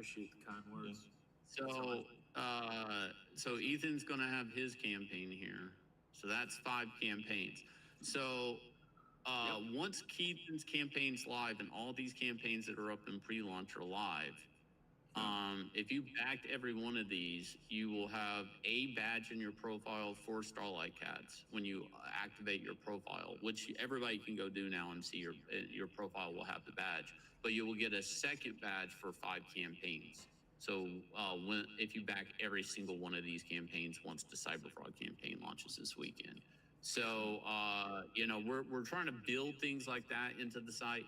appreciate the kind words. So Ethan's going to have his campaign here. So that's 5 campaigns. So once Keaton's campaign's live and all these campaigns that are up in pre-launch are live, if you backed every one of these, you will have a badge in your profile for Starlight Cats when you activate your profile, which everybody can go do now and see your profile will have the badge. But you will get a second badge for 5 campaigns. So if you back every single one of these campaigns once the Cyber Fraud campaign launches this weekend. So we're trying to build things like that into the site.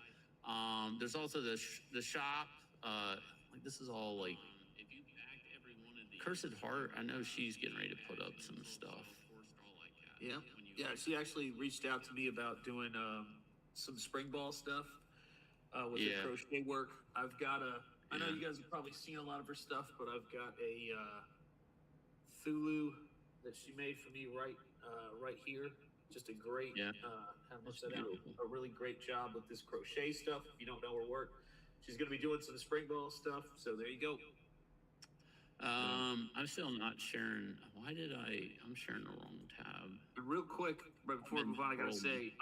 There's also the shop. Like this is all like if you backed every one of these. Cursed Heart, I know she's getting ready to put up some stuff. Yeah, she actually reached out to me about doing some spring ball stuff with the crochet work. I've got I know you guys have probably seen a lot of her stuff, but I've got a Thulu that she made for me right here. Just a great, a really great job with this crochet stuff. If you don't know her work, she's going to be doing some spring ball stuff. So there you go. I'm still not sharing. I'm sharing the wrong tab. Real quick, right before we move on, I got to say,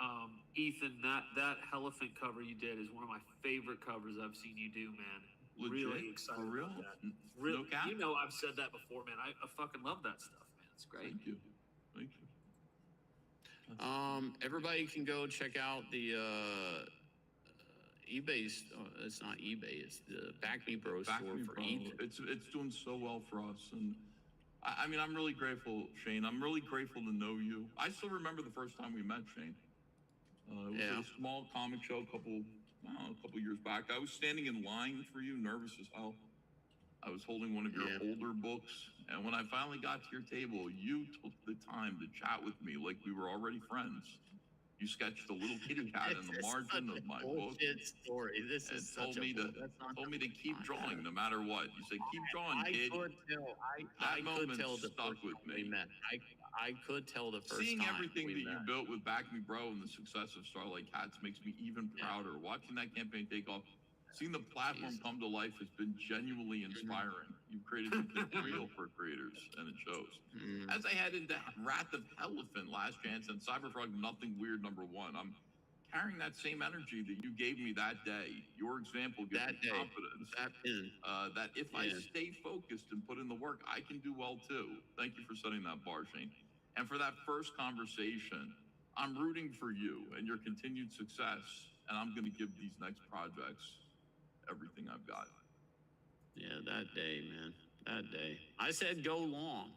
Ethan, that elephant cover you did is one of my favorite covers I've seen you do, man. Legit? Really excited about that. Real, no cap? You know, I've said that before, man. I fucking love that stuff, man. It's great. Thank you. Everybody can go check out the eBay's. It's not eBay. It's the Back Me Bro store for Ethan. It's doing so well for us, and I mean, I'm really grateful, Shane. I'm really grateful to know you. I still remember the first time we met, Shane. It was at a small comic show a couple years back. I was standing in line for you, nervous as hell. I was holding one of your older books, and when I finally got to your table, you took the time to chat with me like we were already friends. You sketched a little kitty cat in the margin of my book. Story. This is told me to keep drawing no matter what. You said, "Keep drawing, kid." I could tell. That moment stuck with me. I could tell the first Seeing time everything that you built with Back Me Bro and the success of Starlight Cats makes me even prouder. Watching that campaign take off, seeing the platform come to life has been genuinely inspiring. You've created something real for creators, and it shows. As I head into Wrath of Elephant, Last Chance, and Cyberfrog Nothing Weird #1, I'm carrying that same energy that you gave me that day. Your example gives me confidence that if I stay focused and put in the work, I can do well too. Thank you for setting that bar, Shane. And for that first conversation, I'm rooting for you and your continued success, and I'm going to give these next projects everything I've got. Yeah, that day, man. That day. I said go long.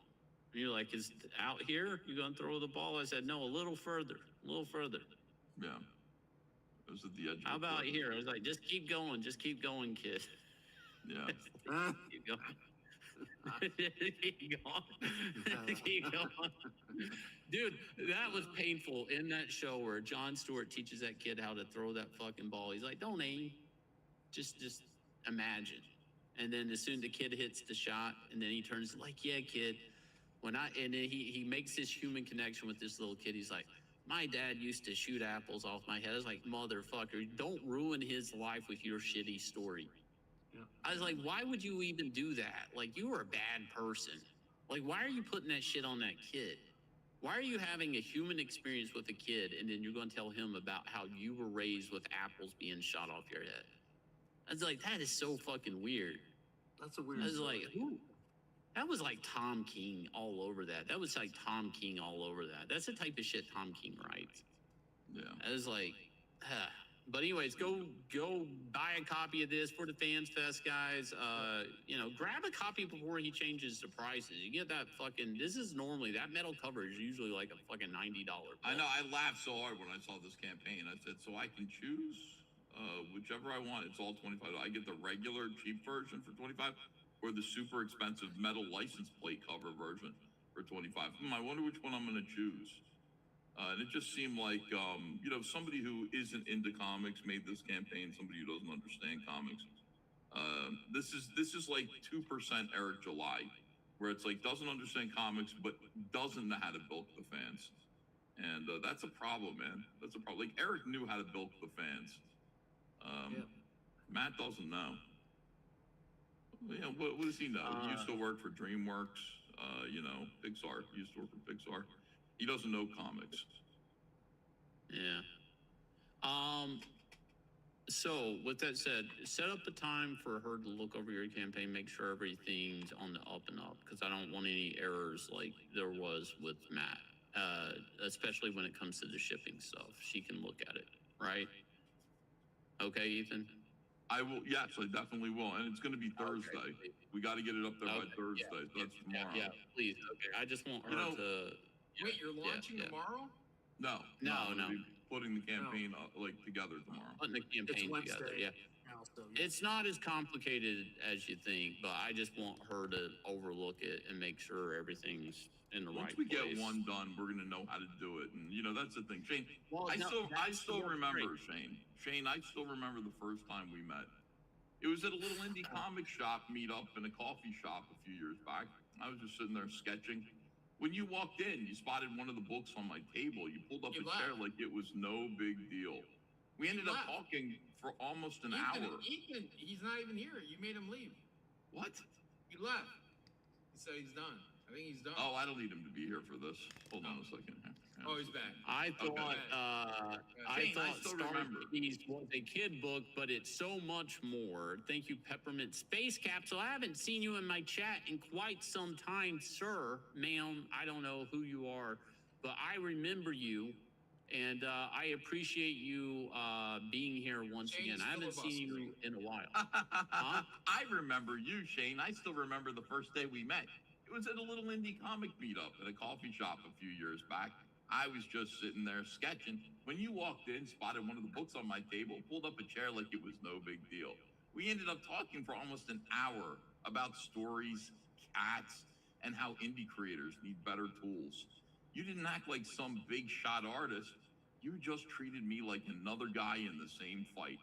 You're like, is out here? You're going to throw the ball? I said, no, a little further. A little further. Yeah. It was at the edge. How about here? I was like, just keep going. Just keep going, kid. Yeah. Keep going. Keep going. Keep going. Dude, that was painful in that show where Jon Stewart teaches that kid how to throw that fucking ball. He's like, don't aim. Just imagine. And then as soon as the kid hits the shot, and then he turns like, yeah, kid. And then he makes this human connection with this little kid. He's like, my dad used to shoot apples off my head. I was like, motherfucker, don't ruin his life with your shitty story. Yeah. I was like, why would you even do that? Like, you were a bad person. Like, why are you putting that shit on that kid? Why are you having a human experience with a kid, and then you're going to tell him about how you were raised with apples being shot off your head? I was like, that is so fucking weird. That's a weird. I was like, who? That was like Tom King all over that. That was like Tom King all over that. That's the type of shit Tom King writes. Yeah. I was like, But anyways, go buy a copy of this for the Fans Fest, guys. Grab a copy before he changes the prices. You get that fucking. This is normally that metal cover is usually like a fucking $90. I know. I laughed so hard when I saw this campaign. I said, so I can choose whichever I want. It's all $25. I get the regular cheap version for $25, or the super expensive metal license plate cover version for $25. I wonder which one I'm going to choose. And it just seemed like, somebody who isn't into comics made this campaign, somebody who doesn't understand comics. This is like 2% Eric July, where it's like doesn't understand comics, but doesn't know how to bilk the fans. And that's a problem, man. That's a problem. Like, Eric knew how to bilk the fans. Matt doesn't know. Yeah, what does he know? He used to work for DreamWorks, you know, Pixar. He used to work for Pixar. He doesn't know comics. Yeah. So with that said, set up a time for her to look over your campaign, make sure everything's on the up and up, because I don't want any errors like there was with Matt, especially when it comes to the shipping stuff. She can look at it, right? Okay, Ethan? I will, yes, I definitely will. And it's going to be Thursday. Okay. We got to get it up there by Thursday. Yeah, So that's tomorrow. Yeah, please. Okay, I just want her to. Wait, you're launching tomorrow? No. I'm gonna be putting the campaign together tomorrow. Putting the campaign together, yeah. It's not as complicated as you think, but I just want her to overlook it and make sure everything's in the right place. Once we get one done, we're gonna know how to do it, and you know that's the thing. Shane, I still remember Shane. Shane, I still remember the first time we met. It was at a little indie comic shop meetup in a coffee shop a few years back. I was just sitting there sketching. When you walked in, you spotted one of the books on my table. You pulled up a chair like it was no big deal. We ended up talking for almost an hour. Ethan, he's not even here. You made him leave. What? He left. He said he's done. I think he's done. Oh, I don't need him to be here for this. Hold on a second. Oh, he's back. I thought Shane, I still Star remember. Keys was a kid book, but it's so much more. Thank you, Peppermint Space Capsule. I haven't seen you in my chat in quite some time, sir, ma'am. I don't know who you are, but I remember you, and I appreciate you being here once again. I haven't seen you in a while. Huh? I remember you, Shane. I still remember the first day we met. It was at a little indie comic meetup at a coffee shop a few years back. I was just sitting there sketching. When you walked in, spotted one of the books on my table, pulled up a chair like it was no big deal. We ended up talking for almost an hour about stories, cats, and how indie creators need better tools. You didn't act like some big shot artist. You just treated me like another guy in the same fight.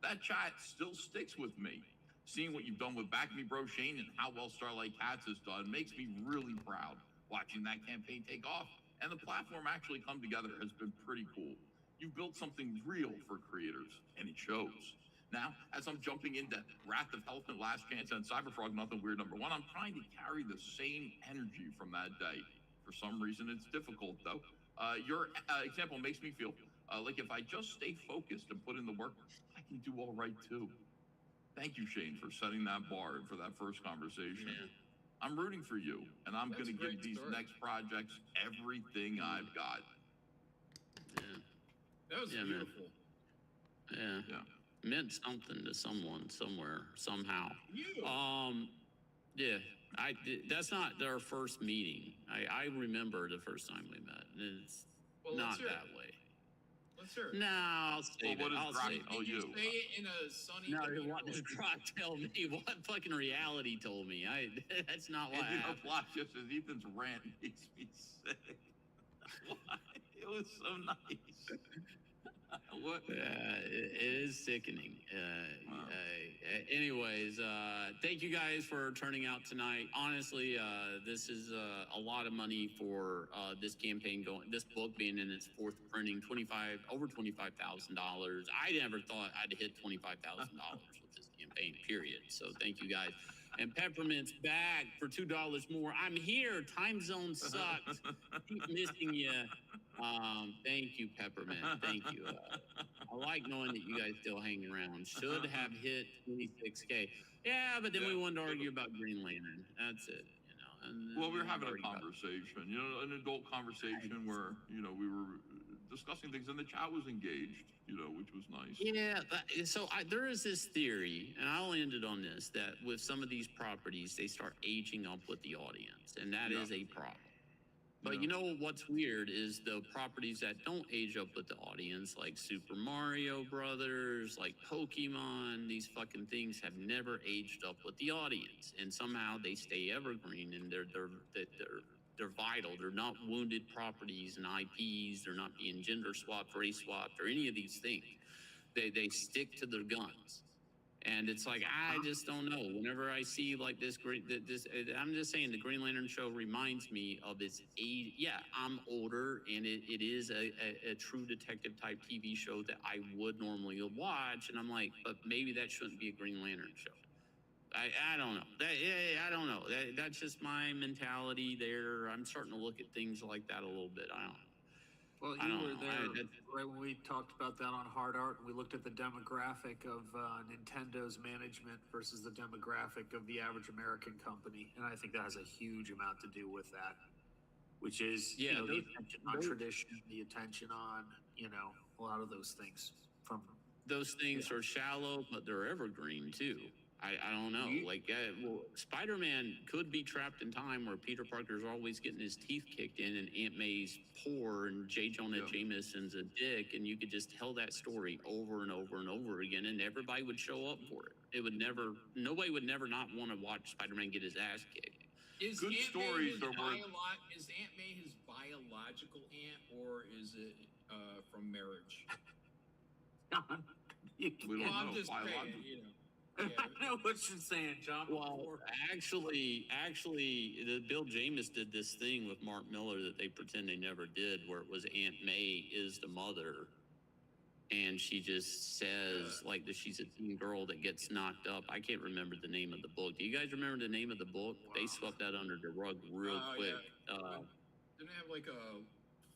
That chat still sticks with me. Seeing what you've done with Back Me Bro Shane and how well Starlight Cats has done makes me really proud. Watching that campaign take off and the platform actually come together has been pretty cool. You've built something real for creators, and it shows. Now, as I'm jumping into Wrath of Elephant, Last Chance, and Cyberfrog, Nothing Weird #1, I'm trying to carry the same energy from that day. For some reason, it's difficult, though. Your example makes me feel like if I just stay focused and put in the work, I can do all right, too. Thank you, Shane, for setting that bar for that first conversation. Yeah. I'm rooting for you, and I'm going to give these next projects everything I've got. Yeah. That was beautiful. Yeah. Meant something to someone, somewhere, somehow. You. Yeah. That's not our first meeting. I remember the first time we met. It's not that way. Let's hear it. No, I'll save it. I'll save it. Did you say it in a sunny? No, what does Grok tell me? What fucking reality told me? That's not what happened. Plot just as Ethan's rant makes me sick. It was so nice. What? It is sickening. Anyways, thank you guys for turning out tonight. Honestly, this is a lot of money for this campaign this book being in its fourth printing, over $25,000. I never thought I'd hit $25,000 with this campaign, period. So thank you guys. And Peppermint's back for $2 more. I'm here. Time zone sucks. Keep missing you. Thank you, Peppermint. Thank you. I like knowing that you guys still hang around. Should have hit 26K. Yeah, but then we wanted to argue about Green Lantern. That's it. You know. And well, we were having a conversation. You know, an adult conversation where we were discussing things, and the chat was engaged. Which was nice. Yeah. So there is this theory, and I'll end it on this: that with some of these properties, they start aging up with the audience, and that is a problem. But you know what's weird is the properties that don't age up with the audience, like Super Mario Brothers, like Pokemon, these fucking things have never aged up with the audience, and somehow they stay evergreen, and they're vital. They're not wounded properties and IPs. They're not being gender swapped, race swapped, or any of these things. They stick to their guns. And it's like, I just don't know. Whenever I see like I'm just saying the Green Lantern show reminds me of its age. Yeah, I'm older, and it is a true detective type TV show that I would normally watch. And I'm like, but maybe that shouldn't be a Green Lantern show. I don't know. I don't know. That's just my mentality there. I'm starting to look at things like that a little bit. I don't know. Well, I you don't were know. there right when we talked about that on Hard Art, and we looked at the demographic of Nintendo's management versus the demographic of the average American company, and I think that has a huge amount to do with that, which is Yeah, the attention on tradition, the attention on a lot of those things from those things are shallow, but they're evergreen too. I don't know. Like, well, Spider-Man could be trapped in time where Peter Parker's always getting his teeth kicked in, and Aunt May's poor, and J. Jonah Jameson's a dick, and you could just tell that story over and over and over again, and everybody would show up for it. Nobody would never not want to watch Spider-Man get his ass kicked. Is Good Aunt stories May are worth. Is Aunt May his biological aunt, or is it from marriage? We don't know. I'm just Biological. saying, I know what you're saying, John. Well, actually, the Bill James did this thing with Mark Miller that they pretend they never did, where it was Aunt May is the mother, and she just says like that she's a teen girl that gets knocked up. I can't remember the name of the book. Do you guys remember the name of the book? Wow. They swept that under the rug real quick. Yeah. Didn't it have like a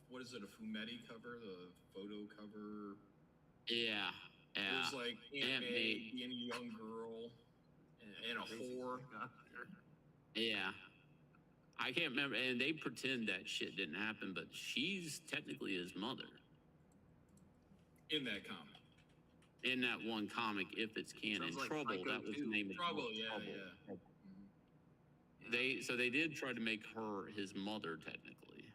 Fumetti cover, the photo cover? Yeah. It was like Aunt May being a young girl and a whore. Yeah. I can't remember. And they pretend that shit didn't happen, but she's technically his mother. In that comic. In that one comic, if it's canon. Like Trouble, Psycho that was the name of the Trouble, book. yeah, Trouble. yeah. They did try to make her his mother, technically.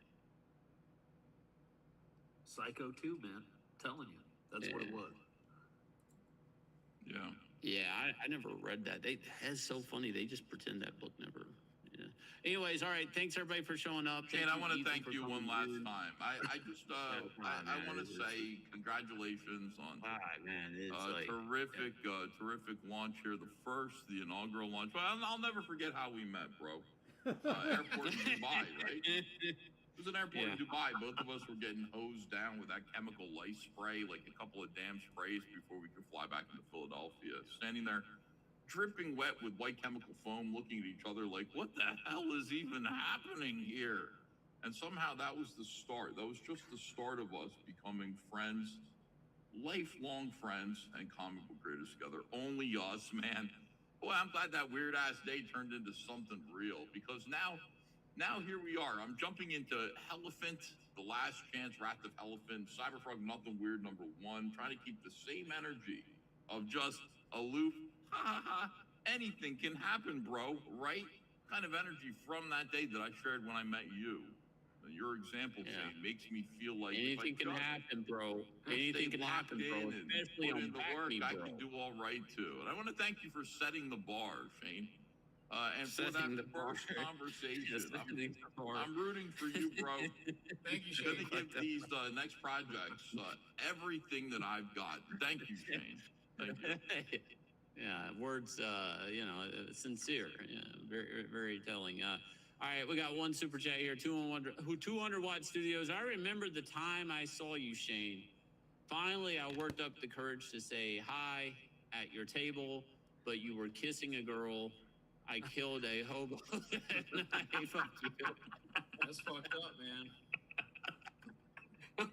Psycho 2, man. I'm telling you. That's what it was. Yeah. Yeah, I never read that. That's so funny. They just pretend that book never. Yeah. Anyways, all right. Thanks everybody for showing up. Shane, I want to thank you one last time. I just I want to say congratulations on man, terrific launch here. The inaugural launch. Well, I'll never forget how we met, bro. Airport in Dubai, right? It was an airport in Dubai. Both of us were getting hosed down with that chemical lice spray, like a couple of damn sprays before we could fly back into Philadelphia. Standing there, dripping wet with white chemical foam, looking at each other like, what the hell is even happening here? And somehow that was the start. That was just the start of us becoming friends, lifelong friends, and comic book creators together. Only us, man. Boy, I'm glad that weird ass day turned into something real, because now here we are. I'm jumping into Elephant, The Last Chance, Wrath of Elephant, Cyberfrog, Nothing Weird #1, trying to keep the same energy of just aloof, ha ha ha, anything can happen, bro, right? Kind of energy from that day that I shared when I met you. Your example, Shane, makes me feel like anything can happen, bro. Anything can happen, bro. Especially on work, I can do all right too. And I want to thank you for setting the bar, Shane. And for that first conversation, I'm rooting for you, bro. Thank you, Shane. I'm going to give these next projects everything that I've got. Thank you, Shane. Thank you. Yeah, words, sincere. Yeah, very, very telling. All right, we got one super chat here. 200 Watt Studios. I remember the time I saw you, Shane. Finally, I worked up the courage to say hi at your table, but you were kissing a girl. I killed a hobo that night. Fuck you. That's fucked up, man.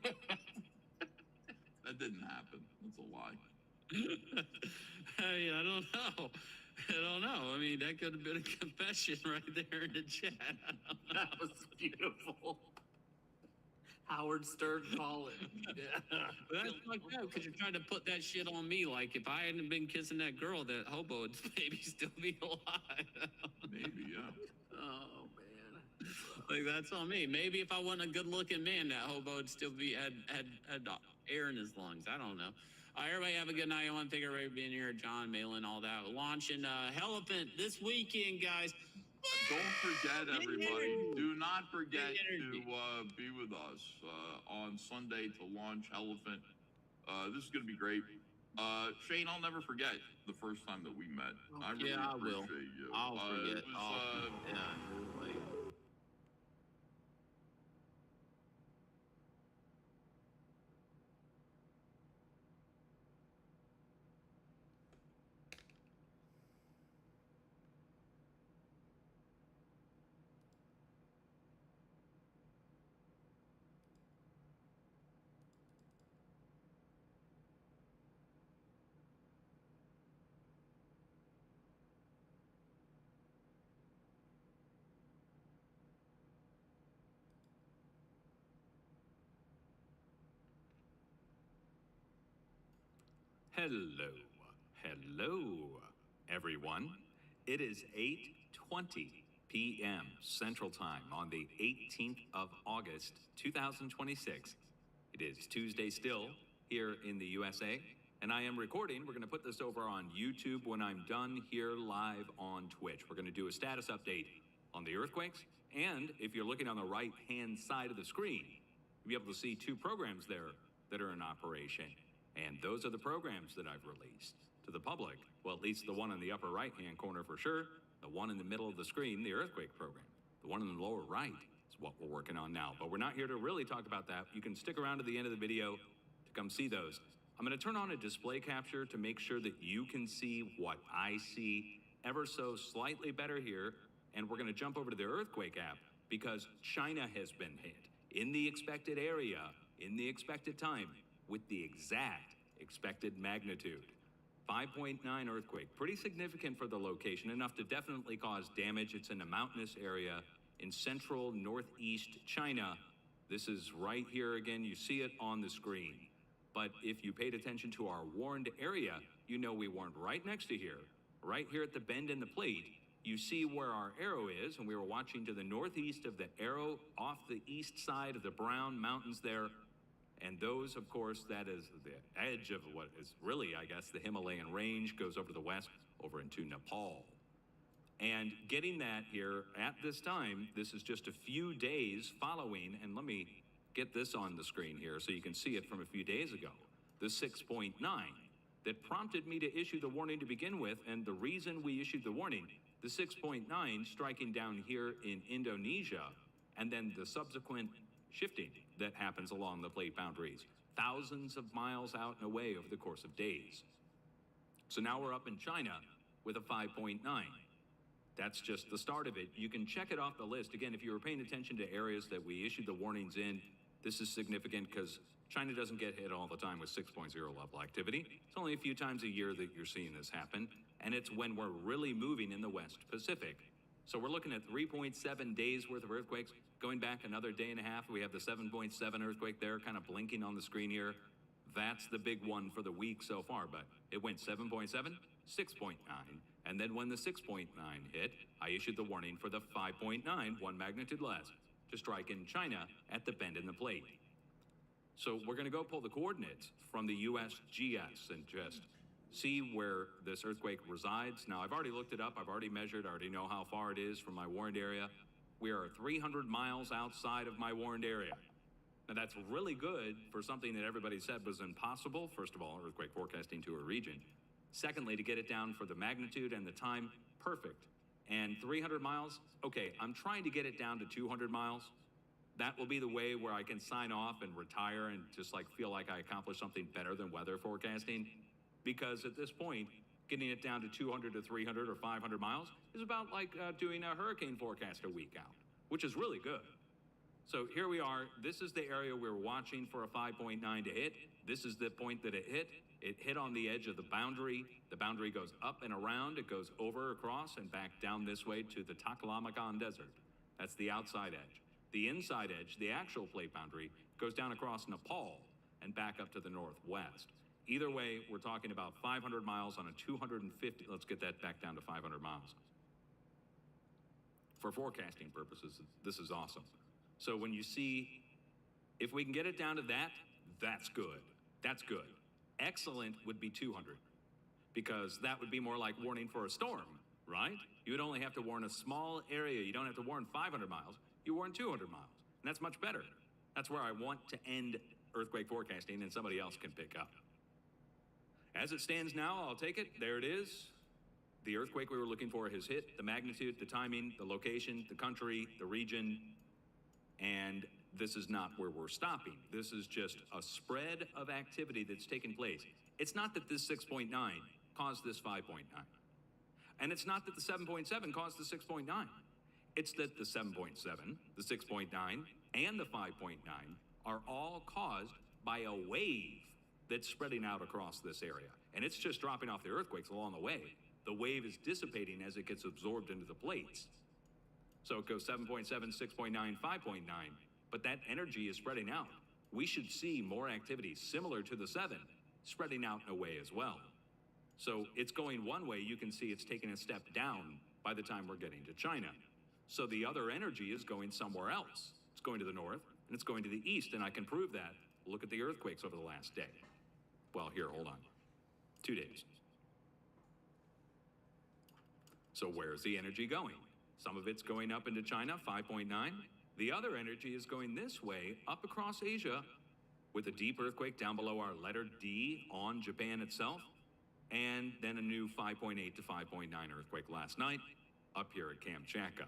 That didn't happen. That's a lie. I don't know. I mean, that could have been a confession right there in the chat. That was beautiful. Howard Stern calling. Yeah. That's fucked up because you're trying to put that shit on me. Like, if I hadn't been kissing that girl, that hobo would maybe still be alive. Maybe, yeah. Oh, man. Like, that's on me. Maybe if I wasn't a good-looking man, that hobo would still be had air in his lungs. I don't know. All right, everybody have a good night. I want to thank everybody for being here. John, Malin, all that. Launching Elephant this weekend, guys. Don't forget, everybody. Do not forget to be with us on Sunday to launch Elephant. This is going to be great. Shane, I'll never forget the first time that we met. I really appreciate you. I'll forget. Hello, hello, everyone. It is 8:20 p.m. Central Time on the 18th of August, 2026. It is Tuesday still here in the USA, and I am recording. We're going to put this over on YouTube when I'm done here live on Twitch. We're going to do a status update on the earthquakes, and if you're looking on the right-hand side of the screen, you'll be able to see two programs there that are in operation. And those are the programs that I've released to the public. Well, at least the one in the upper right-hand corner for sure. The one in the middle of the screen, the earthquake program. The one in the lower right is what we're working on now. But we're not here to really talk about that. You can stick around to the end of the video to come see those. I'm going to turn on a display capture to make sure that you can see what I see ever so slightly better here. And we're going to jump over to the earthquake app because China has been hit in the expected area, in the expected time, with the exact expected magnitude. 5.9 earthquake, pretty significant for the location, enough to definitely cause damage. It's in a mountainous area in central northeast China. This is right here again, you see it on the screen. But if you paid attention to our warned area, you know we warned right next to here, right here at the bend in the plate. You see where our arrow is, and we were watching to the northeast of the arrow off the east side of the Brown Mountains there. And those, of course, that is the edge of what is really, I guess, the Himalayan range, goes over to the west, over into Nepal. And getting that here at this time, this is just a few days following, and let me get this on the screen here so you can see it from a few days ago, the 6.9 that prompted me to issue the warning to begin with, and the reason we issued the warning, the 6.9 striking down here in Indonesia, and then the subsequent shifting that happens along the plate boundaries, thousands of miles out and away over the course of days. So now we're up in China with a 5.9. That's just the start of it. You can check it off the list. Again, if you were paying attention to areas that we issued the warnings in, this is significant because China doesn't get hit all the time with 6.0 level activity. It's only a few times a year that you're seeing this happen, and it's when we're really moving in the West Pacific. So we're looking at 3.7 days worth of earthquakes. Going back another day and a half, we have the 7.7 earthquake there kind of blinking on the screen here. That's the big one for the week so far, but it went 7.7, 6.9, and then when the 6.9 hit, I issued the warning for the 5.9, one magnitude less, to strike in China at the bend in the plate. So we're gonna go pull the coordinates from the USGS and just see where this earthquake resides. Now, I've already looked it up, I've already measured, I already know how far it is from my warned area. We are 300 miles outside of my warned area. Now, that's really good for something that everybody said was impossible. First of all, earthquake forecasting to a region. Secondly, to get it down for the magnitude and the time, perfect. And 300 miles, okay, I'm trying to get it down to 200 miles. That will be the way where I can sign off and retire and just like feel like I accomplished something better than weather forecasting. Because at this point, getting it down to 200 to 300 or 500 miles is about like doing a hurricane forecast a week out, which is really good. So here we are. This is the area we're watching for a 5.9 to hit. This is the point that it hit. It hit on the edge of the boundary. The boundary goes up and around. It goes over, across, and back down this way to the Taklamakan Desert. That's the outside edge. The inside edge, the actual plate boundary, goes down across Nepal and back up to the northwest. Either way, we're talking about 500 miles on a 250, let's get that back down to 500 miles. For forecasting purposes, this is awesome. So when you see, if we can get it down to that, that's good. That's good. Excellent would be 200, because that would be more like warning for a storm, right? You would only have to warn a small area. You don't have to warn 500 miles. You warn 200 miles, and that's much better. That's where I want to end earthquake forecasting, and somebody else can pick up. As it stands now, I'll take it. There it is. The earthquake we were looking for has hit. The magnitude, the timing, the location, the country, the region, and this is not where we're stopping. This is just a spread of activity that's taken place. It's not that this 6.9 caused this 5.9. And it's not that the 7.7 caused the 6.9. It's that the 7.7, the 6.9, and the 5.9 are all caused by a wave that's spreading out across this area. And it's just dropping off the earthquakes along the way. The wave is dissipating as it gets absorbed into the plates. So it goes 7.7, 6.9, 5.9, but that energy is spreading out. We should see more activity similar to the 7 spreading out and away as well. So it's going one way, you can see it's taking a step down by the time we're getting to China. So the other energy is going somewhere else. It's going to the north and it's going to the east, and I can prove that. Look at the earthquakes over the last day. Well, here, hold on. 2 days. So where's the energy going? Some of it's going up into China, 5.9. The other energy is going this way, up across Asia, with a deep earthquake down below our letter D on Japan itself, and then a new 5.8 to 5.9 earthquake last night up here at Kamchatka.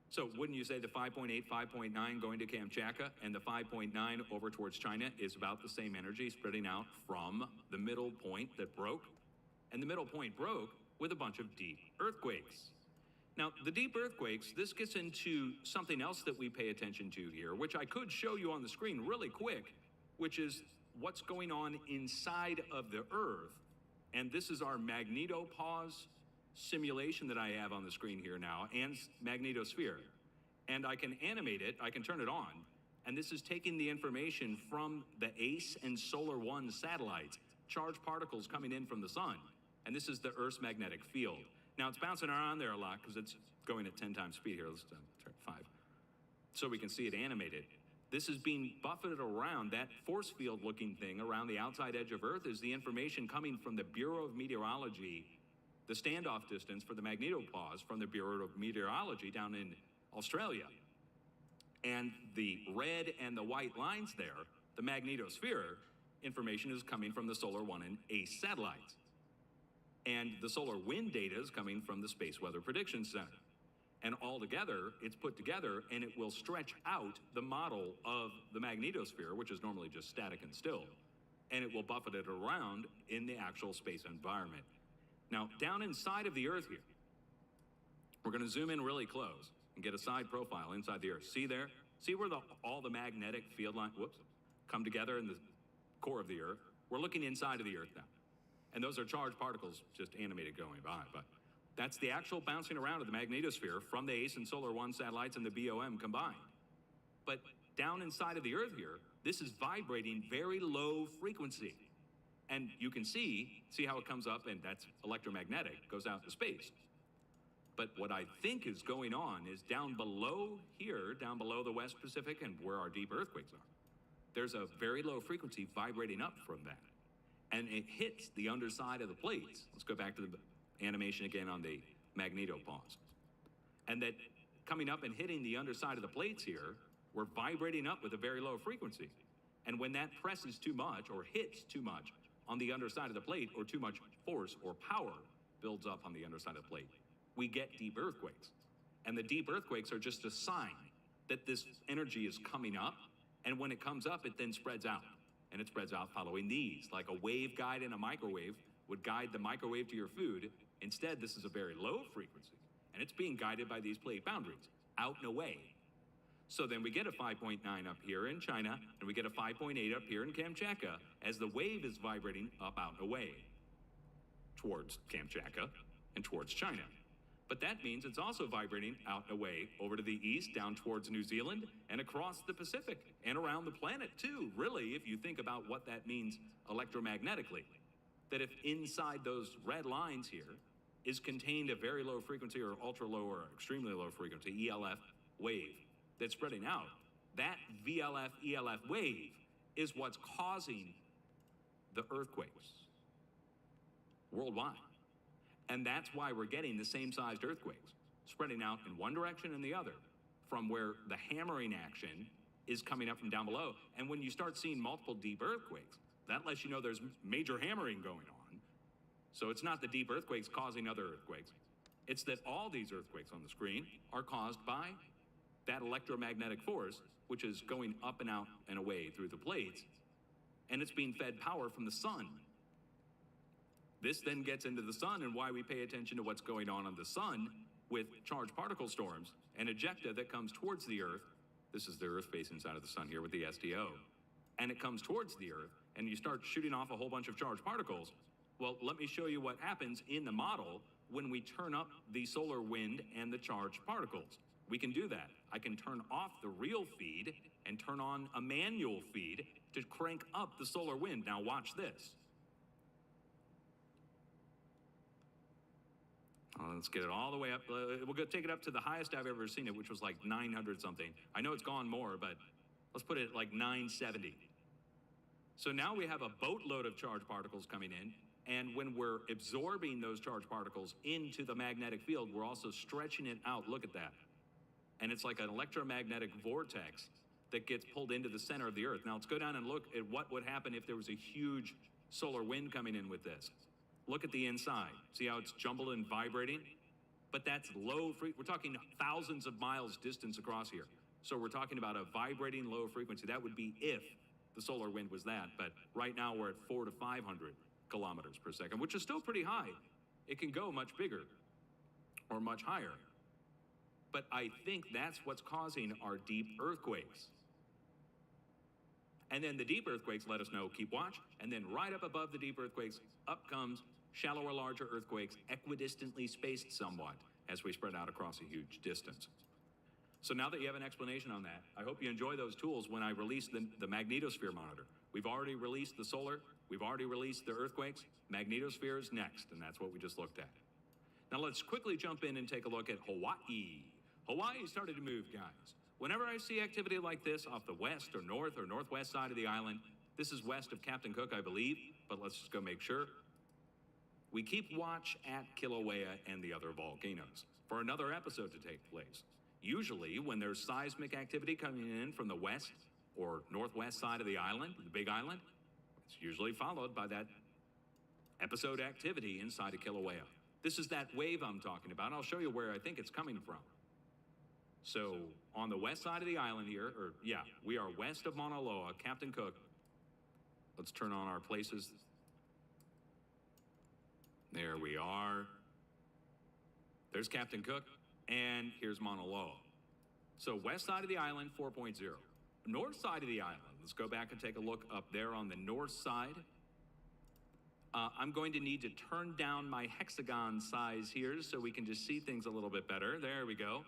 So wouldn't you say the 5.8, 5.9 going to Kamchatka and the 5.9 over towards China is about the same energy spreading out from the middle point that broke? And the middle point broke with a bunch of deep earthquakes. Now, the deep earthquakes, this gets into something else that we pay attention to here, which I could show you on the screen really quick, which is what's going on inside of the Earth. And this is our magnetopause simulation that I have on the screen here now, and magnetosphere. And I can animate it, I can turn it on, and this is taking the information from the ACE and Solar 1 satellites, charged particles coming in from the sun, and this is the Earth's magnetic field. Now it's bouncing around there a lot because it's going at 10 times speed here. Let's turn 5. So we can see it animated. This is being buffeted around. That force field looking thing around the outside edge of Earth is the information coming from the Bureau of Meteorology, the standoff distance for the magnetopause from the Bureau of Meteorology down in Australia. And the red and the white lines there, the magnetosphere information is coming from the Solar 1 and ACE satellites. And the solar wind data is coming from the Space Weather Prediction Center. And all together, it's put together, and it will stretch out the model of the magnetosphere, which is normally just static and still, and it will buffet it around in the actual space environment. Now, down inside of the Earth here, we're going to zoom in really close and get a side profile inside the Earth. See there? See where all the magnetic field lines, come together in the core of the Earth? We're looking inside of the Earth now. And those are charged particles just animated going by, but that's the actual bouncing around of the magnetosphere from the ACE and Solar 1 satellites and the BOM combined. But down inside of the Earth here, this is vibrating very low frequency. And you can see how it comes up, and that's electromagnetic, goes out to space. But what I think is going on is down below here, down below the West Pacific and where our deep earthquakes are, there's a very low frequency vibrating up from that. And it hits the underside of the plates. Let's go back to the animation again on the magnetopause. And that coming up and hitting the underside of the plates here, we're vibrating up with a very low frequency. And when that presses too much or hits too much on the underside of the plate, or too much force or power builds up on the underside of the plate, we get deep earthquakes. And the deep earthquakes are just a sign that this energy is coming up, and when it comes up, it then spreads out. And it spreads out following these, like a wave guide in a microwave would guide the microwave to your food. Instead, this is a very low frequency, and it's being guided by these plate boundaries, out and away. So then we get a 5.9 up here in China, and we get a 5.8 up here in Kamchatka, as the wave is vibrating up, out, and away towards Kamchatka and towards China. But that means it's also vibrating out and away over to the east, down towards New Zealand, and across the Pacific, and around the planet too, really, if you think about what that means electromagnetically. That if inside those red lines here is contained a very low frequency or ultra low or extremely low frequency ELF wave that's spreading out, that VLF, ELF wave is what's causing the earthquakes worldwide. And that's why we're getting the same sized earthquakes spreading out in one direction and the other from where the hammering action is coming up from down below. And when you start seeing multiple deep earthquakes, that lets you know there's major hammering going on. So it's not the deep earthquakes causing other earthquakes. It's that all these earthquakes on the screen are caused by that electromagnetic force, which is going up and out and away through the plates, and it's being fed power from the sun. This then gets into the sun and why we pay attention to what's going on the sun with charged particle storms and ejecta that comes towards the Earth. This is the Earth face inside of the sun here with the SDO. And it comes towards the Earth, and you start shooting off a whole bunch of charged particles. Well, let me show you what happens in the model when we turn up the solar wind and the charged particles. We can do that. I can turn off the real feed and turn on a manual feed to crank up the solar wind. Now watch this. Let's get it all the way up. We'll go take it up to the highest I've ever seen it, which was like 900 something. I know it's gone more, but let's put it at like 970. So now we have a boatload of charged particles coming in, and when we're absorbing those charged particles into the magnetic field, we're also stretching it out. Look at that. And it's like an electromagnetic vortex that gets pulled into the center of the Earth. Now let's go down and look at what would happen if there was a huge solar wind coming in with this. Look at the inside. See how it's jumbled and vibrating? But that's low frequency. We're talking thousands of miles distance across here. So we're talking about a vibrating low frequency. That would be if the solar wind was that. But right now we're at 400 to 500 kilometers per second, which is still pretty high. It can go much bigger or much higher. But I think that's what's causing our deep earthquakes. And then the deep earthquakes let us know, keep watch. And then right up above the deep earthquakes, up comes shallower, larger earthquakes, equidistantly spaced somewhat as we spread out across a huge distance. So now that you have an explanation on that, I hope you enjoy those tools when I release the magnetosphere monitor. We've already released the solar, we've already released the earthquakes, magnetosphere is next, and that's what we just looked at. Now let's quickly jump in and take a look at Hawaii. Hawaii started to move, guys. Whenever I see activity like this off the west or northwest side of the island, this is west of Captain Cook, I believe, but let's just go make sure. We keep watch at Kilauea and the other volcanoes for another episode to take place. Usually when there's seismic activity coming in from the west or northwest side of the island, the big island, it's usually followed by that episode activity inside of Kilauea. This is that wave I'm talking about. I'll show you where I think it's coming from. So on the west side of the island here, we are west of Mauna Loa, Captain Cook. Let's turn on our places. There we are. There's Captain Cook, and here's Mauna Loa. So west side of the island, 4.0. North side of the island, let's go back and take a look up there on the north side. I'm going to need to turn down my hexagon size here so we can just see things a little bit better. There we go.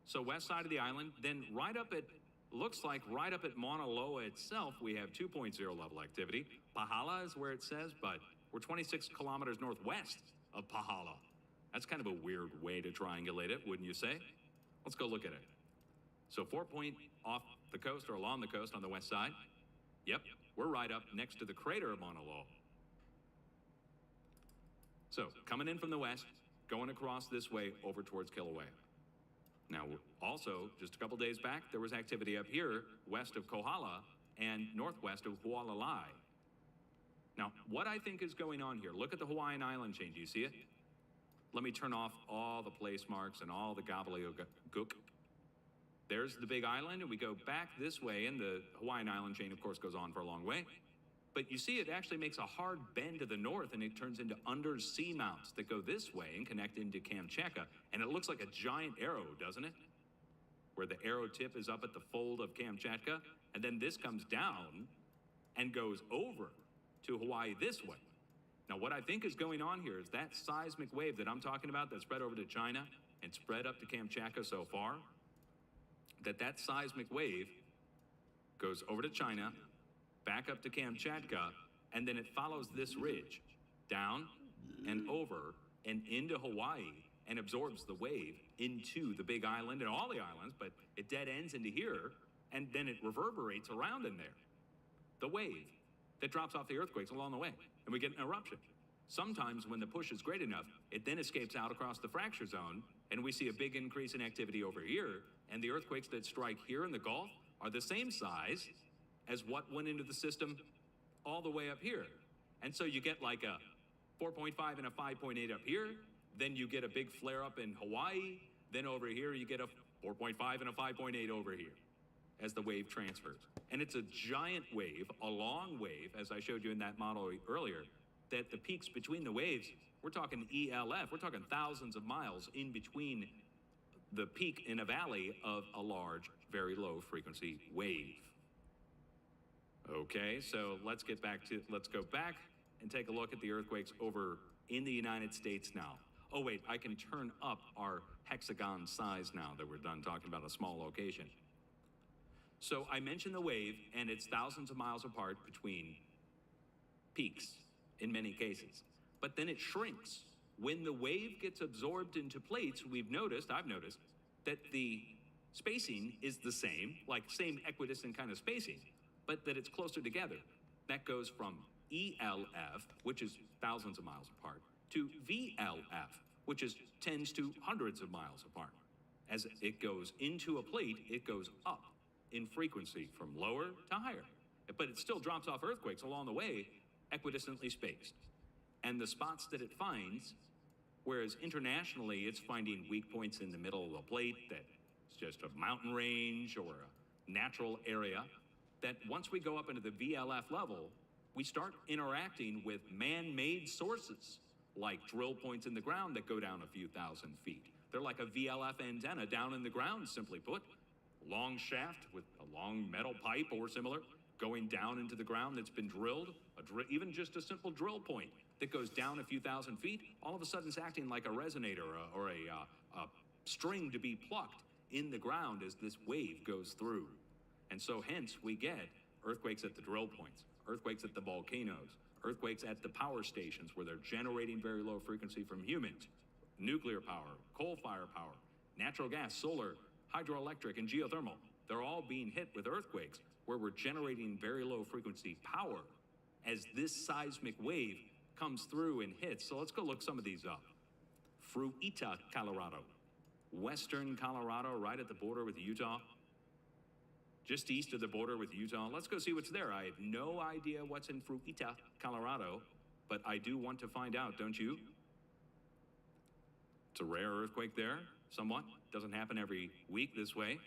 So west side of the island, then right up at, looks like right up at Mauna Loa itself, we have 2.0 level activity. Pahala is where it says, but we're 26 kilometers northwest of Pahala. That's kind of a weird way to triangulate it, wouldn't you say? Let's go look at it. So 4 point off the coast or along the coast on the west side. Yep, we're right up next to the crater of Mauna Loa. So coming in from the west, going across this way over towards Kilauea. Now, also, just a couple days back, there was activity up here west of Kohala and northwest of Hualalai. Now, what I think is going on here, look at the Hawaiian island chain. Do you see it? Let me turn off all the place marks and all the gobbledygook. There's the big island, and we go back this way, and the Hawaiian island chain, of course, goes on for a long way. But you see, it actually makes a hard bend to the north, and it turns into undersea mounts that go this way and connect into Kamchatka. And it looks like a giant arrow, doesn't it? Where the arrow tip is up at the fold of Kamchatka, and then this comes down and goes over to Hawaii this way. Now, what I think is going on here is that seismic wave that I'm talking about that spread over to China and spread up to Kamchatka so far, that seismic wave goes over to China, back up to Kamchatka, and then it follows this ridge down and over and into Hawaii and absorbs the wave into the big island and all the islands, but it dead ends into here, and then it reverberates around in there. The wave that drops off the earthquakes along the way, and we get an eruption. Sometimes when the push is great enough, it then escapes out across the fracture zone, and we see a big increase in activity over here, and the earthquakes that strike here in the Gulf are the same size as what went into the system all the way up here. And so you get like a 4.5 and a 5.8 up here, then you get a big flare up in Hawaii, then over here you get a 4.5 and a 5.8 over here as the wave transfers. And it's a giant wave, a long wave, as I showed you in that model earlier, that the peaks between the waves, we're talking ELF, we're talking thousands of miles in between the peak in a valley of a large, very low frequency wave. Okay, so let's go back and take a look at the earthquakes over in the United States now. Oh wait, I can turn up our hexagon size now that we're done talking about a small location. So I mentioned the wave, and it's thousands of miles apart between peaks in many cases. But then it shrinks. When the wave gets absorbed into plates, I've noticed, that the spacing is the same, like same equidistant kind of spacing, but that it's closer together. That goes from ELF, which is thousands of miles apart, to VLF, which is tens to hundreds of miles apart. As it goes into a plate, it goes up in frequency from lower to higher. But it still drops off earthquakes along the way, equidistantly spaced. And the spots that it finds, whereas internationally it's finding weak points in the middle of the plate that's just a mountain range or a natural area, that once we go up into the VLF level, we start interacting with man-made sources, like drill points in the ground that go down a few thousand feet. They're like a VLF antenna down in the ground, simply put. Long shaft with a long metal pipe or similar going down into the ground that's been drilled, even just a simple drill point that goes down a few thousand feet, all of a sudden it's acting like a resonator or a string to be plucked in the ground as this wave goes through. And so hence we get earthquakes at the drill points, earthquakes at the volcanoes, earthquakes at the power stations where they're generating very low frequency from humans, nuclear power, coal-fired power, natural gas, solar, hydroelectric, and geothermal. They're all being hit with earthquakes where we're generating very low frequency power as this seismic wave comes through and hits. So let's go look some of these up. Fruita, Colorado. Western Colorado, right at the border with Utah. Just east of the border with Utah. Let's go see what's there. I have no idea what's in Fruita, Colorado, but I do want to find out, don't you? It's a rare earthquake there, somewhat. Doesn't happen every week this way.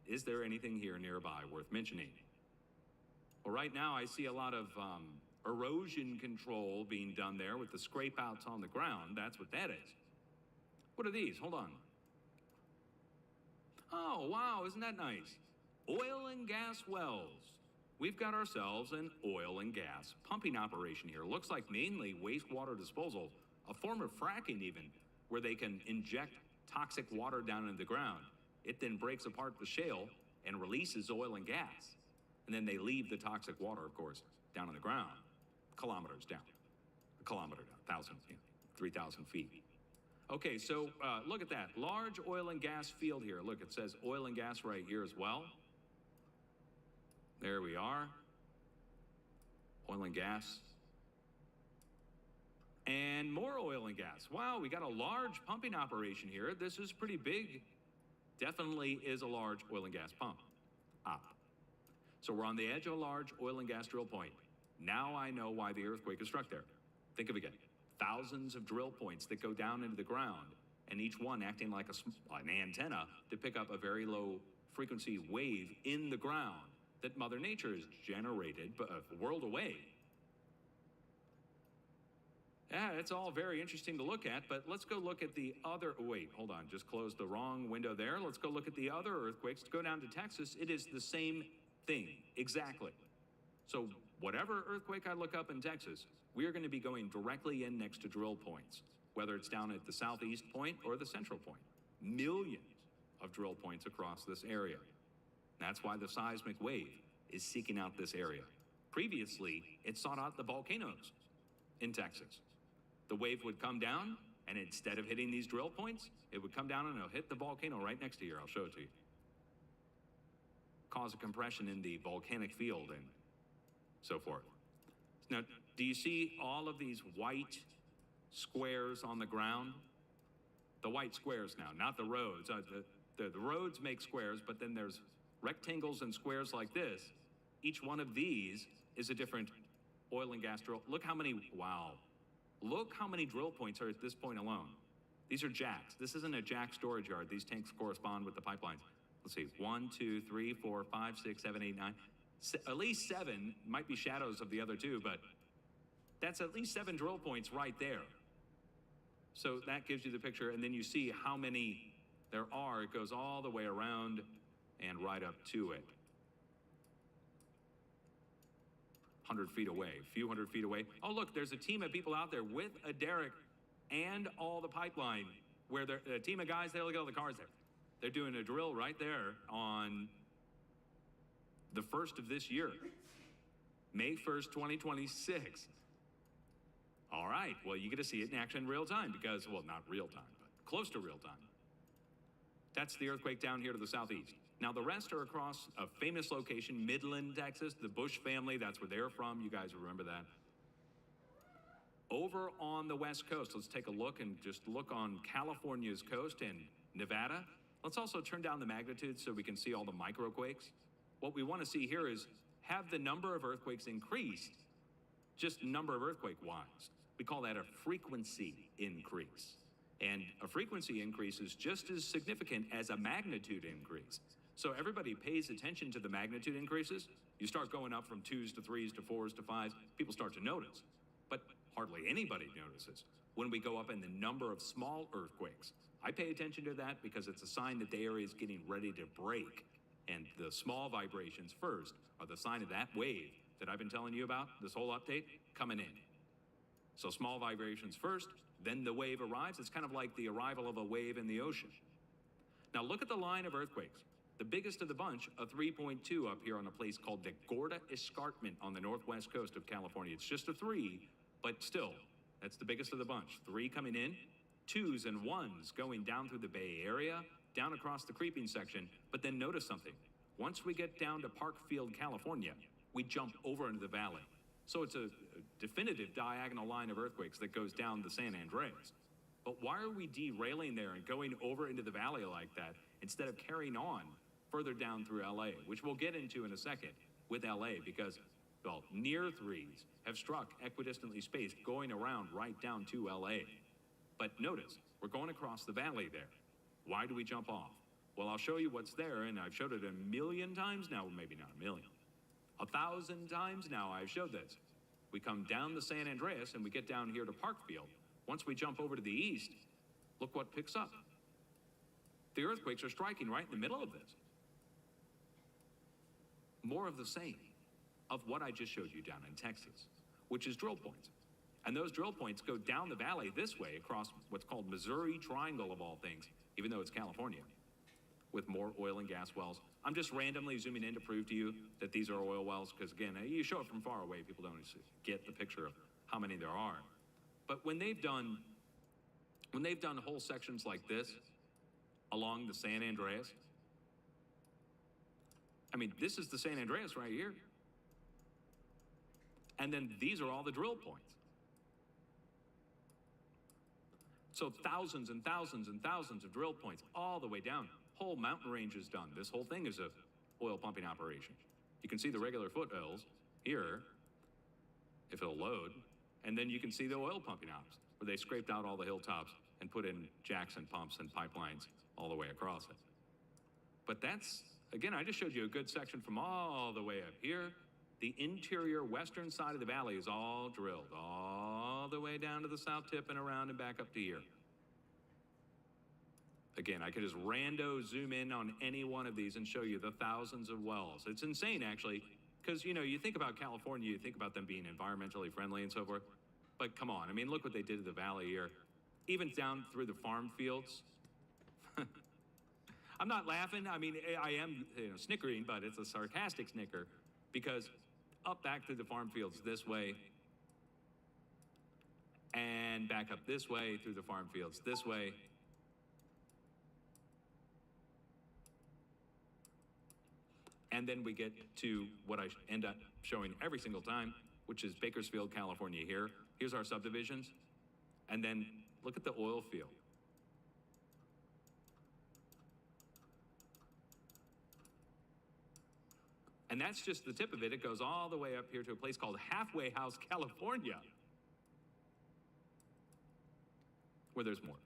Is there anything here nearby worth mentioning? Well, right now I see a lot of erosion control being done there with the scrape outs on the ground. That's what that is. What are these? Hold on. Oh, wow, isn't that nice? Oil and gas wells. We've got ourselves an oil and gas pumping operation here. Looks like mainly wastewater disposal, a form of fracking even, where they can inject toxic water down into the ground. It then breaks apart the shale and releases oil and gas. And then they leave the toxic water, of course, down on the ground, kilometers down, a kilometer down, 3,000 feet. Okay, so look at that, large oil and gas field here. Look, it says oil and gas right here as well. There we are, oil and gas. And more oil and gas. Wow, we got a large pumping operation here. This is pretty big. Definitely is a large oil and gas pump. So we're on the edge of a large oil and gas drill point. Now I know why the earthquake is struck there. Think of it again. Thousands of drill points that go down into the ground, and each one acting like an antenna to pick up a very low frequency wave in the ground that Mother Nature has generated a world away. Yeah, it's all very interesting to look at, but let's go look at the other, wait, hold on, just closed the wrong window there. Let's go look at the other earthquakes. To go down to Texas, it is the same thing, exactly. So whatever earthquake I look up in Texas, we are going to be going directly in next to drill points, whether it's down at the southeast point or the central point. Millions of drill points across this area. That's why the seismic wave is seeking out this area. Previously, it sought out the volcanoes in Texas. The wave would come down, and instead of hitting these drill points, it would come down and it'll hit the volcano right next to here. I'll show it to you. Cause a compression in the volcanic field and so forth. Now, do you see all of these white squares on the ground? The white squares now, not the roads. The roads make squares, but then there's rectangles and squares like this. Each one of these is a different oil and gas drill. Look how many, wow. Look how many drill points are at this point alone. These are jacks. This isn't a jack storage yard. These tanks correspond with the pipelines. Let's see, 1, 2, 3, 4, 5, 6, 7, 8, 9. At least 7, might be shadows of the other 2, but that's at least 7 drill points right there. So that gives you the picture, and then you see how many there are. It goes all the way around and right up to it. 100 feet away, a few hundred feet away. Oh, look, there's a team of people out there with a derrick and all the pipeline where a team of guys there, look at all the cars there. They're doing a drill right there on the first of this year, May 1st, 2026. All right, well, you get to see it in action in real time because, well, not real time, but close to real time. That's the earthquake down here to the southeast. Now, the rest are across a famous location, Midland, Texas, the Bush family, that's where they're from. You guys remember that. Over on the west coast, let's take a look and just look on California's coast and Nevada. Let's also turn down the magnitude so we can see all the microquakes. What we want to see here is, have the number of earthquakes increased, just number of earthquake-wise. We call that a frequency increase. And a frequency increase is just as significant as a magnitude increase. So everybody pays attention to the magnitude increases. You start going up from 2s to 3s to 4s to 5s, people start to notice. But hardly anybody notices when we go up in the number of small earthquakes. I pay attention to that because it's a sign that the area is getting ready to break. And the small vibrations first are the sign of that wave that I've been telling you about, this whole update, coming in. So small vibrations first, then the wave arrives. It's kind of like the arrival of a wave in the ocean. Now look at the line of earthquakes. The biggest of the bunch, a 3.2 up here on a place called the Gorda Escarpment on the northwest coast of California. It's just a 3, but still, that's the biggest of the bunch. 3 coming in, 2s and 1s going down through the Bay Area, down across the creeping section. But then notice something. Once we get down to Parkfield, California, we jump over into the valley. So it's a definitive diagonal line of earthquakes that goes down the San Andreas. But why are we derailing there and going over into the valley like that instead of carrying on further down through LA, which we'll get into in a second with LA because, well, near 3s have struck equidistantly spaced going around right down to LA. But notice, we're going across the valley there. Why do we jump off? Well, I'll show you what's there, and I've showed it 1,000,000 times now, maybe not 1,000,000. 1,000 times now I've showed this. We come down the San Andreas and we get down here to Parkfield. Once we jump over to the east, look what picks up. The earthquakes are striking right in the middle of this. More of the same of what I just showed you down in Texas, which is drill points. And those drill points go down the valley this way across what's called Missouri Triangle of all things, even though it's California, with more oil and gas wells. I'm just randomly zooming in to prove to you that these are oil wells, because again, you show it from far away, people don't get the picture of how many there are. But when they've done whole sections like this along the San Andreas, I mean, this is the San Andreas right here. And then these are all the drill points. So thousands and thousands and thousands of drill points all the way down. Whole mountain range is done. This whole thing is a oil pumping operation. You can see the regular foothills here, if it'll load, and then you can see the oil pumping ops, where they scraped out all the hilltops and put in jacks and pumps and pipelines all the way across it. But that's, again, I just showed you a good section from all the way up here. The interior western side of the valley is all drilled, all the way down to the south tip and around and back up to here. Again, I could just rando zoom in on any one of these and show you the thousands of wells. It's insane, actually, because, you know, you think about California, you think about them being environmentally friendly and so forth. But come on, I mean, look what they did to the valley here. Even down through the farm fields. I'm not laughing. I mean, I am snickering, but it's a sarcastic snicker, because up back through the farm fields this way, and back up this way through the farm fields this way. And then we get to what I end up showing every single time, which is Bakersfield, California here. Here's our subdivisions. And then look at the oil field. And that's just the tip of it. It goes all the way up here to a place called Halfway House, California, where there's more.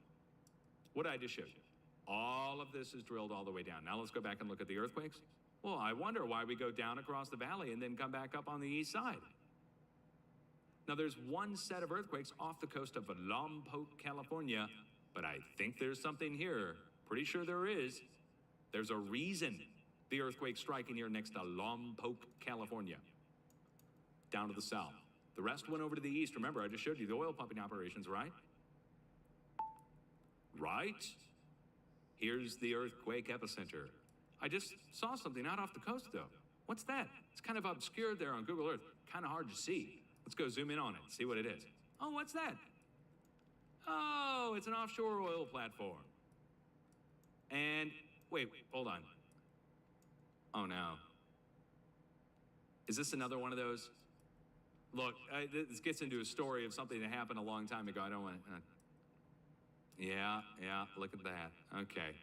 What I just showed you. All of this is drilled all the way down. Now let's go back and look at the earthquakes. Well, I wonder why we go down across the valley and then come back up on the east side. Now, there's one set of earthquakes off the coast of Lompoc, California, but I think there's something here. Pretty sure there is. There's a reason the earthquake's striking here next to Lompoc, California, down to the south. The rest went over to the east. Remember, I just showed you the oil pumping operations, right? Right? Here's the earthquake epicenter. I just saw something out off the coast, though. What's that? It's kind of obscured there on Google Earth. Kind of hard to see. Let's go zoom in on it, see what it is. Oh, what's that? Oh, it's an offshore oil platform. And wait, hold on. Oh no. Is this another one of those? Look, this gets into a story of something that happened a long time ago. I don't want to. Yeah, look at that. Okay.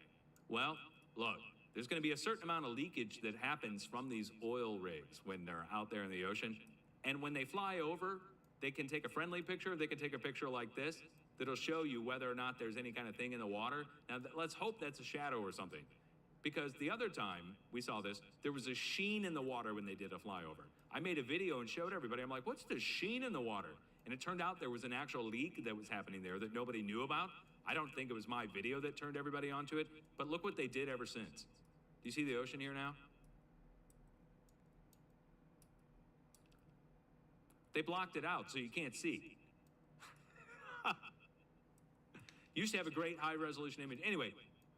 Well, look, there's going to be a certain amount of leakage that happens from these oil rigs when they're out there in the ocean. And when they fly over, they can take a friendly picture. They can take a picture like this that'll show you whether or not there's any kind of thing in the water. Now, let's hope that's a shadow or something. Because the other time we saw this, there was a sheen in the water when they did a flyover. I made a video and showed everybody. I'm like, what's the sheen in the water? And it turned out there was an actual leak that was happening there that nobody knew about. I don't think it was my video that turned everybody onto it, but look what they did ever since. Do you see the ocean here now? They blocked it out so you can't see. Used to have a great high resolution image. Anyway,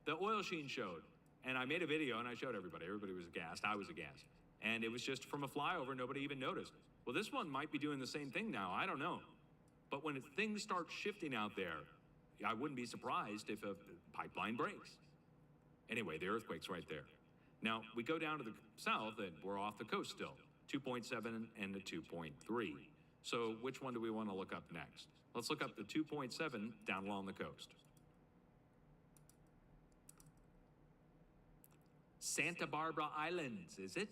the oil sheen showed, and I made a video and I showed everybody. Everybody was aghast. I was aghast. And it was just from a flyover, nobody even noticed. Well, this one might be doing the same thing now. I don't know. But when things start shifting out there, I wouldn't be surprised if a pipeline breaks. Anyway, the earthquake's right there. Now, we go down to the south and we're off the coast still. 2.7 and the 2.3. So which one do we want to look up next? Let's look up the 2.7 down along the coast. Santa Barbara Islands, is it?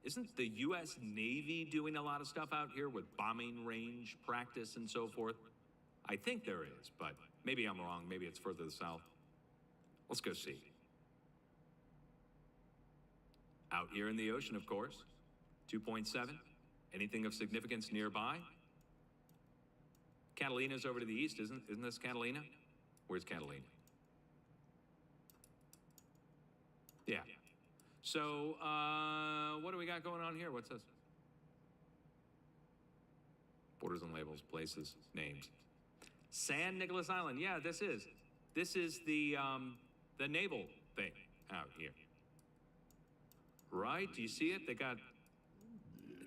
Isn't the U.S. Navy doing a lot of stuff out here with bombing range practice and so forth? I think there is, but maybe I'm wrong. Maybe it's further south. Let's go see. Out here in the ocean, of course. 2.7. Anything of significance nearby? Catalina's over to the east, isn't this Catalina? Where's Catalina? Yeah. So, what do we got going on here? What's this? Borders and labels, places, names. San Nicolas Island. Yeah, this is the naval thing out here. Right? Do you see it?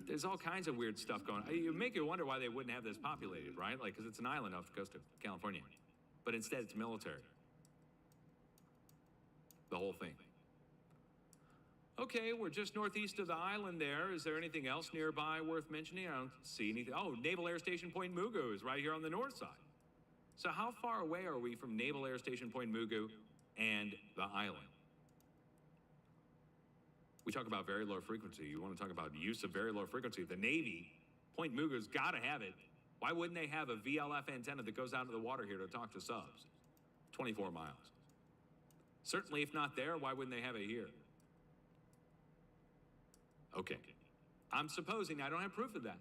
There's all kinds of weird stuff going on. You make you wonder why they wouldn't have this populated, right? Like, because it's an island off the coast of California. But instead, it's military. The whole thing. Okay, we're just northeast of the island there. Is there anything else nearby worth mentioning? I don't see anything. Oh, Naval Air Station Point Mugu is right here on the north side. So how far away are we from Naval Air Station Point Mugu and the island? We talk about very low frequency. You want to talk about use of very low frequency. The Navy, Point Mugu's got to have it. Why wouldn't they have a VLF antenna that goes out into the water here to talk to subs? 24 miles. Certainly, if not there, why wouldn't they have it here? Okay. I'm supposing, I don't have proof of that.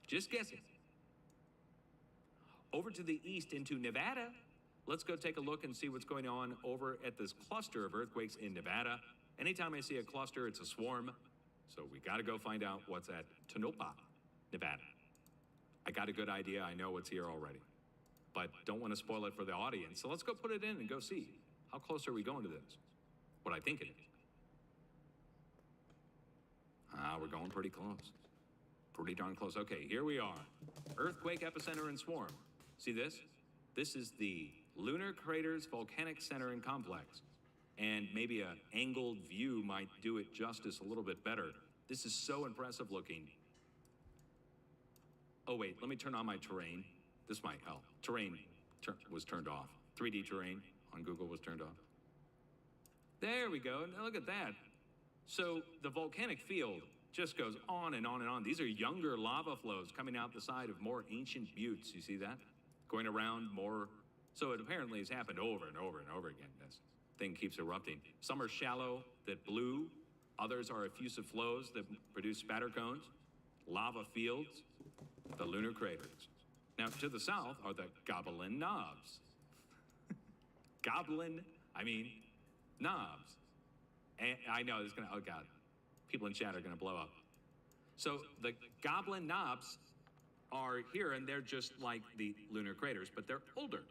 Just guessing. Over to the east into Nevada. Let's go take a look and see what's going on over at this cluster of earthquakes in Nevada. Anytime I see a cluster, it's a swarm. So we got to go find out what's at Tonopah, Nevada. I got a good idea. I know what's here already, but don't want to spoil it for the audience. So let's go put it in and go see. How close are we going to this? What I think it is. We're going pretty close. Pretty darn close. Okay, here we are. Earthquake epicenter and swarm. See this? This is the Lunar Craters Volcanic Center and Complex. And maybe an angled view might do it justice a little bit better. This is so impressive looking. Oh wait, let me turn on my terrain. This might help. Terrain was turned off. 3D terrain on Google was turned off. There we go. Now look at that. So the volcanic field just goes on and on and on. These are younger lava flows coming out the side of more ancient buttes. You see that? Going around more. So it apparently has happened over and over and over again. This thing keeps erupting. Some are shallow that blew. Others are effusive flows that produce spatter cones, lava fields, the lunar craters. Now to the south are the Goblin Knobs. Knobs. And I know it's gonna, oh God, people in chat are gonna blow up. So the Goblin Knobs are here and they're just like the lunar craters, but they're older.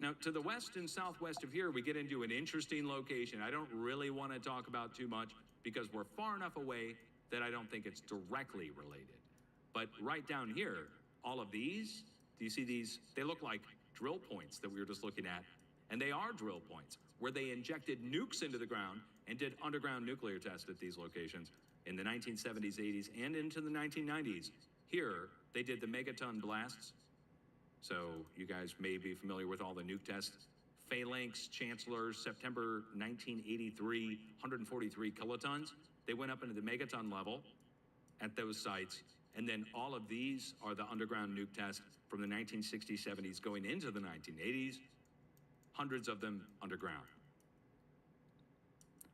Now, to the west and southwest of here, we get into an interesting location. I don't really want to talk about too much because we're far enough away that I don't think it's directly related. But right down here, all of these, do you see these? They look like drill points that we were just looking at. And they are drill points where they injected nukes into the ground and did underground nuclear tests at these locations in the 1970s, 80s, and into the 1990s. Here, they did the megaton blasts. So you guys may be familiar with all the nuke tests. Phalanx, Chancellor, September 1983, 143 kilotons. They went up into the megaton level at those sites. And then all of these are the underground nuke tests from the 1960s, 70s going into the 1980s. Hundreds of them underground.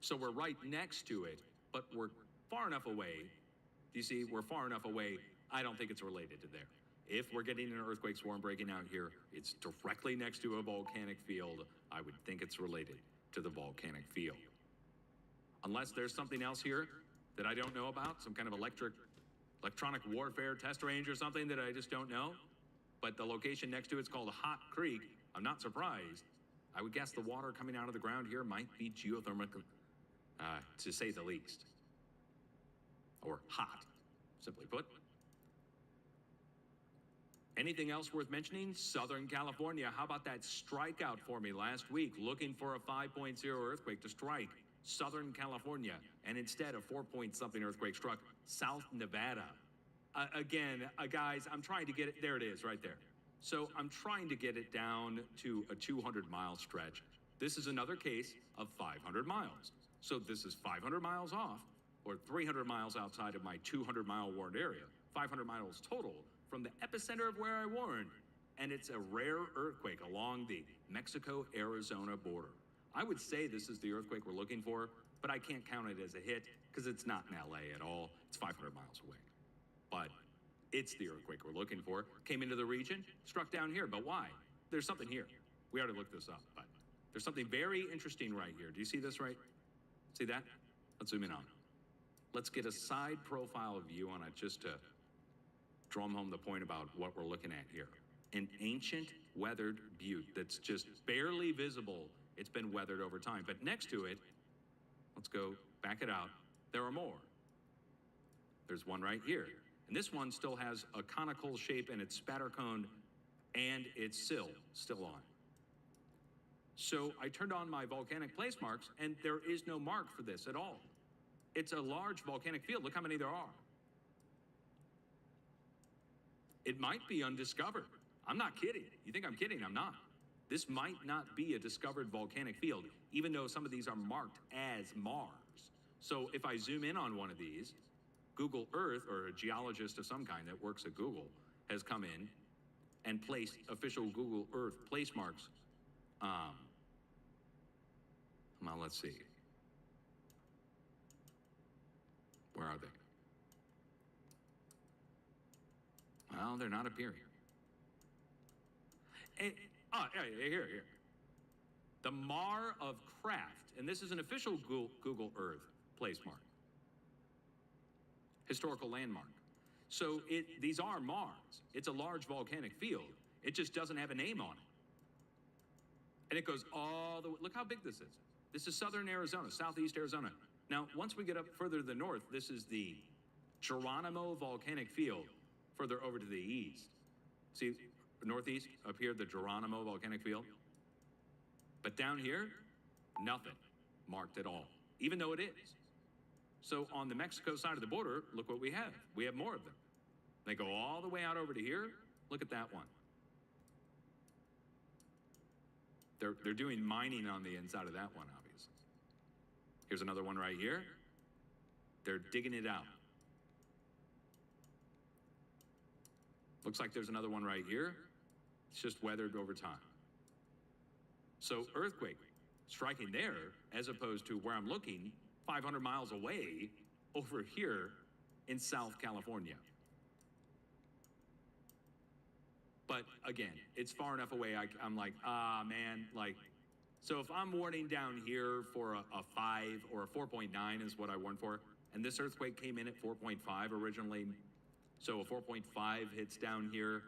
So we're right next to it, but we're far enough away. You see, we're far enough away, I don't think it's related to there. If we're getting an earthquake swarm breaking out here, it's directly next to a volcanic field. I would think it's related to the volcanic field. Unless there's something else here that I don't know about, some kind of electronic warfare test range or something that I just don't know. But the location next to it's called Hot Creek. I'm not surprised. I would guess the water coming out of the ground here might be geothermal, to say the least. Or hot, simply put. Anything else worth mentioning? Southern California, how about that strikeout for me last week, looking for a 5.0 earthquake to strike Southern California, and instead a 4-point-something earthquake struck South Nevada. Again, guys, I'm trying to get it, there it is, right there. So I'm trying to get it down to a 200-mile stretch. This is another case of 500 miles. So this is 500 miles off, or 300 miles outside of my 200-mile warned area, 500 miles total from the epicenter of where I warned, and it's a rare earthquake along the Mexico-Arizona border. I would say this is the earthquake we're looking for, but I can't count it as a hit because it's not in LA at all. It's 500 miles away. But it's the earthquake we're looking for. Came into the region, struck down here, but why? There's something here. We ought to look this up, but there's something very interesting right here. Do you see this right? See that? Let's zoom in on it. Let's get a side profile view on it just to drum home the point about what we're looking at here. An ancient weathered butte that's just barely visible. It's been weathered over time, but next to it, let's go back it out. There are more. There's one right here. And this one still has a conical shape and its spatter cone and its sill still on. So I turned on my volcanic place marks and there is no mark for this at all. It's a large volcanic field. Look how many there are. It might be undiscovered. I'm not kidding. You think I'm kidding? I'm not. This might not be a discovered volcanic field, even though some of these are marked as Mars. So if I zoom in on one of these, Google Earth, or a geologist of some kind that works at Google, has come in and placed official Google Earth place marks. Well, let's see. Where are they? Well, they're not appearing. And, here. The Mar of Craft, and this is an official Google Earth place mark. Historical landmark. So these are Mars. It's a large volcanic field. It just doesn't have a name on it. And it goes all the way, look how big this is. This is southern Arizona, southeast Arizona. Now, once we get up further to the north, this is the Geronimo volcanic field, further over to the east. See, northeast, up here, the Geronimo volcanic field. But down here, nothing marked at all, even though it is. So on the Mexico side of the border, look what we have. We have more of them. They go all the way out over to here. Look at that one. They're doing mining on the inside of that one, obviously. Here's another one right here. They're digging it out. Looks like there's another one right here. It's just weathered over time. So earthquake striking there, as opposed to where I'm looking, 500 miles away over here in South California. But again, it's far enough away, I'm like, man, like, so if I'm warning down here for a 5 or a 4.9 is what I warned for, and this earthquake came in at 4.5 originally, so a 4.5 hits down here,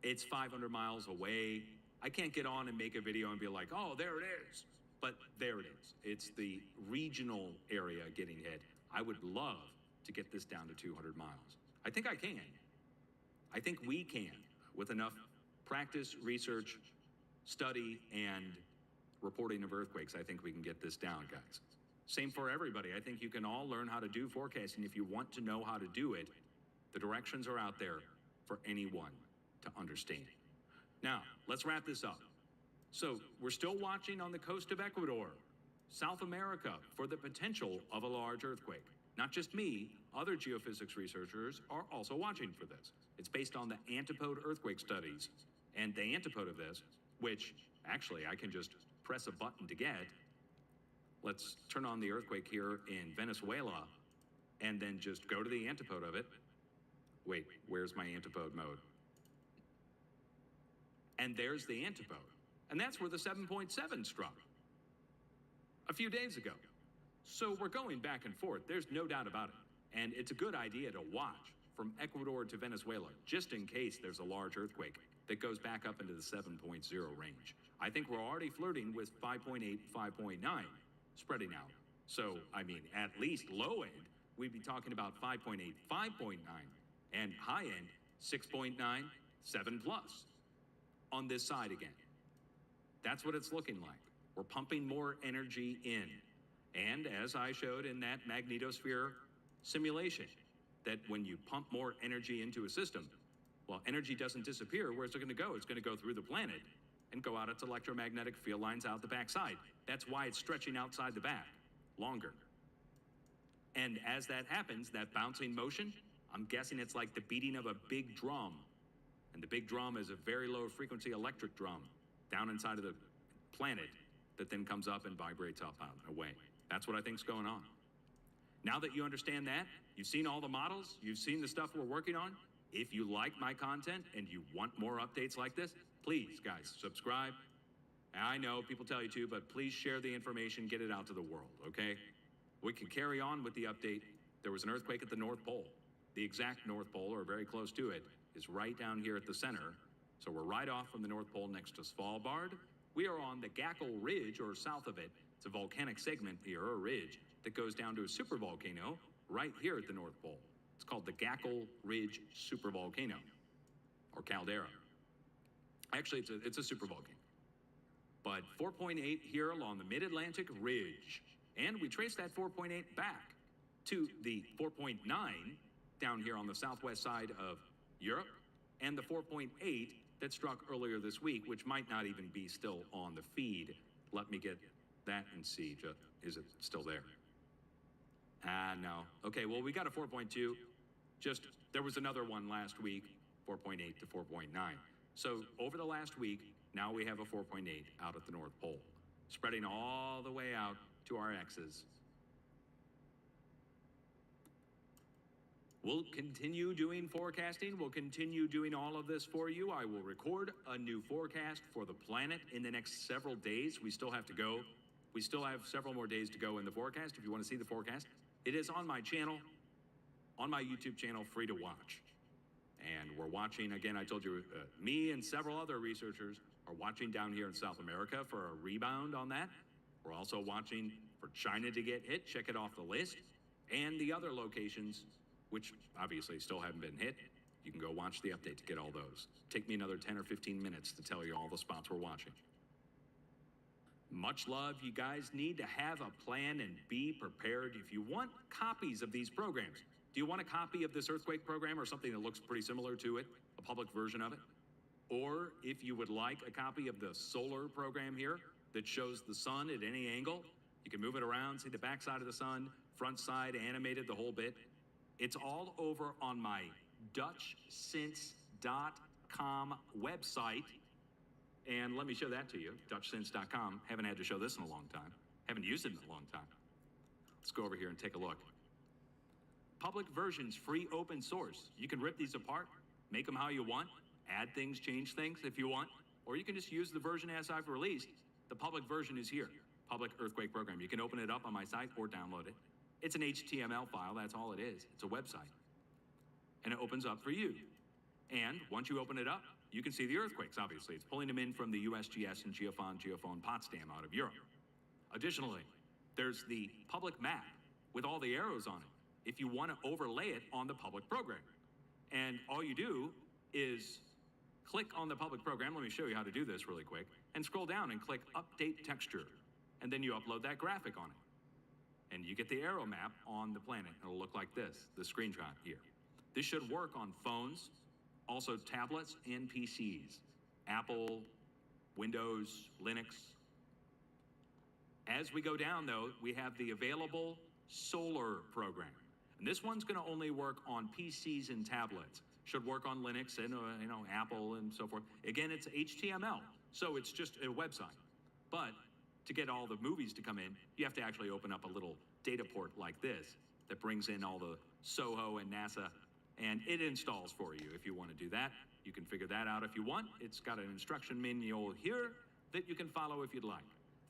it's 500 miles away. I can't get on and make a video and be like, oh, there it is. But there it is. It's the regional area getting hit. I would love to get this down to 200 miles. I think I can. I think we can, with enough practice, research, study, and reporting of earthquakes. I think we can get this down, guys. Same for everybody. I think you can all learn how to do forecasting. If you want to know how to do it, the directions are out there for anyone to understand. Now, let's wrap this up. So, we're still watching on the coast of Ecuador, South America, for the potential of a large earthquake. Not just me, other geophysics researchers are also watching for this. It's based on the antipode earthquake studies. And the antipode of this, which actually I can just press a button to get. Let's turn on the earthquake here in Venezuela and then just go to the antipode of it. Wait, where's my antipode mode? And there's the antipode. And that's where the 7.7 struck a few days ago. So we're going back and forth. There's no doubt about it. And it's a good idea to watch from Ecuador to Venezuela, just in case there's a large earthquake that goes back up into the 7.0 range. I think we're already flirting with 5.8, 5.9 spreading out. So, I mean, at least low end, we'd be talking about 5.8, 5.9, and high end, 6.9, 7 plus on this side again. That's what it's looking like. We're pumping more energy in. And as I showed in that magnetosphere simulation, that when you pump more energy into a system, well, energy doesn't disappear. Where's it going to go? It's going to go through the planet and go out its electromagnetic field lines out the backside. That's why it's stretching outside the back longer. And as that happens, that bouncing motion, I'm guessing it's like the beating of a big drum. And the big drum is a very low frequency electric drum down inside of the planet that then comes up and vibrates up out and away. That's what I think's going on. Now that you understand that, you've seen all the models, you've seen the stuff we're working on. If you like my content and you want more updates like this, please, guys, subscribe. I know people tell you to, but please share the information, get it out to the world, okay? We can carry on with the update. There was an earthquake at the North Pole. The exact North Pole, or very close to it, is right down here at the center. So we're right off from the North Pole next to Svalbard. We are on the Gackel Ridge, or south of it. It's a volcanic segment here, or ridge, that goes down to a supervolcano right here at the North Pole. It's called the Gackel Ridge Supervolcano, or caldera. Actually, it's a supervolcano. But 4.8 here along the Mid-Atlantic Ridge. And we trace that 4.8 back to the 4.9 down here on the southwest side of Europe, and the 4.8 that struck earlier this week, which might not even be still on the feed. Let me get that and see, is it still there? No. Okay, well, we got a 4.2. There was another one last week, 4.8 to 4.9. So over the last week, now we have a 4.8 out at the North Pole, spreading all the way out to our X's. We'll continue doing forecasting. We'll continue doing all of this for you. I will record a new forecast for the planet in the next several days. We still have to go. We still have several more days to go in the forecast. If you want to see the forecast, it is on my channel, on my YouTube channel, free to watch. And we're watching, again, I told you, me and several other researchers are watching down here in South America for a rebound on that. We're also watching for China to get hit, check it off the list, and the other locations, which obviously still haven't been hit. You can go watch the update to get all those. Take me another 10 or 15 minutes to tell you all the spots we're watching. Much love. You guys need to have a plan and be prepared. If you want copies of these programs, do you want a copy of this earthquake program or something that looks pretty similar to it, a public version of it? Or if you would like a copy of the solar program here that shows the sun at any angle, you can move it around, see the backside of the sun, front side, animated, the whole bit. It's all over on my DutchSense.com website. And let me show that to you, DutchSense.com. Haven't had to show this in a long time. Haven't used it in a long time. Let's go over here and take a look. Public versions, free open source. You can rip these apart, make them how you want, add things, change things if you want, or you can just use the version as I've released. The public version is here, public earthquake program. You can open it up on my site or download it. It's an HTML file, that's all it is. It's a website. And it opens up for you. And once you open it up, you can see the earthquakes, obviously. It's pulling them in from the USGS and Geophone Potsdam out of Europe. Additionally, there's the public map with all the arrows on it if you want to overlay it on the public program. And all you do is click on the public program. Let me show you how to do this really quick. And scroll down and click Update Texture. And then you upload that graphic on it. And you get the arrow map on the planet. It'll look like this, the screenshot here. This should work on phones, also tablets and PCs. Apple, Windows, Linux. As we go down, though, we have the available solar program. And this one's going to only work on PCs and tablets. Should work on Linux and Apple and so forth. Again, it's HTML, so it's just a website. But to get all the movies to come in, you have to actually open up a little data port like this that brings in all the Soho and NASA, and it installs for you if you want to do that. You can figure that out if you want. It's got an instruction manual here that you can follow if you'd like.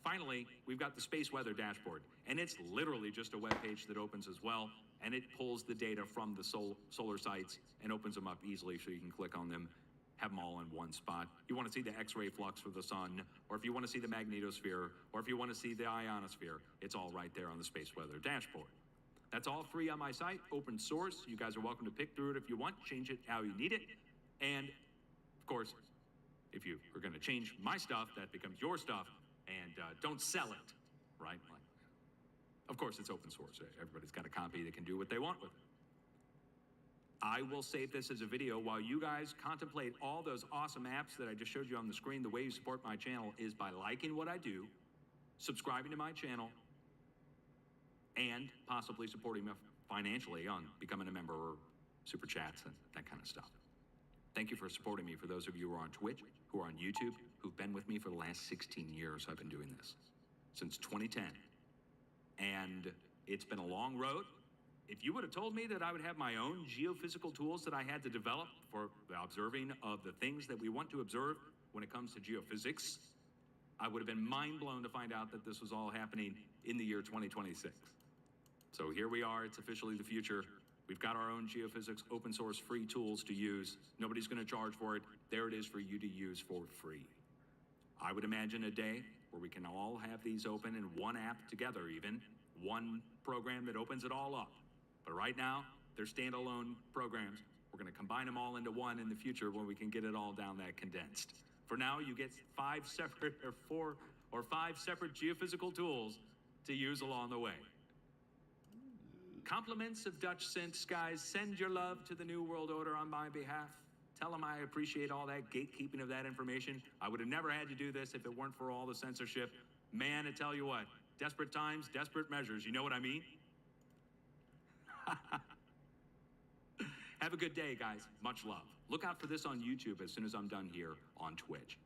Finally, we've got the space weather dashboard, and it's literally just a web page that opens as well, and it pulls the data from the solar sites and opens them up easily so you can click on them, have them all in one spot. You want to see the X-ray flux of the sun, or if you want to see the magnetosphere, or if you want to see the ionosphere, it's all right there on the space weather dashboard. That's all free on my site, open source. You guys are welcome to pick through it if you want, change it how you need it. And of course, if you are going to change my stuff, that becomes your stuff, and don't sell it, right? Of course, it's open source. Everybody's got a copy that can do what they want with it. I will save this as a video while you guys contemplate all those awesome apps that I just showed you on the screen. The way you support my channel is by liking what I do, subscribing to my channel, and possibly supporting me financially on becoming a member or super chats and that kind of stuff. Thank you for supporting me. For those of you who are on Twitch, who are on YouTube, who've been with me for the last 16 years, I've been doing this since 2010. And it's been a long road. If you would have told me that I would have my own geophysical tools that I had to develop for the observing of the things that we want to observe when it comes to geophysics, I would have been mind blown to find out that this was all happening in the year 2026. So here we are, it's officially the future. We've got our own geophysics open source free tools to use. Nobody's going to charge for it. There it is for you to use for free. I would imagine a day where we can all have these open in one app together, even one program that opens it all up. But right now, they're standalone programs. We're going to combine them all into one in the future when we can get it all down that condensed. For now, you get 5 separate or 4 or 5 separate geophysical tools to use along the way. Compliments of Dutch Sense, guys. Send your love to the New World Order on my behalf. Tell them I appreciate all that gatekeeping of that information. I would have never had to do this if it weren't for all the censorship. Man, I tell you what, desperate times, desperate measures. You know what I mean? Have a good day, guys. Much love. Look out for this on YouTube as soon as I'm done here on Twitch.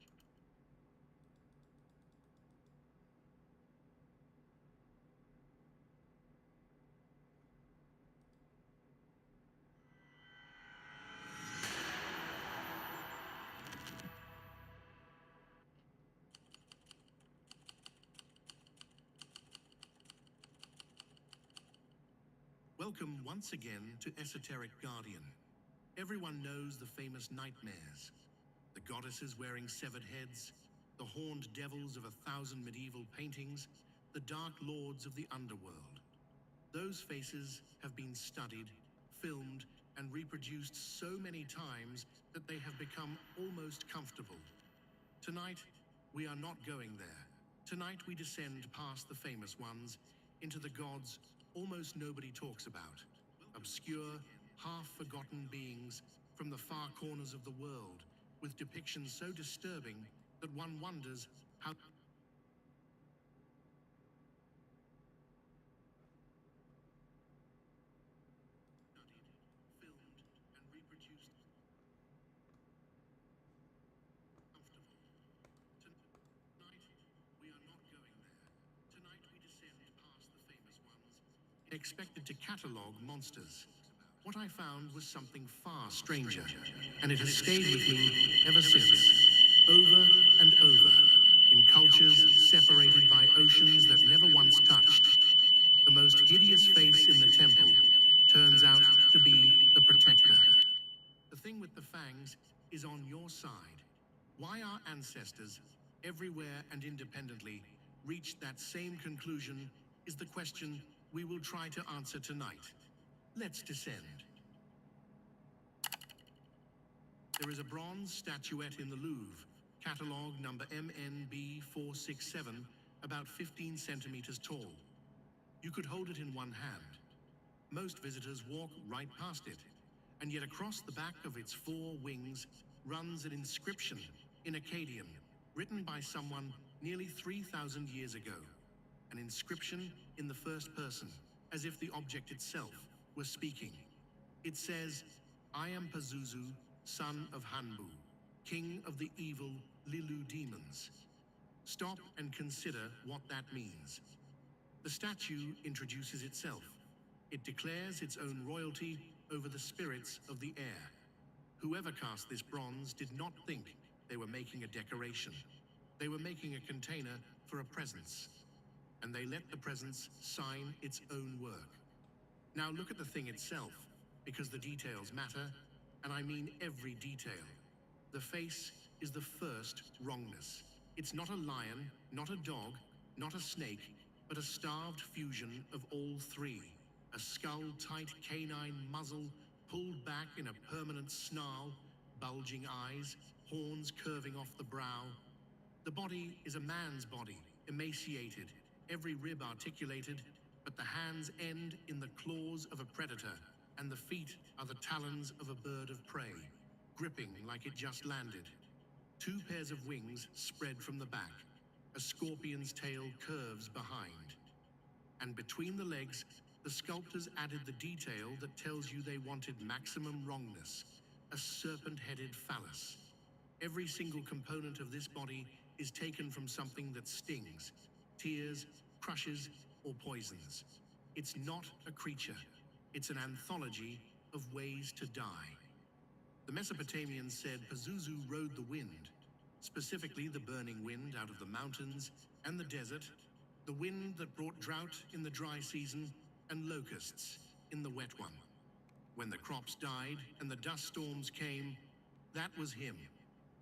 Welcome once again to Esoteric Guardian. Everyone knows the famous nightmares. The goddesses wearing severed heads, the horned devils of 1,000 medieval paintings, the dark lords of the underworld. Those faces have been studied, filmed, and reproduced so many times that they have become almost comfortable. Tonight, we are not going there. Tonight we descend past the famous ones into the gods almost nobody talks about. Obscure, half-forgotten beings from the far corners of the world, with depictions so disturbing that one wonders how filmed and reproduced comfortable. Tonight, we are not going there. Tonight we descend past the famous ones. Expected to catalogue monsters. What I found was something far stranger, and it has stayed with me ever since, over and over, in cultures separated by oceans that never once touched. The most hideous face in the temple turns out to be the protector. The thing with the fangs is on your side. everywhere and independently, reached that same conclusion is the question we will try to answer tonight. Let's descend. There is a bronze statuette in the Louvre, catalogue number MNB 467, about 15 centimeters tall. You could hold it in one hand. Most visitors walk right past it, and yet across the back of its four wings runs an inscription in Akkadian, written by someone nearly 3,000 years ago. An inscription in the first person, as if the object itself were speaking. It says, "I am Pazuzu, son of Hanbu, king of the evil Lilu demons." Stop and consider what that means. The statue introduces itself. It declares its own royalty over the spirits of the air. Whoever cast this bronze did not think they were making a decoration. They were making a container for a presence. And they let the presence sign its own work. Now look at the thing itself, because the details matter, and I mean every detail. The face is the first wrongness. It's not a lion, not a dog, not a snake, but a starved fusion of all three. A skull-tight canine muzzle pulled back in a permanent snarl, bulging eyes, horns curving off the brow. The body is a man's body, emaciated, every rib articulated, but the hands end in the claws of a predator, and the feet are the talons of a bird of prey, gripping like it just landed. Two pairs of wings spread from the back. A scorpion's tail curves behind. And between the legs, the sculptors added the detail that tells you they wanted maximum wrongness, a serpent-headed phallus. Every single component of this body is taken from something that stings, tears, crushes, or poisons. It's not a creature. It's an anthology of ways to die. The Mesopotamians said Pazuzu rode the wind, specifically the burning wind out of the mountains and the desert, the wind that brought drought in the dry season and locusts in the wet one. When the crops died and the dust storms came, that was him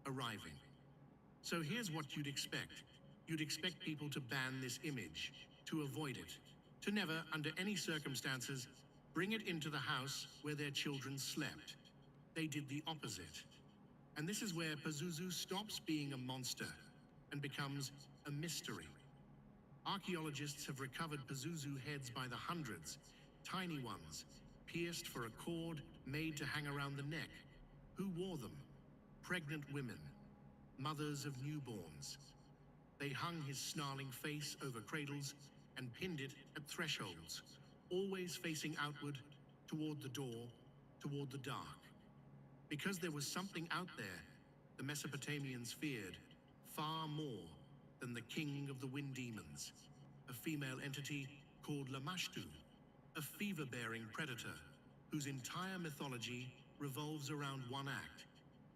arriving. So here's what you'd expect. You'd expect people to ban this image, to avoid it, to never, under any circumstances, bring it into the house where their children slept. They did the opposite. And this is where Pazuzu stops being a monster and becomes a mystery. Archaeologists have recovered Pazuzu heads by the hundreds, tiny ones, pierced for a cord made to hang around the neck. Who wore them? Pregnant women, mothers of newborns. They hung his snarling face over cradles and pinned it at thresholds, always facing outward, toward the door, toward the dark. Because there was something out there, the Mesopotamians feared far more than the king of the wind demons, a female entity called Lamashtu, a fever-bearing predator whose entire mythology revolves around one act: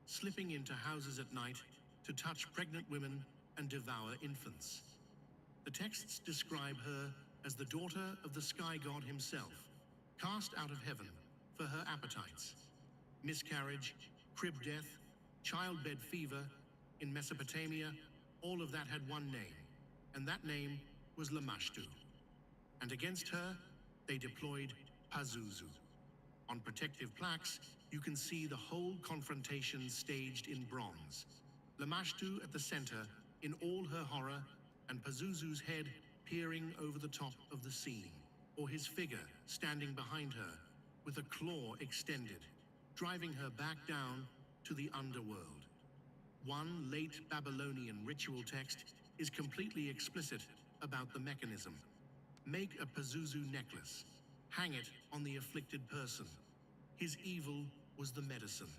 slipping into houses at night to touch pregnant women and devour infants. The texts describe her as the daughter of the sky god himself, cast out of heaven for her appetites. Miscarriage, crib death, childbed fever, in Mesopotamia, all of that had one name, and that name was Lamashtu. And against her, they deployed Pazuzu. On protective plaques, you can see the whole confrontation staged in bronze. Lamashtu at the center in all her horror, and Pazuzu's head peering over the top of the scene, or his figure standing behind her with a claw extended, driving her back down to the underworld. One late Babylonian ritual text is completely explicit about the mechanism. Make a Pazuzu necklace. Hang it on the afflicted person. His evil was the medicine.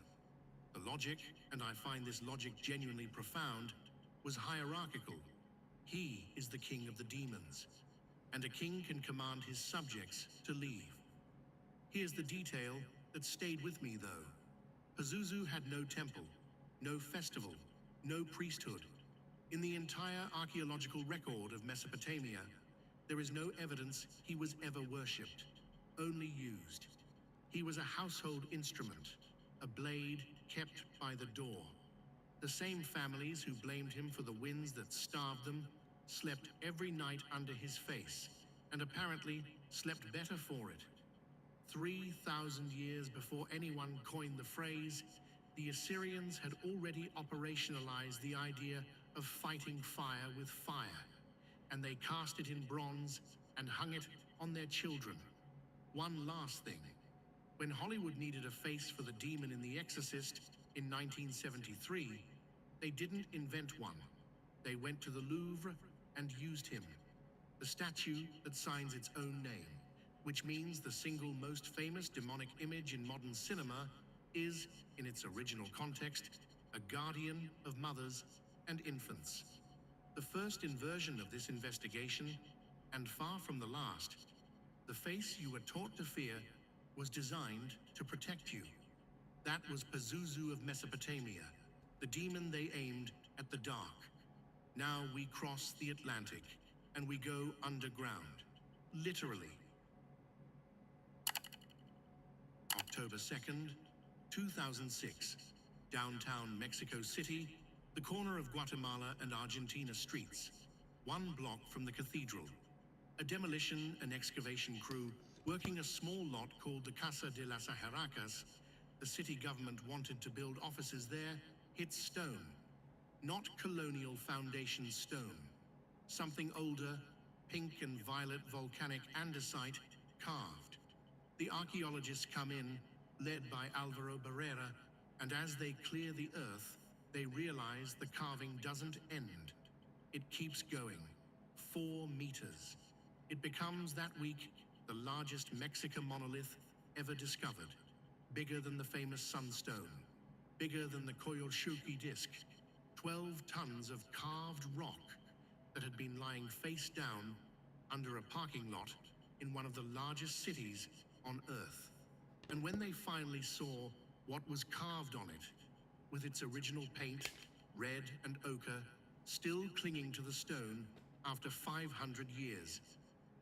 The logic, and I find this logic genuinely profound, was hierarchical. He is the king of the demons, and a king can command his subjects to leave. Here's the detail that stayed with me, though. Pazuzu had no temple, no festival, no priesthood. In the entire archaeological record of Mesopotamia, there is no evidence he was ever worshipped, only used. He was a household instrument, a blade kept by the door. The same families who blamed him for the winds that starved them slept every night under his face, and apparently slept better for it. 3,000 years before anyone coined the phrase, the Assyrians had already operationalized the idea of fighting fire with fire, and they cast it in bronze and hung it on their children. One last thing. When Hollywood needed a face for the demon in The Exorcist in 1973, they didn't invent one. They went to the Louvre and used him. The statue that signs its own name, which means the single most famous demonic image in modern cinema is, in its original context, a guardian of mothers and infants. The first inversion of this investigation, and far from the last, the face you were taught to fear was designed to protect you. That was Pazuzu of Mesopotamia, the demon they aimed at the dark. Now we cross the Atlantic, and we go underground, literally. October 2nd, 2006, downtown Mexico City, the corner of Guatemala and Argentina streets, 1 block from the cathedral. A demolition and excavation crew working a small lot called the Casa de las Ajaracas, the city government wanted to build offices there, hit stone. Not colonial foundation stone. Something older, pink and violet volcanic andesite, carved. The archaeologists come in, led by Alvaro Barrera, and as they clear the earth, they realize the carving doesn't end. It keeps going. 4 meters. It becomes that week the largest Mexican monolith ever discovered. Bigger than the famous sunstone. Bigger than the Coyolxauhqui disc. 12 tons of carved rock that had been lying face down under a parking lot in one of the largest cities on Earth. And when they finally saw what was carved on it, with its original paint, red and ochre, still clinging to the stone after 500 years,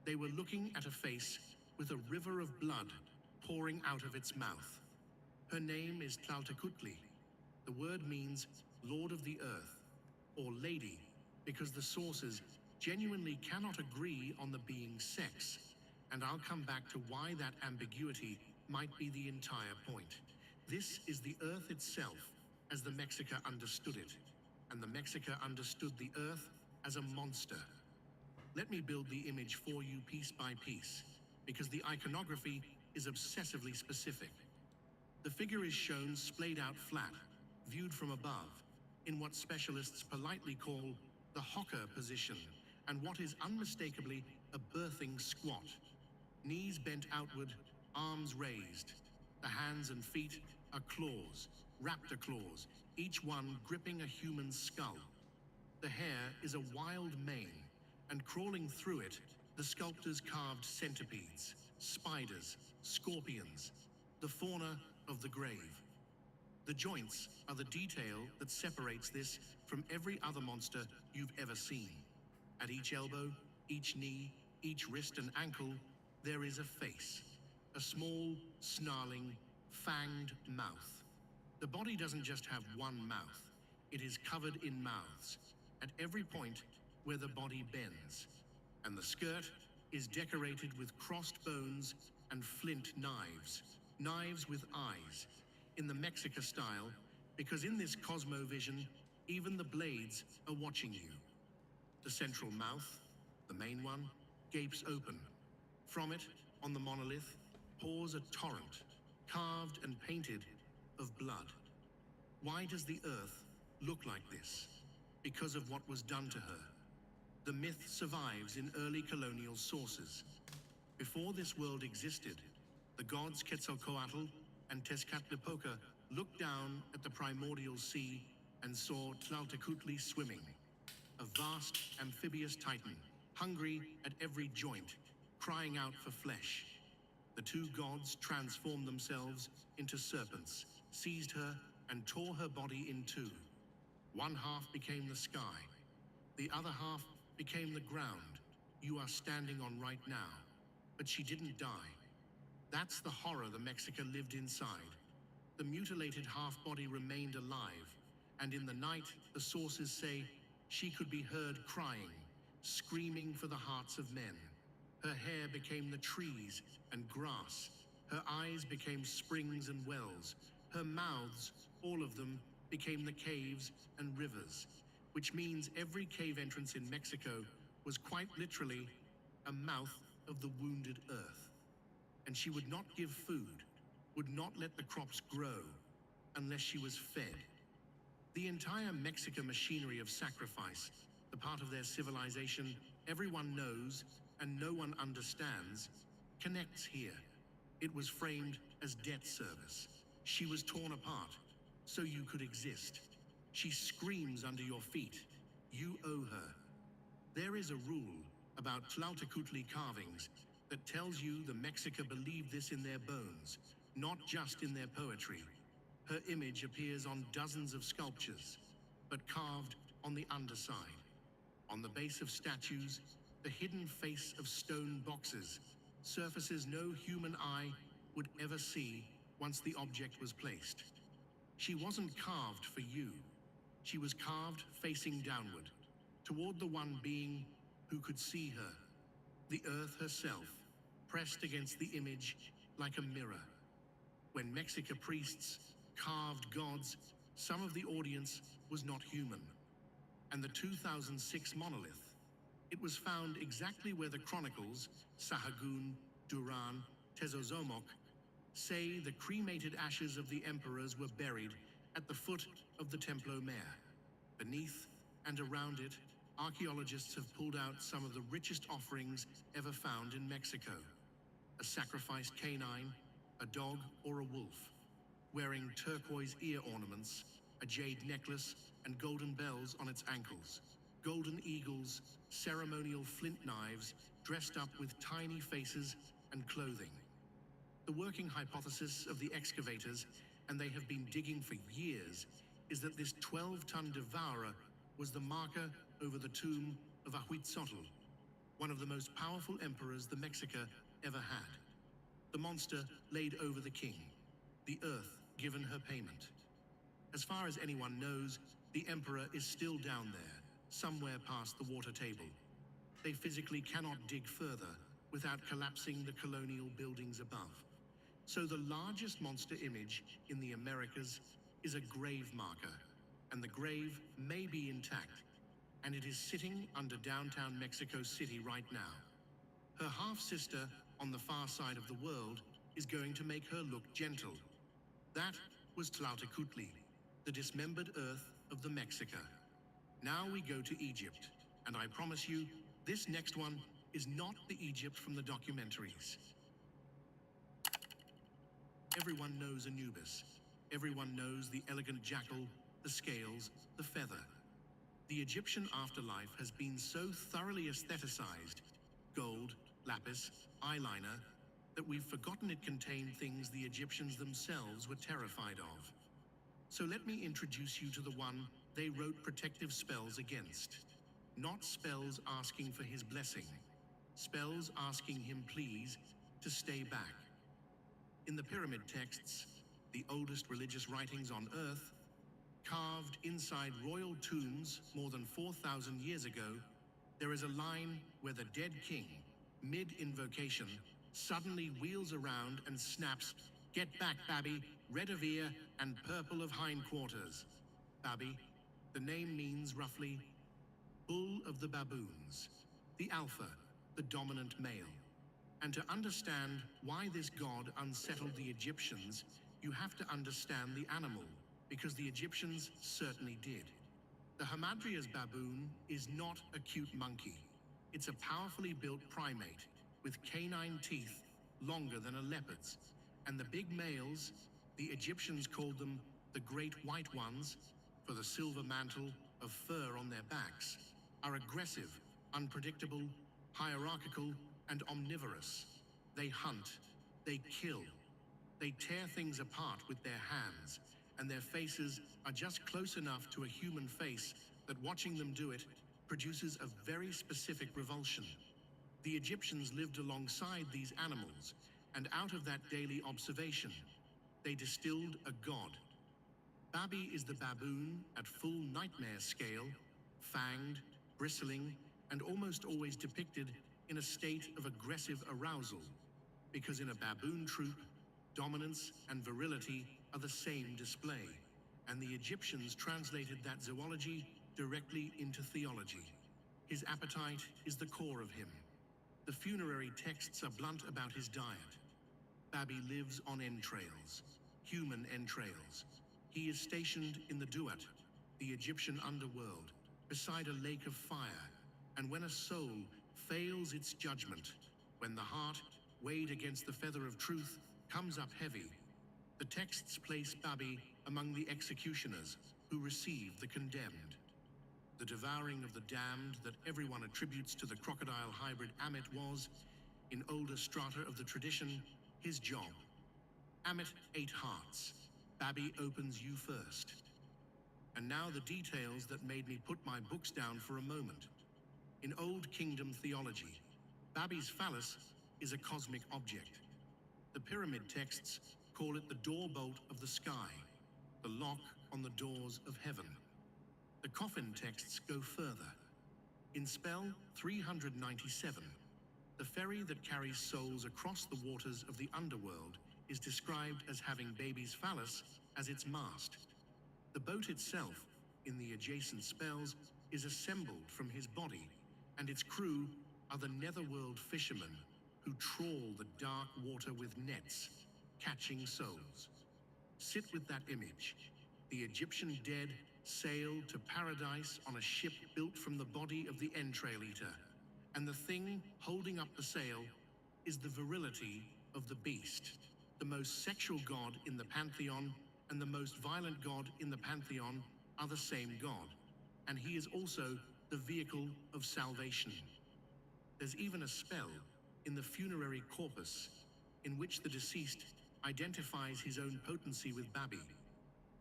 they were looking at a face with a river of blood pouring out of its mouth. Her name is Tlaltecutli. The word means Lord of the Earth, or Lady, because the sources genuinely cannot agree on the being's sex, and I'll come back to why that ambiguity might be the entire point. This is the Earth itself, as the Mexica understood it, and the Mexica understood the Earth as a monster. Let me build the image for you piece by piece, because the iconography is obsessively specific. The figure is shown splayed out flat, viewed from above, in what specialists politely call the hawker position, and what is unmistakably a birthing squat. Knees bent outward, arms raised. The hands and feet are claws, raptor claws, each one gripping a human skull. The hair is a wild mane, and crawling through it, the sculptors carved centipedes, spiders, scorpions, the fauna of the grave. The joints are the detail that separates this from every other monster you've ever seen. At each elbow, each knee, each wrist and ankle, there is a face. A small, snarling, fanged mouth. The body doesn't just have one mouth. It is covered in mouths, at every point where the body bends. And the skirt is decorated with crossed bones and flint knives. Knives with eyes, in the Mexica style, because in this cosmovision, even the blades are watching you. The central mouth, the main one, gapes open. From it, on the monolith, pours a torrent, carved and painted, of blood. Why does the Earth look like this? Because of what was done to her. The myth survives in early colonial sources. Before this world existed, the gods Quetzalcoatl and Tezcatlipoca looked down at the primordial sea and saw Tlaltecutli swimming, a vast amphibious titan, hungry at every joint, crying out for flesh. The 2 gods transformed themselves into serpents, seized her, and tore her body in 2. One half became the sky. The other half became the ground you are standing on right now. But she didn't die. That's the horror the Mexica lived inside. The mutilated half-body remained alive, and in the night, the sources say, she could be heard crying, screaming for the hearts of men. Her hair became the trees and grass. Her eyes became springs and wells. Her mouths, all of them, became the caves and rivers, which means every cave entrance in Mexico was quite literally a mouth of the wounded earth. And she would not give food, would not let the crops grow, unless she was fed. The entire Mexican machinery of sacrifice, the part of their civilization everyone knows and no one understands, connects here. It was framed as debt service. She was torn apart, so you could exist. She screams under your feet. You owe her. There is a rule about Tlautecutli carvings that tells you the Mexica believe this in their bones, not just in their poetry. Her image appears on dozens of sculptures, but carved on the underside. On the base of statues, the hidden face of stone boxes, surfaces no human eye would ever see once the object was placed. She wasn't carved for you. She was carved facing downward, toward the one being who could see her, the earth herself, pressed against the image like a mirror. When Mexica priests carved gods, some of the audience was not human. And the 2006 monolith, it was found exactly where the chronicles, Sahagún, Duran, Tezozomoc, say the cremated ashes of the emperors were buried at the foot of the Templo Mayor. Beneath and around it, archaeologists have pulled out some of the richest offerings ever found in Mexico. A sacrificed canine, a dog or a wolf, wearing turquoise ear ornaments, a jade necklace, and golden bells on its ankles. Golden eagles, ceremonial flint knives, dressed up with tiny faces and clothing. The working hypothesis of the excavators, and they have been digging for years, is that this 12-ton devourer was the marker over the tomb of Ahuitzotl, one of the most powerful emperors the Mexica ever had. The monster laid over the king, the earth given her payment. As far as anyone knows, the emperor is still down there, somewhere past the water table. They physically cannot dig further without collapsing the colonial buildings above. So the largest monster image in the Americas is a grave marker, and the grave may be intact, and it is sitting under downtown Mexico City right now. Her half-sister on the far side of the world is going to make her look gentle. That was Tlautecutli, the dismembered earth of the Mexica. Now we go to Egypt, and I promise you, this next one is not the Egypt from the documentaries. Everyone knows Anubis. Everyone knows the elegant jackal, the scales, the feather. The Egyptian afterlife has been so thoroughly aestheticized, gold, lapis, eyeliner, that we've forgotten it contained things the Egyptians themselves were terrified of. So let me introduce you to the one they wrote protective spells against. Not spells asking for his blessing, spells asking him, please, to stay back. In the pyramid texts, the oldest religious writings on Earth, carved inside royal tombs more than 4,000 years ago, there is a line where the dead king, mid-invocation, suddenly wheels around and snaps, "Get back, Babi, red of ear and purple of hindquarters." Babi, the name means roughly bull of the baboons, the alpha, the dominant male. And to understand why this god unsettled the Egyptians, you have to understand the animal, because the Egyptians certainly did. The Hamadryas baboon is not a cute monkey. It's a powerfully built primate with canine teeth longer than a leopard's. And the big males, the Egyptians called them the Great White Ones, for the silver mantle of fur on their backs, are aggressive, unpredictable, hierarchical, and omnivorous. They hunt, they kill, they tear things apart with their hands, and their faces are just close enough to a human face that watching them do it produces a very specific revulsion. The Egyptians lived alongside these animals, and out of that daily observation, they distilled a god. Babi is the baboon at full nightmare scale, fanged, bristling, and almost always depicted in a state of aggressive arousal, because in a baboon troop, dominance and virility are the same display, and the Egyptians translated that zoology directly into theology. His appetite is the core of him. The funerary texts are blunt about his diet. Babi lives on entrails, human entrails. He is stationed in the Duat, the Egyptian underworld, beside a lake of fire, and when a soul fails its judgment, when the heart, weighed against the feather of truth, comes up heavy, the texts place Babi among the executioners who receive the condemned. The devouring of the damned that everyone attributes to the crocodile hybrid Amit was, in older strata of the tradition, his job. Amit ate hearts. Babi opens you first. And now the details that made me put my books down for a moment. In Old Kingdom theology, Babi's phallus is a cosmic object. The pyramid texts call it the door bolt of the sky, the lock on the doors of heaven. The coffin texts go further. In spell 397, the ferry that carries souls across the waters of the underworld is described as having Babi's phallus as its mast. The boat itself, in the adjacent spells, is assembled from his body, and its crew are the netherworld fishermen who trawl the dark water with nets, catching souls. Sit with that image. The Egyptian dead sail to paradise on a ship built from the body of the entrail eater, and the thing holding up the sail is the virility of the beast, the most sexual god in the pantheon and the most violent god in the pantheon are the same god, and he is also the vehicle of salvation. There's even a spell in the funerary corpus in which the deceased identifies his own potency with Babi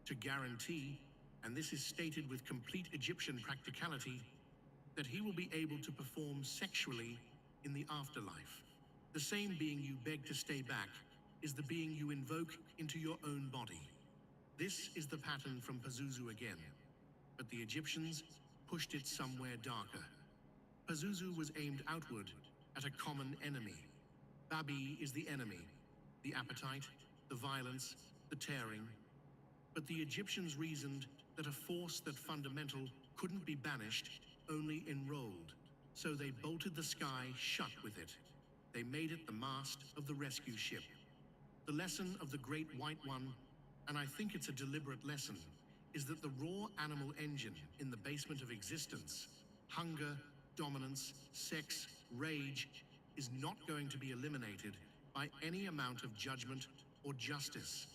to guarantee, and this is stated with complete Egyptian practicality, that he will be able to perform sexually in the afterlife. The same being you beg to stay back is the being you invoke into your own body. This is the pattern from Pazuzu again, but the Egyptians pushed it somewhere darker. Pazuzu was aimed outward at a common enemy. Babi is the enemy, the appetite, the violence, the tearing. But the Egyptians reasoned that a force that fundamental couldn't be banished, only enrolled. So they bolted the sky shut with it. They made it the mast of the rescue ship. The lesson of the Great White One, and I think it's a deliberate lesson, is that the raw animal engine in the basement of existence, hunger, dominance, sex, rage, is not going to be eliminated by any amount of judgment or justice.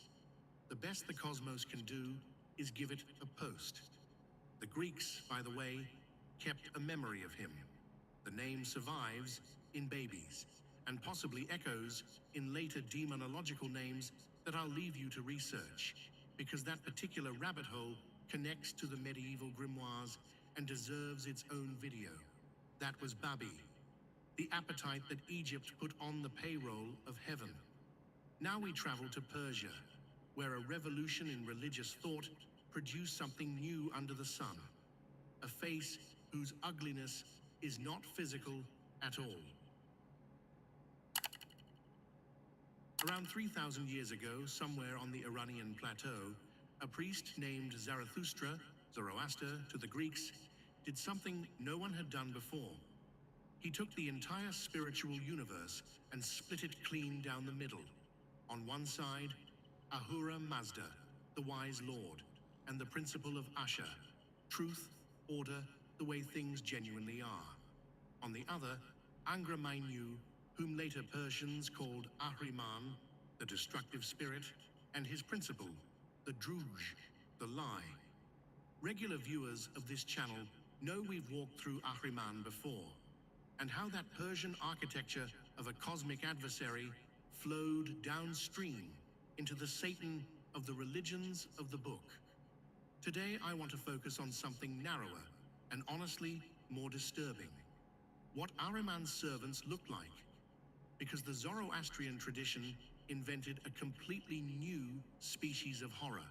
The best the cosmos can do is give it a post. The Greeks, by the way, kept a memory of him. The name survives in babies, and possibly echoes in later demonological names that I'll leave you to research, because that particular rabbit hole connects to the medieval grimoires and deserves its own video. That was Babi, the appetite that Egypt put on the payroll of heaven. Now we travel to Persia, where a revolution in religious thought produced something new under the sun. A face whose ugliness is not physical at all. Around 3,000 years ago, somewhere on the Iranian plateau, a priest named Zarathustra, Zoroaster to the Greeks, did something no one had done before. He took the entire spiritual universe and split it clean down the middle. On one side, Ahura Mazda, the wise lord, and the principle of Asha, truth, order, the way things genuinely are. On the other, Angra Mainyu, whom later Persians called Ahriman, the destructive spirit, and his principle, the drudge, the lie. Regular viewers of this channel know we've walked through Ahriman before, and how that Persian architecture of a cosmic adversary flowed downstream into the Satan of the religions of the book. Today I want to focus on something narrower and honestly more disturbing. What Ahriman's servants look like, because the Zoroastrian tradition invented a completely new species of horror.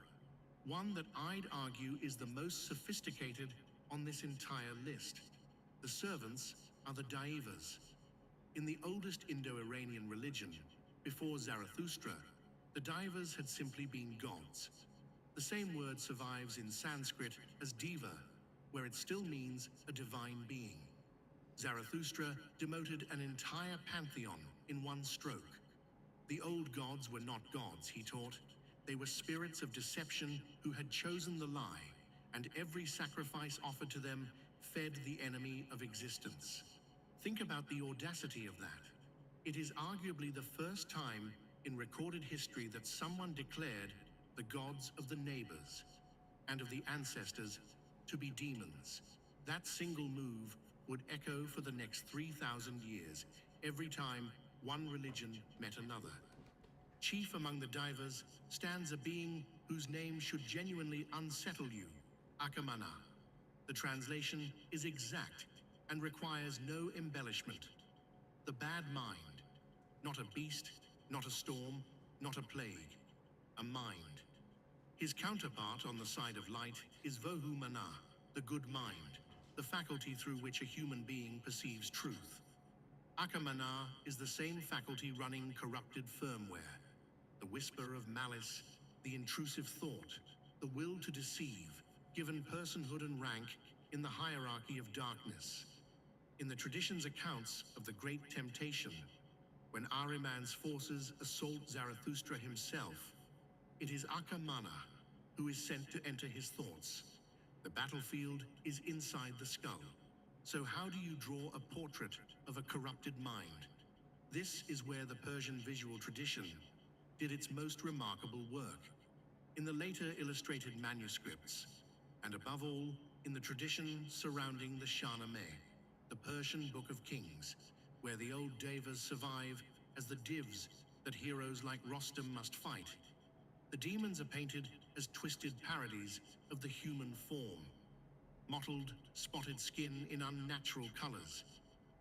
one that I'd argue is the most sophisticated on this entire list. The servants are the Daivas. In the oldest Indo-Iranian religion, before Zarathustra, the Daivas had simply been gods. The same word survives in Sanskrit as diva, where it still means a divine being. Zarathustra demoted an entire pantheon in one stroke. The old gods were not gods, he taught. They were spirits of deception who had chosen the lie, and every sacrifice offered to them fed the enemy of existence. Think about the audacity of that. It is arguably the first time in recorded history that someone declared the gods of the neighbors and of the ancestors to be demons. That single move would echo for the next 3,000 years, every time one religion met another. Chief among the Daivas stands a being whose name should genuinely unsettle you, Akamana. The translation is exact and requires no embellishment. The bad mind, not a beast, not a storm, not a plague, a mind. His counterpart on the side of light is Vohu Mana, the good mind, the faculty through which a human being perceives truth. Akamana is the same faculty running corrupted firmware, the whisper of malice, the intrusive thought, the will to deceive, given personhood and rank in the hierarchy of darkness. In the tradition's accounts of the Great Temptation, when Ahriman's forces assault Zarathustra himself, it is Akamana who is sent to enter his thoughts. The battlefield is inside the skull. So how do you draw a portrait of a corrupted mind? This is where the Persian visual tradition did its most remarkable work. In the later illustrated manuscripts, and above all, in the tradition surrounding the Shahnameh, the Persian Book of Kings, where the old Devas survive as the divs that heroes like Rostam must fight. The demons are painted as twisted parodies of the human form. Mottled, spotted skin in unnatural colors,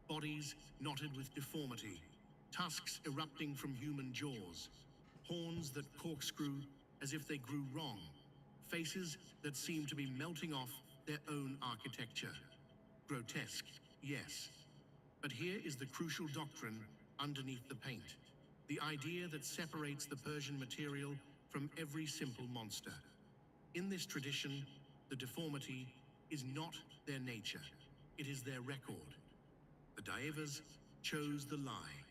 bodies knotted with deformity, tusks erupting from human jaws, horns that corkscrew as if they grew wrong, faces that seem to be melting off their own architecture. Grotesque, yes. But here is the crucial doctrine underneath the paint. The idea that separates the Persian material from every simple monster. In this tradition, the deformity is not their nature. It is their record. The Daivas chose the lie.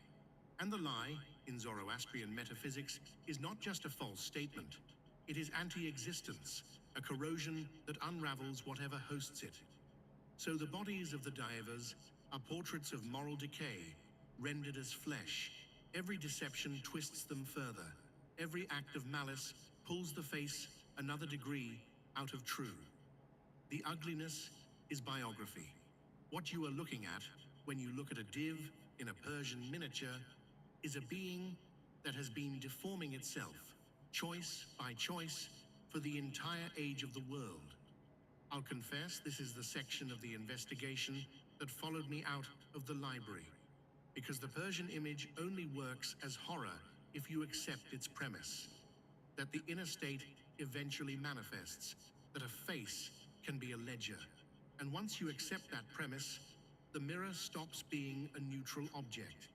And the lie, in Zoroastrian metaphysics, is not just a false statement. It is anti-existence, a corrosion that unravels whatever hosts it. So the bodies of the Daivas are portraits of moral decay, rendered as flesh. Every deception twists them further. Every act of malice pulls the face another degree out of true. The ugliness is biography. What you are looking at when you look at a div in a Persian miniature is a being that has been deforming itself, choice by choice, for the entire age of the world. I'll confess this is the section of the investigation that followed me out of the library, because the Persian image only works as horror if you accept its premise, that the inner state eventually manifests, that a face can be a ledger. And once you accept that premise, the mirror stops being a neutral object.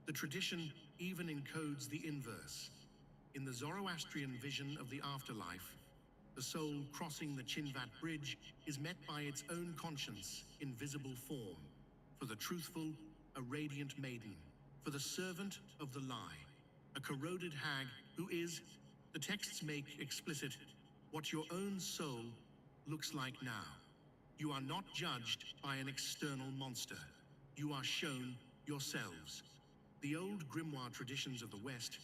The tradition even encodes the inverse. In the Zoroastrian vision of the afterlife, the soul crossing the Chinvat bridge is met by its own conscience in visible form. For the truthful, a radiant maiden. For the servant of the lie, a corroded hag who is, the texts make explicit, what your own soul looks like now. You are not judged by an external monster. You are shown yourselves. The old grimoire traditions of the West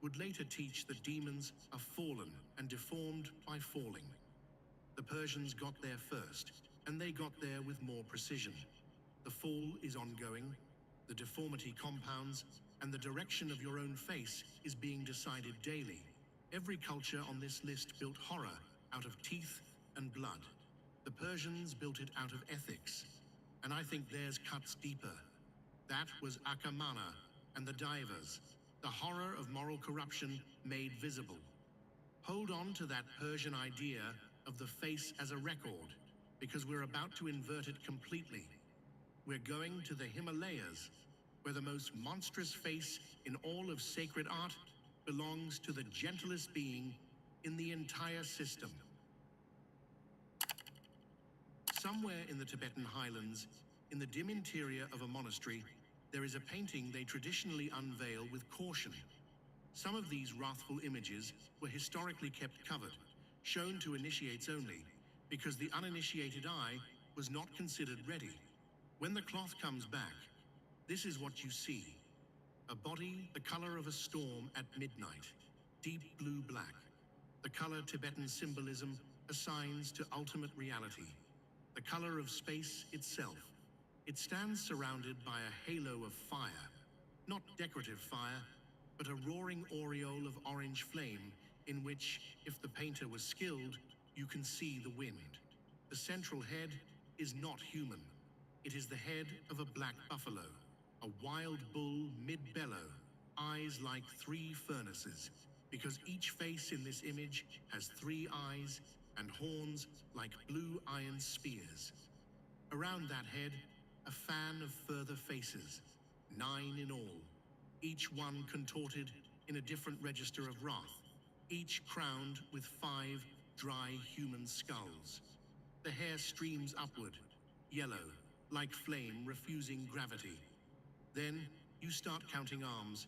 would later teach that demons are fallen and deformed by falling. The Persians got there first, and they got there with more precision. The fall is ongoing, the deformity compounds, and the direction of your own face is being decided daily. Every culture on this list built horror out of teeth and blood. The Persians built it out of ethics, and I think theirs cuts deeper. That was Akamana and the Daivas, the horror of moral corruption made visible. Hold on to that Persian idea of the face as a record, because we're about to invert it completely. We're going to the Himalayas, where the most monstrous face in all of sacred art belongs to the gentlest being in the entire system. Somewhere in the Tibetan highlands, in the dim interior of a monastery, there is a painting they traditionally unveil with caution. Some of these wrathful images were historically kept covered, shown to initiates only, because the uninitiated eye was not considered ready. When the cloth comes back, this is what you see. A body the color of a storm at midnight, deep blue-black, the color Tibetan symbolism assigns to ultimate reality, the color of space itself. It stands surrounded by a halo of fire, not decorative fire, but a roaring aureole of orange flame in which, if the painter was skilled, you can see the wind. The central head is not human. It is the head of a black buffalo, a wild bull mid-bellow, eyes like 3 furnaces, because each face in this image has 3 eyes and horns like blue iron spears. Around that head, a fan of further faces, 9 in all, each one contorted in a different register of wrath, each crowned with 5 dry human skulls. The hair streams upward, yellow, like flame refusing gravity. Then you start counting arms,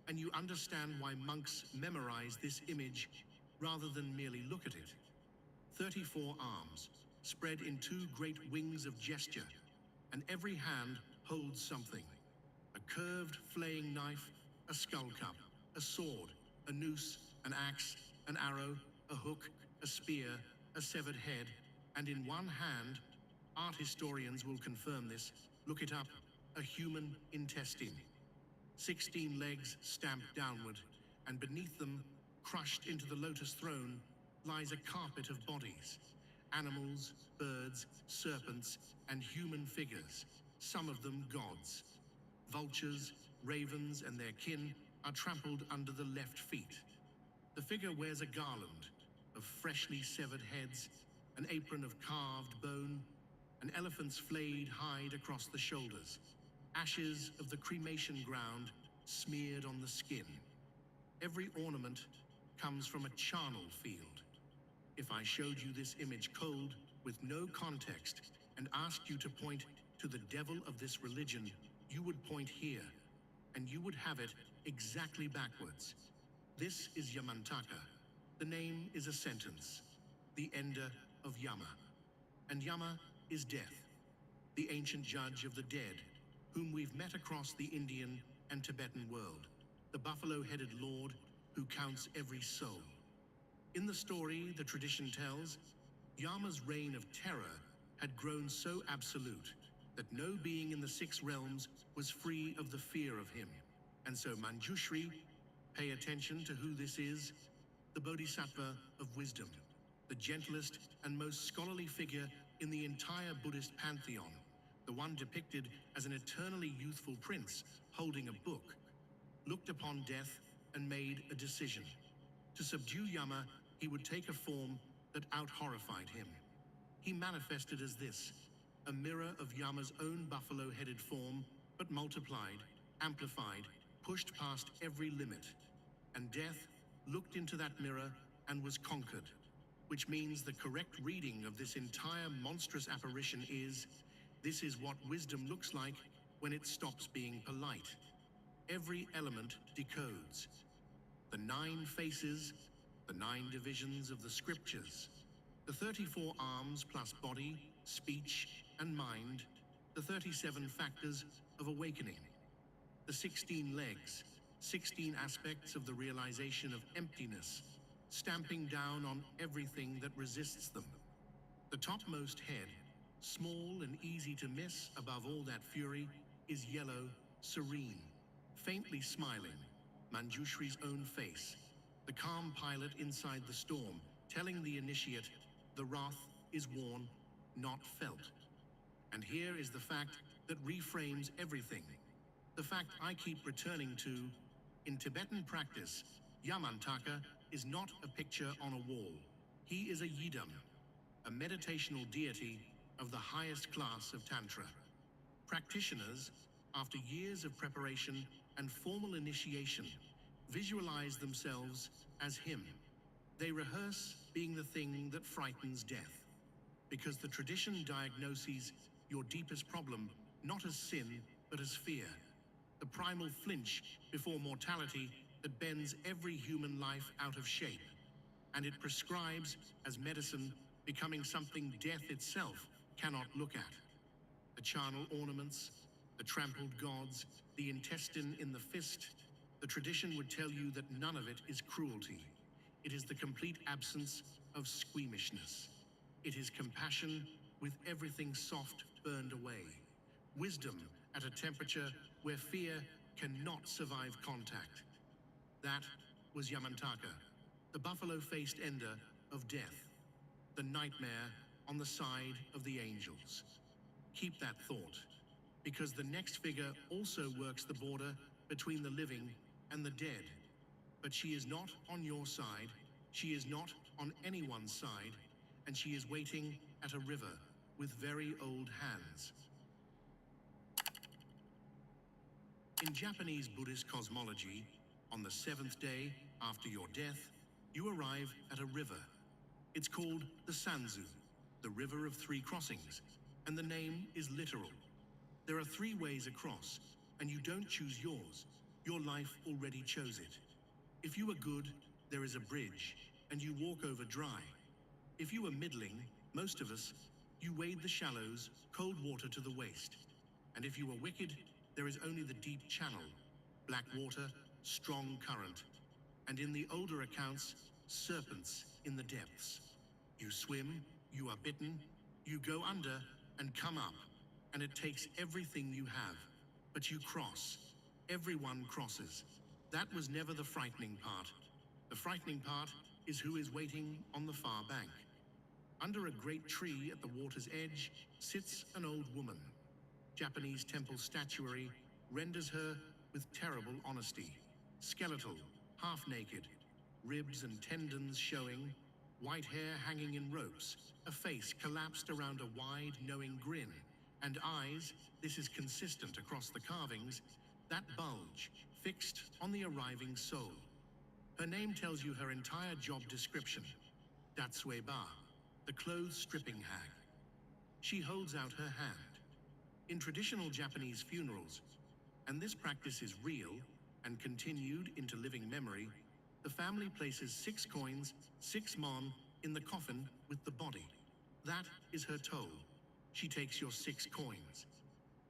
and you understand why monks memorize this image rather than merely look at it. 34 arms, spread in 2 great wings of gesture, and every hand holds something. A curved, flaying knife, a skull cup, a sword, a noose, an axe, an arrow, a hook, a spear, a severed head, and in one hand, art historians will confirm this, look it up, a human intestine. 16 legs stamped downward, and beneath them, crushed into the lotus throne, lies a carpet of bodies. Animals, birds, serpents, and human figures, some of them gods. Vultures, ravens, and their kin are trampled under the left feet. The figure wears a garland of freshly severed heads, an apron of carved bone, an elephant's flayed hide across the shoulders, ashes of the cremation ground smeared on the skin. Every ornament comes from a charnel field. If I showed you this image cold, with no context, and asked you to point to the devil of this religion, you would point here, and you would have it exactly backwards. This is Yamantaka. The name is a sentence, the ender of Yama. And Yama is death, the ancient judge of the dead, whom we've met across the Indian and Tibetan world, the buffalo-headed lord who counts every soul. In the story the tradition tells, Yama's reign of terror had grown so absolute that no being in the 6 realms was free of the fear of him. And so Manjushri, pay attention to who this is, the Bodhisattva of wisdom, the gentlest and most scholarly figure in the entire Buddhist pantheon, the one depicted as an eternally youthful prince holding a book, looked upon death and made a decision. To subdue Yama, he would take a form that out-horrified him. He manifested as this, a mirror of Yama's own buffalo-headed form, but multiplied, amplified, pushed past every limit. And death looked into that mirror and was conquered, which means the correct reading of this entire monstrous apparition is, this is what wisdom looks like when it stops being polite. Every element decodes. The 9 faces, the 9 divisions of the scriptures, the 34 arms plus body, speech, and mind, the 37 factors of awakening, the 16 legs, 16 aspects of the realization of emptiness, stamping down on everything that resists them. The topmost head, small and easy to miss above all that fury, is yellow, serene, faintly smiling, Manjushri's own face, the calm pilot inside the storm, telling the initiate, the wrath is worn, not felt. And here is the fact that reframes everything. The fact I keep returning to, in Tibetan practice, Yamantaka is not a picture on a wall. He is a yidam, a meditational deity of the highest class of Tantra. Practitioners, after years of preparation and formal initiation, visualize themselves as him. They rehearse being the thing that frightens death, because the tradition diagnoses your deepest problem not as sin, but as fear, the primal flinch before mortality that bends every human life out of shape, and it prescribes as medicine becoming something death itself cannot look at. The charnel ornaments, the trampled gods, the intestine in the fist, the tradition would tell you that none of it is cruelty. It is the complete absence of squeamishness. It is compassion with everything soft burned away. Wisdom at a temperature where fear cannot survive contact. That was Yamantaka, the buffalo-faced ender of death, the nightmare on the side of the angels. Keep that thought, because the next figure also works the border between the living and the dead. But she is not on your side, she is not on anyone's side, and she is waiting at a river with very old hands. In Japanese Buddhist cosmology, on the 7th day after your death, you arrive at a river. It's called the Sanzu, the river of three crossings, and the name is literal. There are 3 ways across, and you don't choose yours. Your life already chose it. If you are good, there is a bridge, and you walk over dry. If you are middling, most of us, you wade the shallows, cold water to the waist. And if you are wicked, there is only the deep channel, black water, strong current, and in the older accounts, serpents in the depths. You swim, you are bitten, you go under and come up, and it takes everything you have. But you cross. Everyone crosses. That was never the frightening part. The frightening part is who is waiting on the far bank. Under a great tree at the water's edge sits an old woman. Japanese temple statuary renders her with terrible honesty. Skeletal, half-naked, ribs and tendons showing, white hair hanging in ropes, a face collapsed around a wide, knowing grin, and eyes, this is consistent across the carvings, that bulge, fixed on the arriving soul. Her name tells you her entire job description, Datsueba, the clothes stripping hag. She holds out her hand. In traditional Japanese funerals, and this practice is real and continued into living memory, the family places 6 coins, 6 mon, in the coffin with the body. That is her toll. She takes your 6 coins.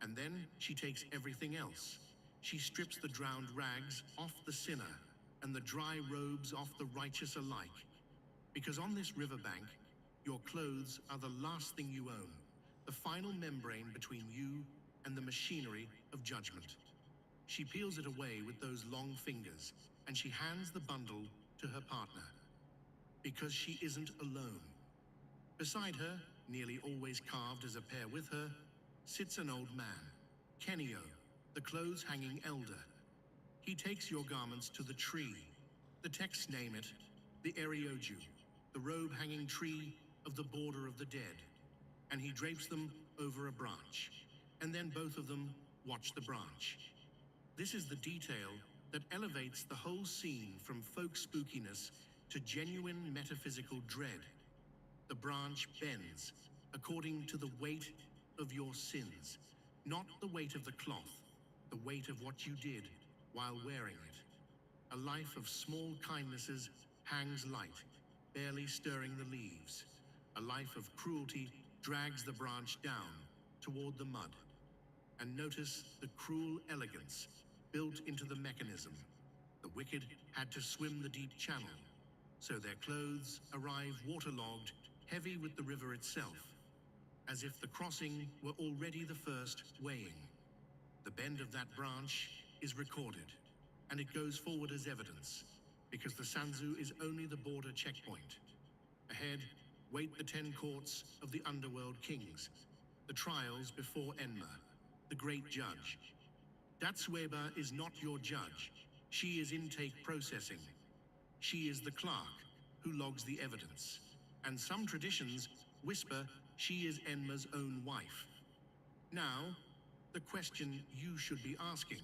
And then she takes everything else. She strips the drowned rags off the sinner and the dry robes off the righteous alike. Because on this riverbank, your clothes are the last thing you own, the final membrane between you and the machinery of judgment. She peels it away with those long fingers, and she hands the bundle to her partner. Because she isn't alone. Beside her, nearly always carved as a pair with her, sits an old man, Kenio, the clothes-hanging elder. He takes your garments to the tree. The texts name it, the Erioju, the robe-hanging tree of the border of the dead. And he drapes them over a branch. And then both of them watch the branch. This is the detail that elevates the whole scene from folk spookiness to genuine metaphysical dread. The branch bends according to the weight of your sins, not the weight of the cloth, the weight of what you did while wearing it. A life of small kindnesses hangs light, barely stirring the leaves. A life of cruelty drags the branch down toward the mud. And notice the cruel elegance built into the mechanism. The wicked had to swim the deep channel, so their clothes arrive waterlogged, heavy with the river itself, as if the crossing were already the first weighing. The bend of that branch is recorded, and it goes forward as evidence, because the Sanzu is only the border checkpoint. Ahead, wait the 10 courts of the underworld kings, the trials before Enma, the great judge. Datsueba is not your judge. She is intake processing. she is the clerk who logs the evidence, and some traditions whisper she is Enma's own wife. Now, the question you should be asking: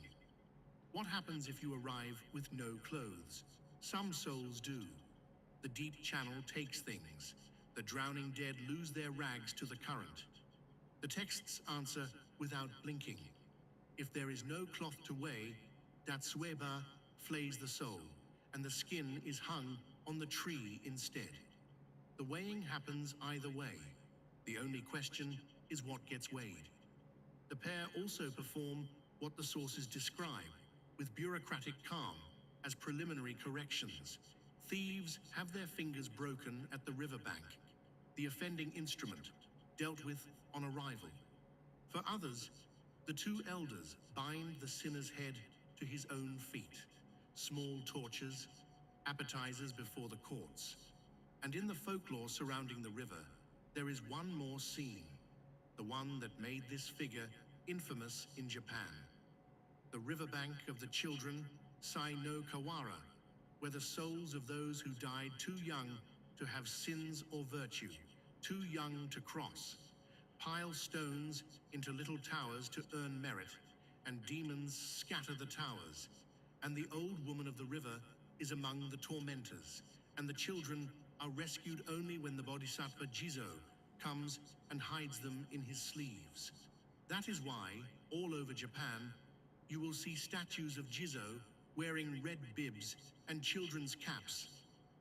what happens if you arrive with no clothes? Some souls do. The deep channel takes things. The drowning dead lose their rags to the current. The texts answer without blinking. If there is no cloth to weigh, Datsueba flays the soul, and the skin is hung on the tree instead. The weighing happens either way. The only question is what gets weighed. The pair also perform what the sources describe, with bureaucratic calm, as preliminary corrections. Thieves have their fingers broken at the riverbank, the offending instrument dealt with on arrival. For others, the two elders bind the sinner's head to his own feet, small torches, appetizers before the courts. And in the folklore surrounding the river, there is one more scene, the one that made this figure infamous in Japan. The riverbank of the children, Sai no Kawara, where the souls of those who died too young to have sins or virtue, too young to cross, pile stones into little towers to earn merit, and demons scatter the towers. And the old woman of the river is among the tormentors, and the children are rescued only when the Bodhisattva Jizo comes and hides them in his sleeves. That is why, all over Japan, you will see statues of Jizo wearing red bibs and children's caps,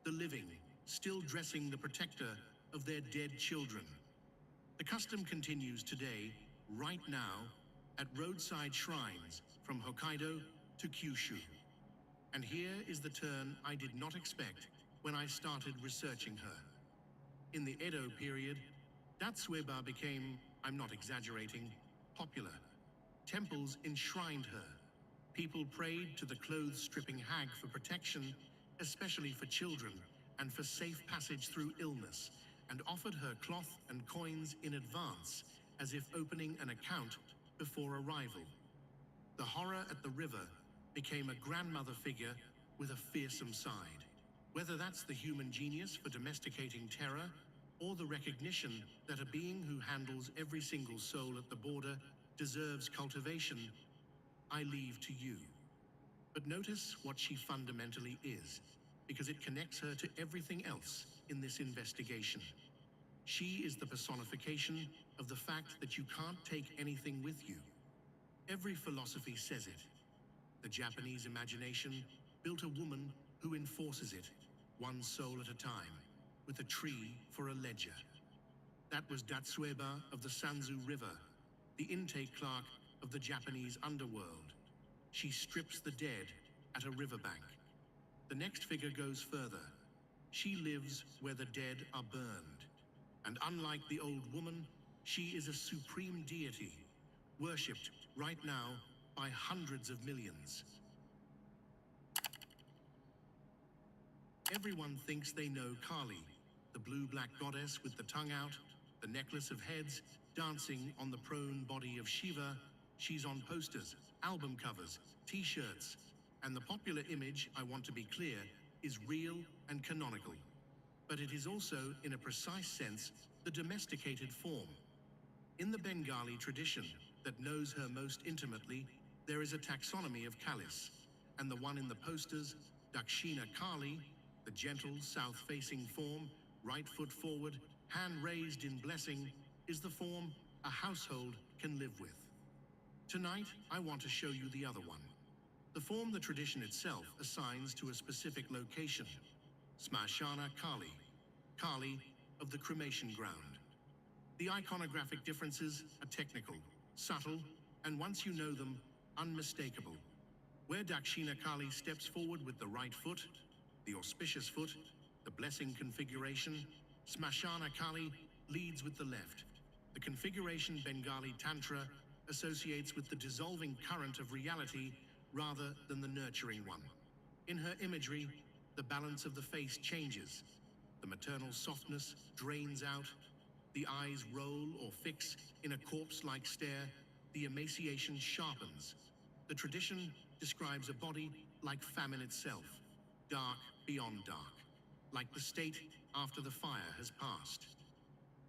the living still dressing the protector of their dead children. The custom continues today, right now, at roadside shrines from Hokkaido to Kyushu. And here is the turn I did not expect when I started researching her. In the Edo period, Datsueba became, I'm not exaggerating, popular. Temples enshrined her. People prayed to the clothes-stripping hag for protection, especially for children, and for safe passage through illness, and offered her cloth and coins in advance, as if opening an account before arrival. The horror at the river became a grandmother figure with a fearsome side. Whether that's the human genius for domesticating terror, or the recognition that a being who handles every single soul at the border deserves cultivation, I leave to you. But notice what she fundamentally is, because it connects her to everything else in this investigation. She is the personification of the fact that you can't take anything with you. Every philosophy says it. The Japanese imagination built a woman who enforces it, one soul at a time, with a tree for a ledger. That was Datsueba of the Sanzu River, the intake clerk of the Japanese underworld. She strips the dead at a riverbank. The next figure goes further. She lives where the dead are burned. And unlike the old woman, she is a supreme deity, worshipped right now by hundreds of millions. Everyone thinks they know Kali, the blue-black goddess with the tongue out, the necklace of heads, dancing on the prone body of Shiva. She's on posters, album covers, t-shirts, and the popular image, I want to be clear, is real and canonical. But it is also, in a precise sense, the domesticated form. In the Bengali tradition that knows her most intimately, there is a taxonomy of Kalis, and the one in the posters, Dakshina Kali, the gentle south-facing form, right foot forward, hand raised in blessing, is the form a household can live with. Tonight, I want to show you the other one. The form the tradition itself assigns to a specific location, Smashana Kali, Kali of the cremation ground. The iconographic differences are technical, subtle, and once you know them, unmistakable. Where Dakshina Kali steps forward with the right foot, the auspicious foot, the blessing configuration, Smashana Kali leads with the left. The configuration Bengali Tantra associates with the dissolving current of reality rather than the nurturing one. In her imagery, the balance of the face changes. The maternal softness drains out. The eyes roll or fix in a corpse-like stare. The emaciation sharpens. The tradition describes a body like famine itself. dark beyond dark, like the state after the fire has passed.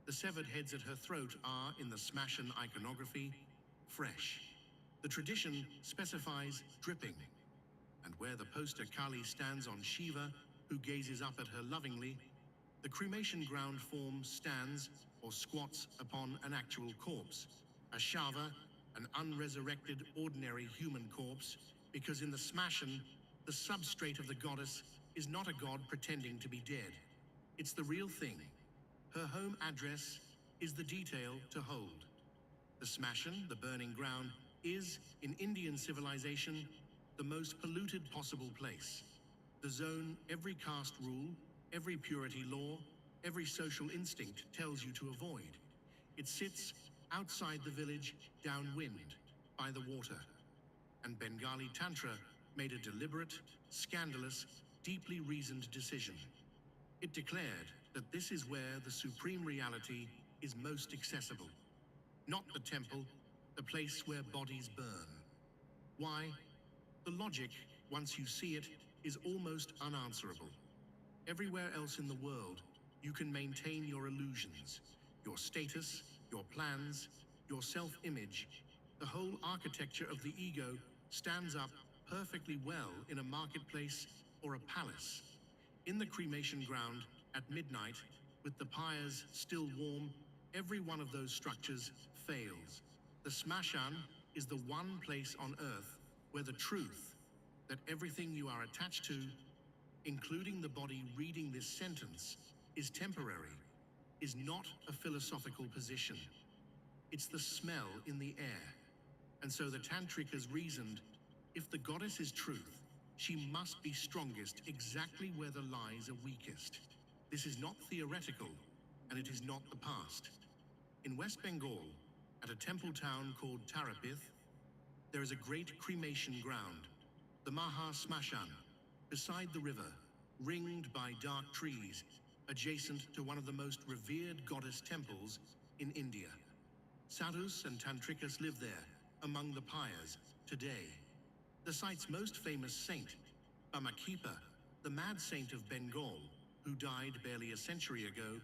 The severed heads at her throat are, in the Smashan iconography, fresh. The tradition specifies dripping, and where the poster Kali stands on Shiva, who gazes up at her lovingly, the cremation ground form stands or squats upon an actual corpse, a Shava, an unresurrected ordinary human corpse, because in the Smashan, the substrate of the goddess is not a god pretending to be dead. It's the real thing. Her home address is the detail to hold. The Smashan, the burning ground, is, in Indian civilization, the most polluted possible place. The zone every caste rule, every purity law, every social instinct tells you to avoid. It sits outside the village, downwind, by the water. And Bengali Tantra made a deliberate, scandalous, deeply reasoned decision. It declared that this is where the supreme reality is most accessible. Not the temple, the place where bodies burn. Why? The logic, once you see it, is almost unanswerable. Everywhere else in the world, you can maintain your illusions, your status, your plans, your self-image. The whole architecture of the ego stands up perfectly well in a marketplace or a palace. In the cremation ground, at midnight, with the pyres still warm, every one of those structures fails. The Smashan is the one place on earth where the truth that everything you are attached to, including the body reading this sentence, is temporary, is not a philosophical position. It's the smell in the air. And so the Tantrikas reasoned, if the goddess is truth, she must be strongest exactly where the lies are weakest. This is not theoretical, and it is not the past. In West Bengal, at a temple town called Tarapith, there is a great cremation ground, the Maha Smashan, beside the river, ringed by dark trees, adjacent to one of the most revered goddess temples in India. Sadhus and Tantrikas live there, among the pyres, today. The site's most famous saint, Bamakipa, the mad saint of Bengal, who died barely a century ago,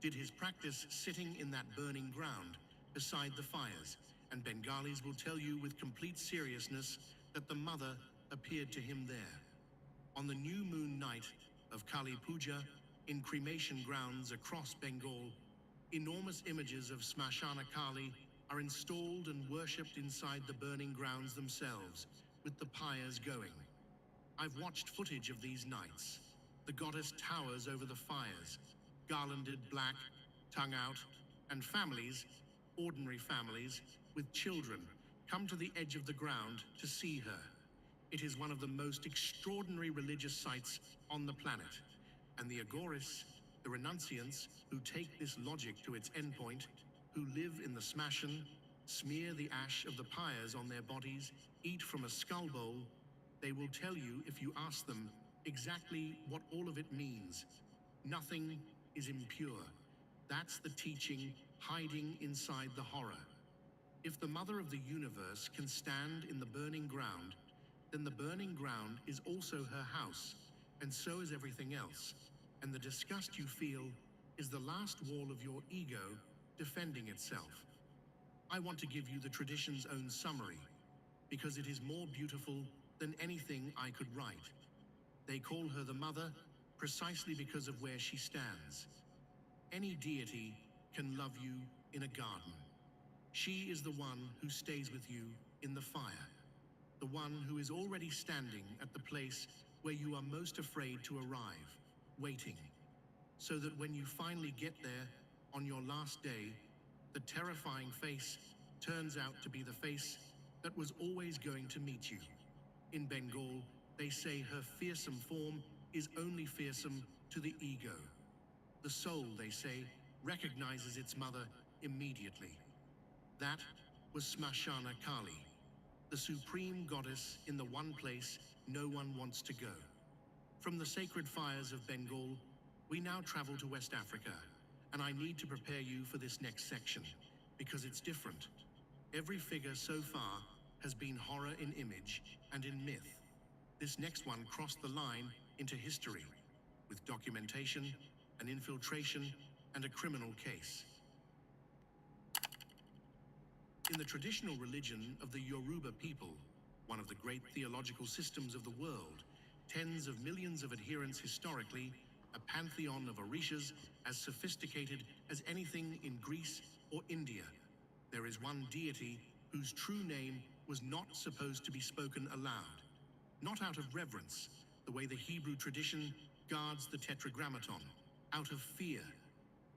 did his practice sitting in that burning ground beside the fires, and Bengalis will tell you with complete seriousness that the mother appeared to him there. On the new moon night of Kali Puja, in cremation grounds across Bengal, enormous images of Smashana Kali are installed and worshipped inside the burning grounds themselves, with the pyres going. I've watched footage of these nights. The goddess towers over the fires, garlanded black, tongue out, and families, ordinary families, with children, come to the edge of the ground to see her. It is one of the most extraordinary religious sites on the planet, and the Agoris, the renunciants who take this logic to its endpoint, who live in the Smashan, smear the ash of the pyres on their bodies, eat from a skull bowl, they will tell you, if you ask them, exactly what all of it means. Nothing is impure. That's the teaching hiding inside the horror. If the mother of the universe can stand in the burning ground, then the burning ground is also her house, and so is everything else. And the disgust you feel is the last wall of your ego defending itself. I want to give you the tradition's own summary, because it is more beautiful than anything I could write. They call her the mother precisely because of where she stands. Any deity can love you in a garden. She is the one who stays with you in the fire, the one who is already standing at the place where you are most afraid to arrive, waiting, so that when you finally get there on your last day, the terrifying face turns out to be the face that was always going to meet you. In Bengal, they say her fearsome form is only fearsome to the ego. The soul, they say, recognizes its mother immediately. That was Smashana Kali, the supreme goddess in the one place no one wants to go. From the sacred fires of Bengal, we now travel to West Africa, and I need to prepare you for this next section, because it's different. Every figure so far has been horror in image and in myth. This next one crossed the line into history, with documentation, an infiltration, and a criminal case. In the traditional religion of the Yoruba people, one of the great theological systems of the world, tens of millions of adherents historically, a pantheon of orishas as sophisticated as anything in Greece or India, there is one deity whose true name was not supposed to be spoken aloud, not out of reverence, the way the Hebrew tradition guards the tetragrammaton, out of fear.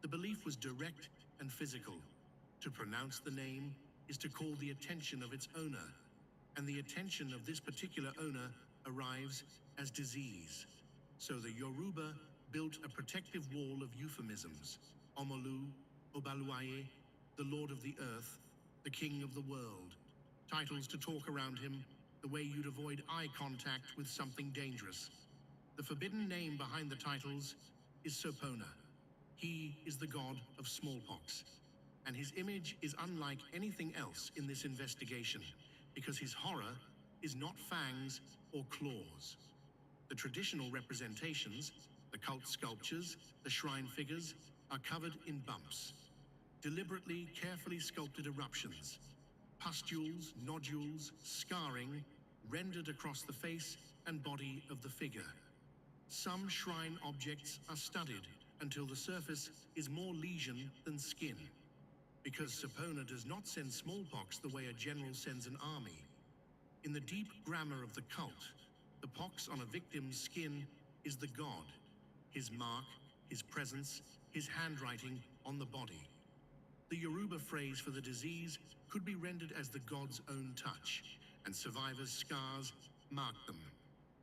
The belief was direct and physical. To pronounce the name is to call the attention of its owner, and the attention of this particular owner arrives as disease. So the Yoruba built a protective wall of euphemisms. Omolu, Obaluaye, the Lord of the Earth, the King of the World. Titles to talk around him, the way you'd avoid eye contact with something dangerous. The forbidden name behind the titles is Sopona. He is the god of smallpox, and his image is unlike anything else in this investigation, because his horror is not fangs or claws. The traditional representations, the cult sculptures, the shrine figures, are covered in bumps, deliberately, carefully sculpted eruptions, pustules, nodules, scarring, rendered across the face and body of the figure. Some shrine objects are studied until the surface is more lesion than skin, because Sopona does not send smallpox the way a general sends an army. In the deep grammar of the cult, the pox on a victim's skin is the god, his mark, his presence, his handwriting on the body. The Yoruba phrase for the disease could be rendered as the god's own touch, and survivors' scars mark them,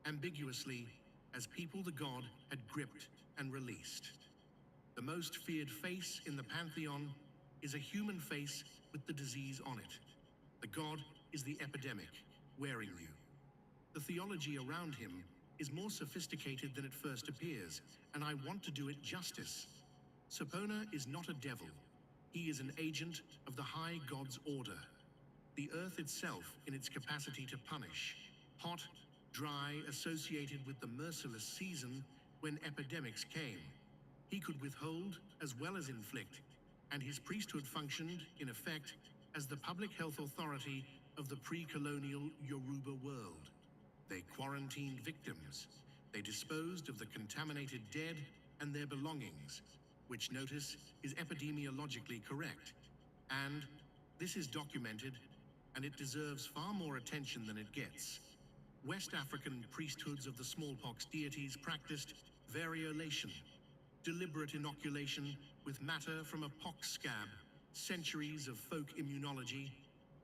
ambiguously, as people the god had gripped and released. The most feared face in the pantheon is a human face with the disease on it. The god is the epidemic, wearing you. The theology around him is more sophisticated than it first appears, and I want to do it justice. Sopona is not a devil. He is an agent of the high god's order. The earth itself in its capacity to punish, hot, dry, associated with the merciless season when epidemics came. He could withhold as well as inflict, and his priesthood functioned, in effect, as the public health authority of the pre-colonial Yoruba world. They quarantined victims. They disposed of the contaminated dead and their belongings, which, notice, is epidemiologically correct. And this is documented, and it deserves far more attention than it gets. West African priesthoods of the smallpox deities practiced variolation, deliberate inoculation with matter from a pox scab, centuries of folk immunology,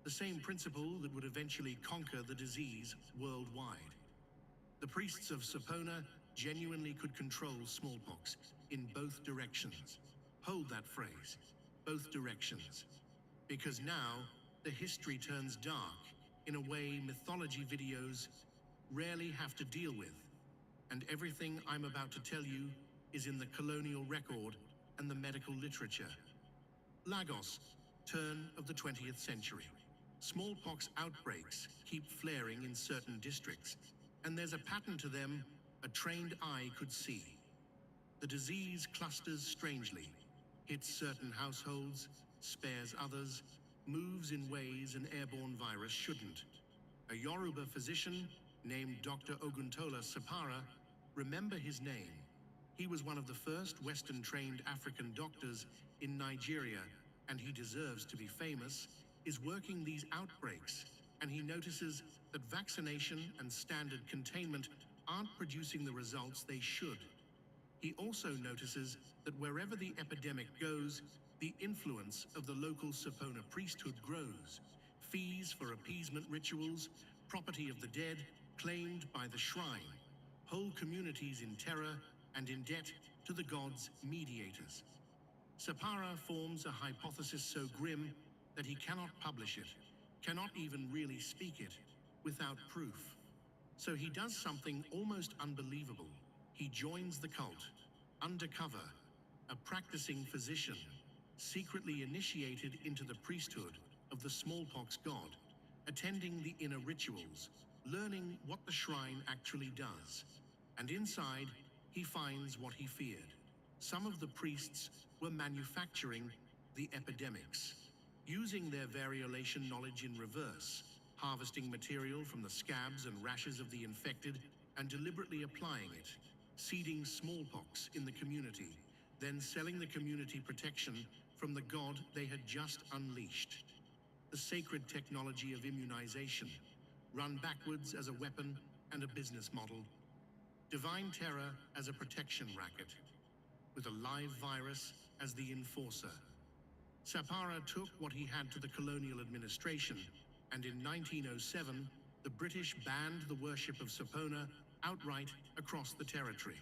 the same principle that would eventually conquer the disease worldwide. The priests of Sopona genuinely could control smallpox in both directions. Hold that phrase, both directions. Because now, the history turns dark in a way mythology videos rarely have to deal with. And everything I'm about to tell you is in the colonial record and the medical literature. Lagos, turn of the 20th century. Smallpox outbreaks keep flaring in certain districts, and there's a pattern to them a trained eye could see. The disease clusters strangely, hits certain households, spares others, moves in ways an airborne virus shouldn't. A Yoruba physician named Dr. Oguntola Sapara, remember his name. He was one of the first Western-trained African doctors in Nigeria, and he deserves to be famous, is working these outbreaks, and he notices that vaccination and standard containment aren't producing the results they should. He also notices that wherever the epidemic goes, the influence of the local Sopona priesthood grows. Fees for appeasement rituals, property of the dead claimed by the shrine, whole communities in terror and in debt to the gods' mediators. Sapara forms a hypothesis so grim that he cannot publish it, cannot even really speak it, without proof. So he does something almost unbelievable. He joins the cult, undercover, a practicing physician, secretly initiated into the priesthood of the smallpox god, attending the inner rituals, learning what the shrine actually does. and inside he finds what he feared. Some of the priests were manufacturing the epidemics, using their variolation knowledge in reverse, harvesting material from the scabs and rashes of the infected and deliberately applying it, seeding smallpox in the community, then selling the community protection from the god they had just unleashed. The sacred technology of immunization, run backwards as a weapon and a business model. Divine terror as a protection racket, with a live virus as the enforcer. Sapara took what he had to the colonial administration, and in 1907, the British banned the worship of Sapona outright across the territory.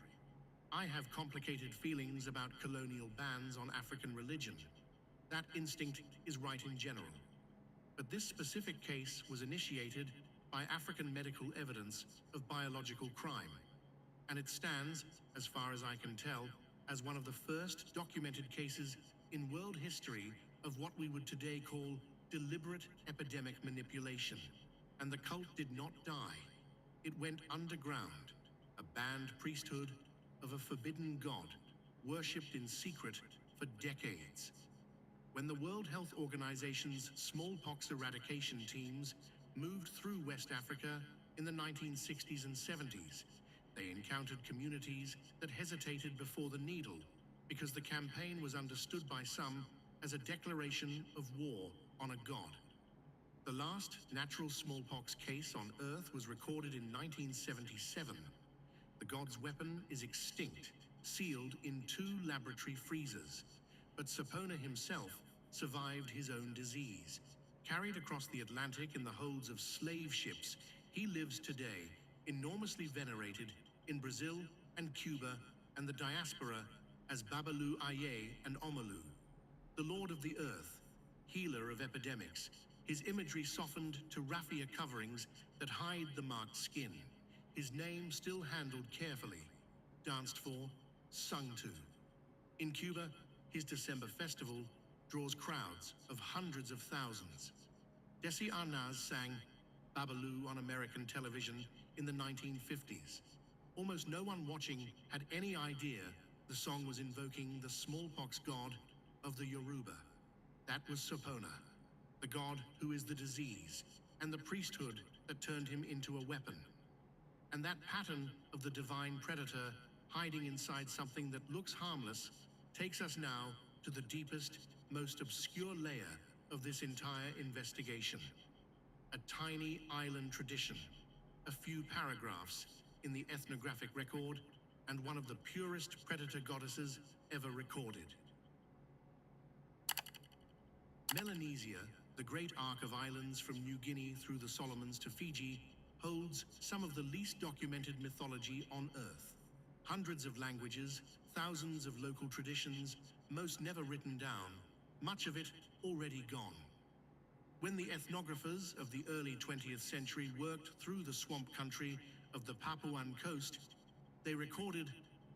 I have complicated feelings about colonial bans on African religion. That instinct is right in general. But this specific case was initiated by African medical evidence of biological crime, and it stands, as far as I can tell, as one of the first documented cases in world history of what we would today call deliberate epidemic manipulation. And the cult did not die. It went underground, a banned priesthood of a forbidden god, worshipped in secret for decades. When the World Health Organization's smallpox eradication teams moved through West Africa in the 1960s and 70s, they encountered communities that hesitated before the needle because the campaign was understood by some as a declaration of war on a god. The last natural smallpox case on Earth was recorded in 1977. The god's weapon is extinct, sealed in 2 laboratory freezers. But Sapona himself survived his own disease. Carried across the Atlantic in the holds of slave ships, he lives today, enormously venerated in Brazil and Cuba and the diaspora as Babalu Aye and Omalu, the Lord of the Earth, healer of epidemics, his imagery softened to raffia coverings that hide the marked skin, his name still handled carefully, danced for, sung to. In Cuba, his December festival draws crowds of hundreds of thousands. Desi Arnaz sang Babalu on American television in the 1950s. Almost no one watching had any idea the song was invoking the smallpox god of the Yoruba. That was Sapona, the god who is the disease, and the priesthood that turned him into a weapon. And that pattern of the divine predator hiding inside something that looks harmless takes us now to the deepest, most obscure layer of this entire investigation. A tiny island tradition, a few paragraphs in the ethnographic record, and one of the purest predator goddesses ever recorded. Melanesia, the great arc of islands from New Guinea through the Solomons to Fiji, holds some of the least documented mythology on Earth. Hundreds of languages, thousands of local traditions, most never written down, much of it already gone. When the ethnographers of the early 20th century worked through the swamp country of the Papuan coast, they recorded,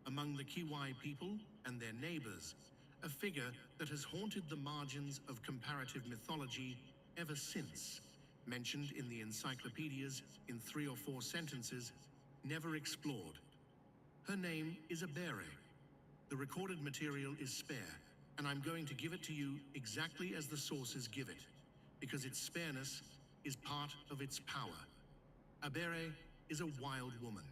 among the Kiwai people and their neighbors, a figure that has haunted the margins of comparative mythology ever since, mentioned in the encyclopedias in 3 or 4 sentences, never explored. Her name is Abere. The recorded material is spare, and I'm going to give it to you exactly as the sources give it, because its spareness is part of its power. Abere is a wild woman.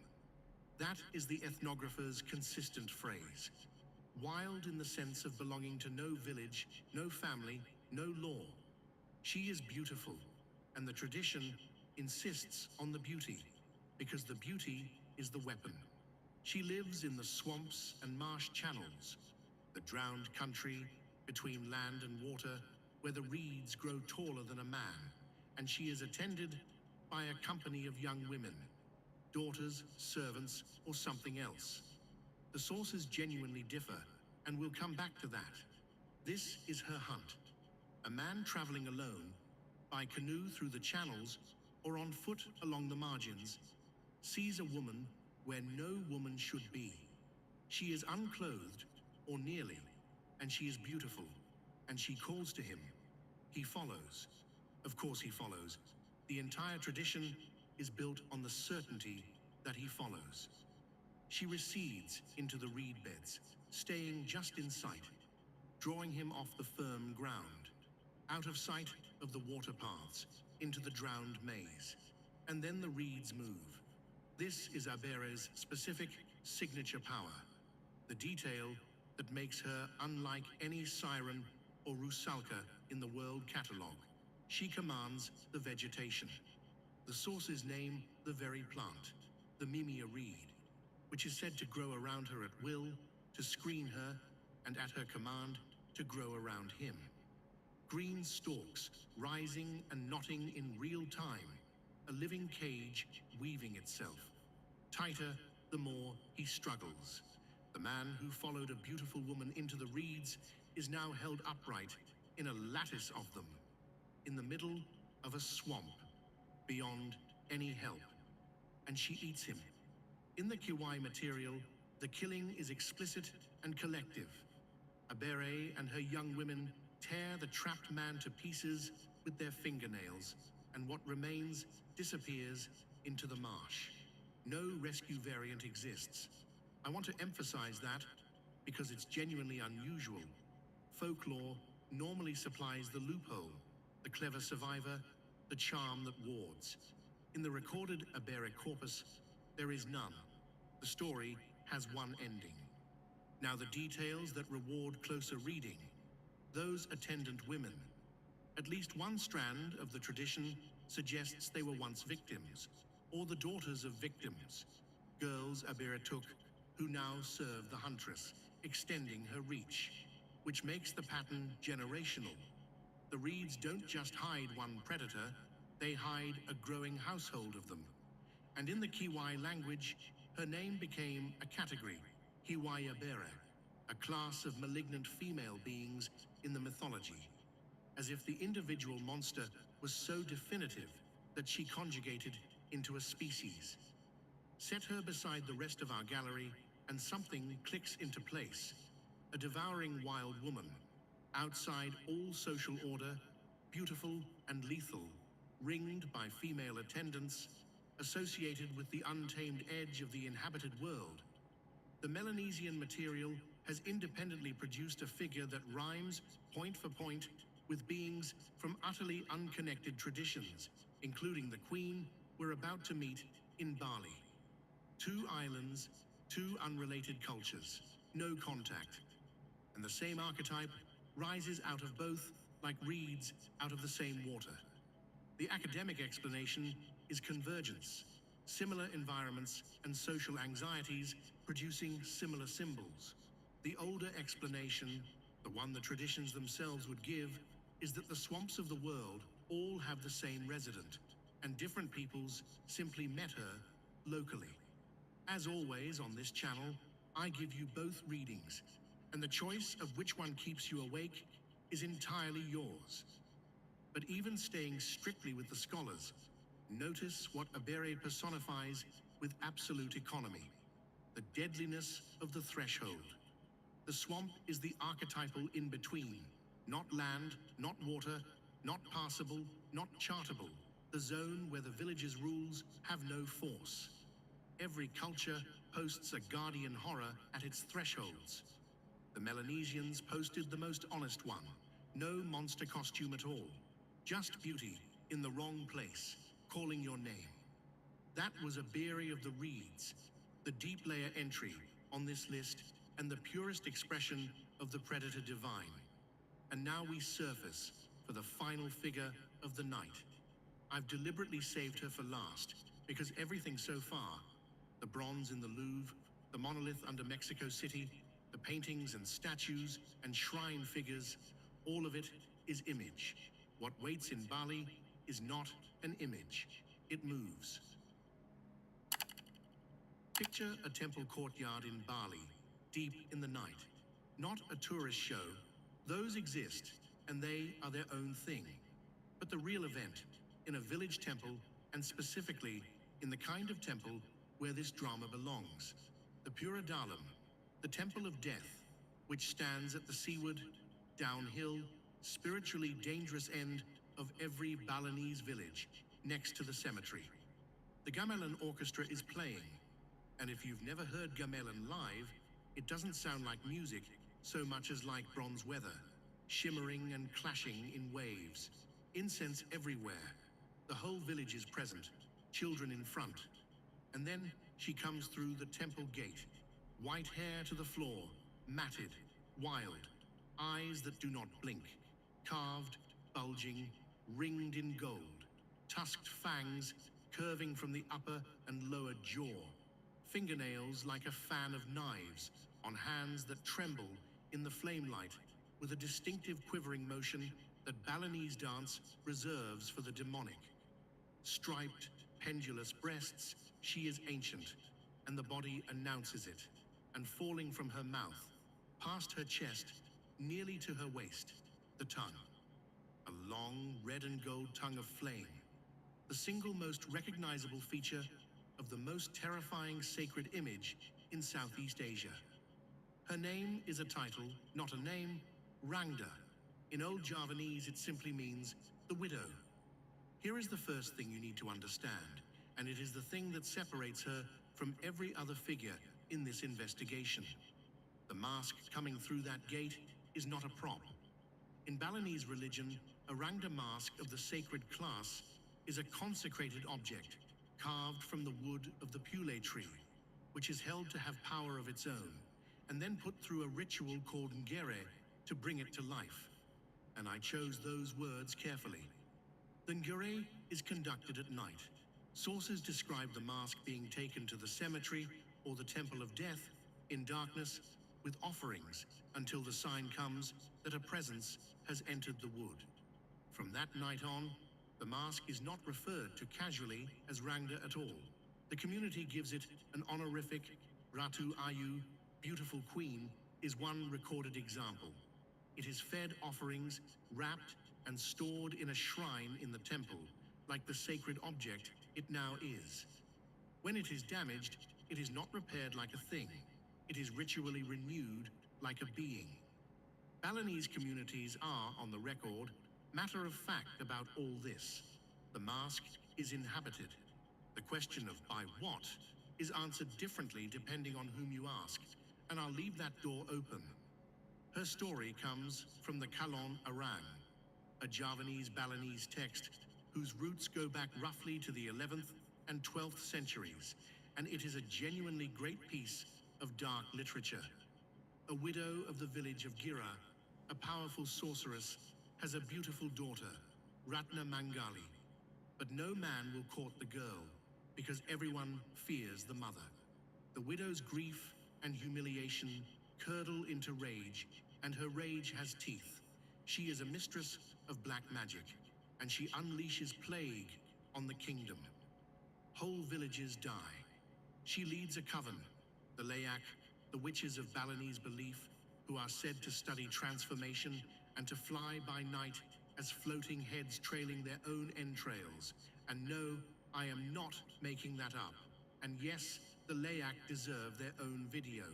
That is the ethnographer's consistent phrase. Wild in the sense of belonging to no village, no family, no law. She is beautiful, and the tradition insists on the beauty, because the beauty is the weapon. She lives in the swamps and marsh channels, the drowned country between land and water, where the reeds grow taller than a man, and she is attended by a company of young women, daughters, servants, or something else. The sources genuinely differ, and we'll come back to that. This is her hunt. A man traveling alone, by canoe through the channels, or on foot along the margins, sees a woman where no woman should be. She is unclothed, or nearly, and she is beautiful, and she calls to him. He follows. Of course he follows. The entire tradition is built on the certainty that he follows. she recedes into the reed beds, staying just in sight, drawing him off the firm ground, out of sight of the water paths, into the drowned maze. And then the reeds move. This is Abere's specific signature power, the detail that makes her unlike any siren or rusalka in the world catalogue. She commands the vegetation. The sources name the very plant, the mimea reed, which is said to grow around her at will, to screen her, and at her command, to grow around him. Green stalks, rising and knotting in real time, a living cage weaving itself. Tighter, the more he struggles. The man who followed a beautiful woman into the reeds is now held upright in a lattice of them, in the middle of a swamp, beyond any help. And she eats him. In the Kiwai material, the killing is explicit and collective. Abere and her young women tear the trapped man to pieces with their fingernails, and what remains disappears into the marsh. No rescue variant exists. I want to emphasize that because it's genuinely unusual. Folklore normally supplies the loophole, the clever survivor, the charm that wards. In the recorded Abere corpus, there is none. The story has one ending. Now the details that reward closer reading. Those attendant women. At least one strand of the tradition suggests they were once victims, or the daughters of victims. Girls Abere took, who now serve the huntress, extending her reach, which makes the pattern generational. The reeds don't just hide one predator, they hide a growing household of them. And in the Kiwai language, her name became a category, Hiwai Abere, a class of malignant female beings in the mythology, as if the individual monster was so definitive that she conjugated into a species. Set her beside the rest of our gallery, and something clicks into place. A devouring wild woman, outside all social order, beautiful and lethal, ringed by female attendants, associated with the untamed edge of the inhabited world. The Melanesian material has independently produced a figure that rhymes point for point with beings from utterly unconnected traditions, including the queen we're about to meet in Bali. Two islands, two unrelated cultures, no contact. And the same archetype rises out of both like reeds out of the same water. The academic explanation is convergence, similar environments and social anxieties producing similar symbols. The older explanation, the one the traditions themselves would give, is that the swamps of the world all have the same resident, and different peoples simply met her locally. As always on this channel, I give you both readings, and the choice of which one keeps you awake is entirely yours. But even staying strictly with the scholars, notice what Abere personifies with absolute economy, the deadliness of the threshold. The swamp is the archetypal in-between, not land, not water, not passable, not chartable, the zone where the village's rules have no force. Every culture posts a guardian horror at its thresholds. The Melanesians posted the most honest one, no monster costume at all, just beauty in the wrong place, calling your name. That was Abere of the Reeds, the deep layer entry on this list and the purest expression of the predator divine. And now we surface for the final figure of the night. I've deliberately saved her for last because everything so far, the bronze in the Louvre, the monolith under Mexico City, the paintings and statues and shrine figures, all of it is image. What waits in Bali is not an image. It moves. Picture a temple courtyard in Bali, deep in the night. Not a tourist show. Those exist, and they are their own thing. But the real event, in a village temple, and specifically in the kind of temple where this drama belongs, the Puradalum, the temple of death, which stands at the seaward, downhill, spiritually dangerous end of every Balinese village, next to the cemetery. The gamelan orchestra is playing, And if you've never heard gamelan live, it doesn't sound like music so much as like bronze weather, shimmering and clashing in waves. Incense everywhere. The whole village is present, children in front. And then she comes through the temple gate, white hair to the floor, matted, wild, eyes that do not blink, carved, bulging, ringed in gold, tusked fangs curving from the upper and lower jaw, fingernails like a fan of knives on hands that tremble in the flame light with a distinctive quivering motion that Balinese dance reserves for the demonic. Striped, pendulous breasts, she is ancient, and the body announces it, and falling from her mouth, past her chest, nearly to her waist, the tongue. A long red and gold tongue of flame, the single most recognizable feature of the most terrifying sacred image in Southeast Asia. Her name is a title, not a name, Rangda. In Old Javanese, it simply means the widow. Here is the first thing you need to understand, and it is the thing that separates her from every other figure in this investigation. The mask coming through that gate is not a prop. In Balinese religion, a Rangda mask of the sacred class is a consecrated object, carved from the wood of the pule tree, which is held to have power of its own, and then put through a ritual called ngere to bring it to life. And I chose those words carefully. The ngere is conducted at night. Sources describe the mask being taken to the cemetery or the temple of death in darkness with offerings until the sign comes that a presence has entered the wood. From that night on, the mask is not referred to casually as Rangda at all. The community gives it an honorific Ratu Ayu, beautiful queen, is one recorded example. It is fed offerings, wrapped and stored in a shrine in the temple, like the sacred object it now is. When it is damaged, it is not repaired like a thing. It is ritually renewed like a being. Balinese communities are, on the record, matter of fact about all this. The mask is inhabited. The question of by what is answered differently depending on whom you ask, and I'll leave that door open. Her story comes from the Kalon Arang, a Javanese Balinese text whose roots go back roughly to the 11th and 12th centuries, and it is a genuinely great piece of dark literature. A widow of the village of Gira, a powerful sorceress, has a beautiful daughter, Ratna Mangali, but no man will court the girl because everyone fears the mother. The widow's grief and humiliation curdle into rage, and her rage has teeth. She is a mistress of black magic, and she unleashes plague on the kingdom. Whole villages die. She leads a coven, the Layak, the witches of Balinese belief, who are said to study transformation and to fly by night as floating heads trailing their own entrails. And no, I am not making that up. And yes, the Layak deserve their own video.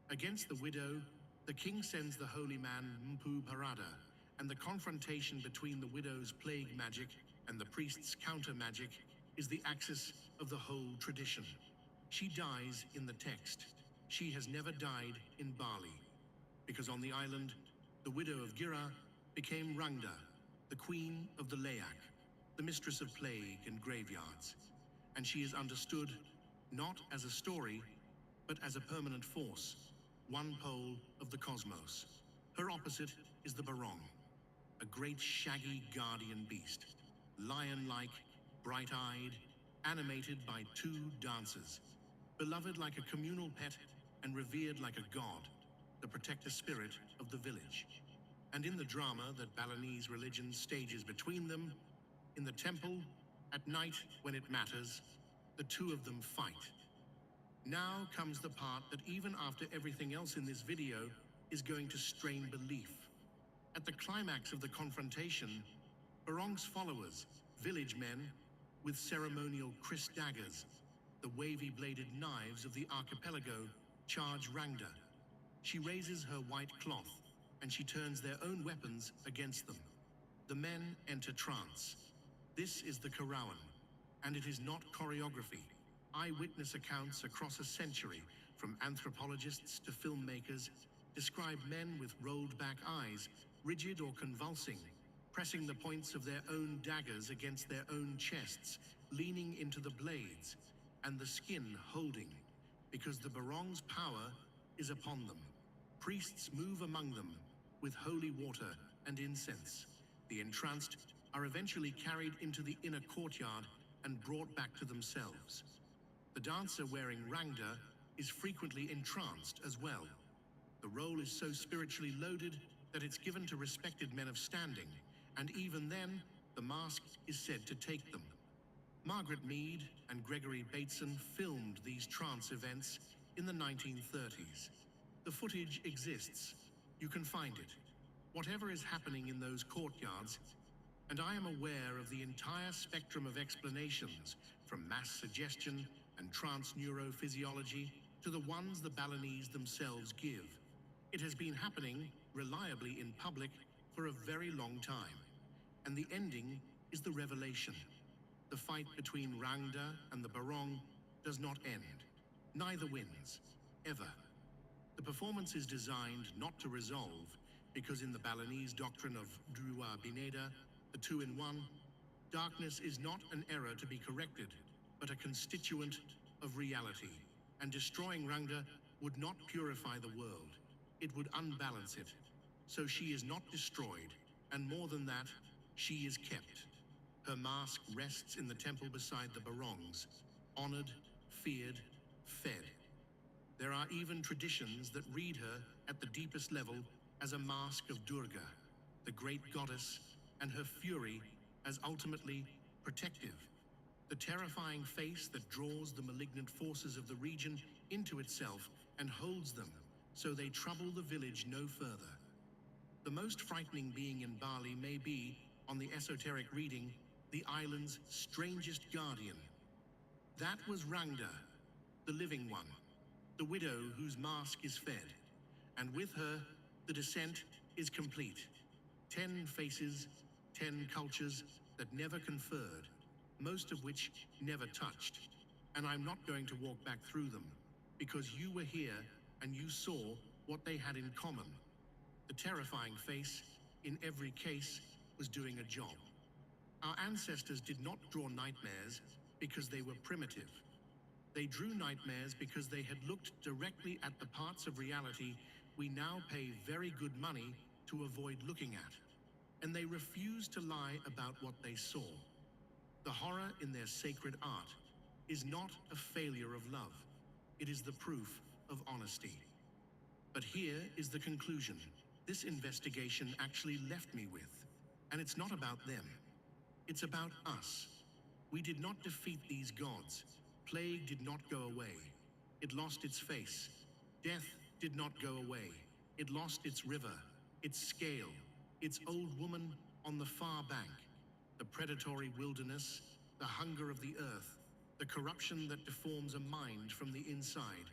Against the widow, the king sends the holy man Mpu Parada, and the confrontation between the widow's plague magic and the priest's counter magic is the axis of the whole tradition. She dies in the text. She has never died in Bali, because on the island, the widow of Gira became Rangda, the queen of the Layak, the mistress of plague and graveyards, and she is understood not as a story, but as a permanent force, one pole of the cosmos. Her opposite is the Barong, a great shaggy guardian beast, lion-like, bright-eyed, animated by two dancers, beloved like a communal pet and revered like a god, the protector spirit of the village. And in the drama that Balinese religion stages between them, in the temple, at night when it matters, the two of them fight. Now comes the part that even after everything else in this video is going to strain belief. At the climax of the confrontation, Barong's followers, village men, with ceremonial Chris daggers, the wavy-bladed knives of the archipelago, charge Rangda. She raises her white cloth, and she turns their own weapons against them. The men enter trance. This is the Karawan, and it is not choreography. Eyewitness accounts across a century, from anthropologists to filmmakers, describe men with rolled-back eyes, rigid or convulsing, pressing the points of their own daggers against their own chests, leaning into the blades, and the skin holding, because the Barong's power is upon them. Priests move among them with holy water and incense. The entranced are eventually carried into the inner courtyard and brought back to themselves. The dancer wearing rangda is frequently entranced as well. The role is so spiritually loaded that it's given to respected men of standing, and even then, the mask is said to take them. Margaret Mead and Gregory Bateson filmed these trance events in the 1930s. The footage exists. You can find it. Whatever is happening in those courtyards, and I am aware of the entire spectrum of explanations, from mass suggestion and trance neurophysiology to the ones the Balinese themselves give. It has been happening reliably in public for a very long time, and the ending is the revelation. The fight between Rangda and the Barong does not end. Neither wins, ever. The performance is designed not to resolve, because in the Balinese doctrine of drudgery, the two-in-one, darkness is not an error to be corrected, but a constituent of reality, and destroying Rangda would not purify the world. It would unbalance it. So she is not destroyed, and more than that, she is kept. Her mask rests in the temple beside the Barongs, honored, feared, fed. There are even traditions that read her at the deepest level as a mask of Durga, the great goddess, and her fury as ultimately protective. The terrifying face that draws the malignant forces of the region into itself and holds them so they trouble the village no further. The most frightening being in Bali may be, on the esoteric reading, the island's strangest guardian. That was Rangda, the living one, the widow whose mask is fed, and with her, the descent is complete. 10 faces, 10 cultures that never conferred, most of which never touched. And I'm not going to walk back through them, because you were here and you saw what they had in common. The terrifying face, in every case, was doing a job. Our ancestors did not draw nightmares because they were primitive. They drew nightmares because they had looked directly at the parts of reality we now pay very good money to avoid looking at. And they refused to lie about what they saw. The horror in their sacred art is not a failure of love. It is the proof of honesty. But here is the conclusion this investigation actually left me with. And it's not about them. It's about us. We did not defeat these gods. Plague did not go away. It lost its face. Death did not go away. It lost its river, its scale, its old woman on the far bank, the predatory wilderness, the hunger of the earth, the corruption that deforms a mind from the inside.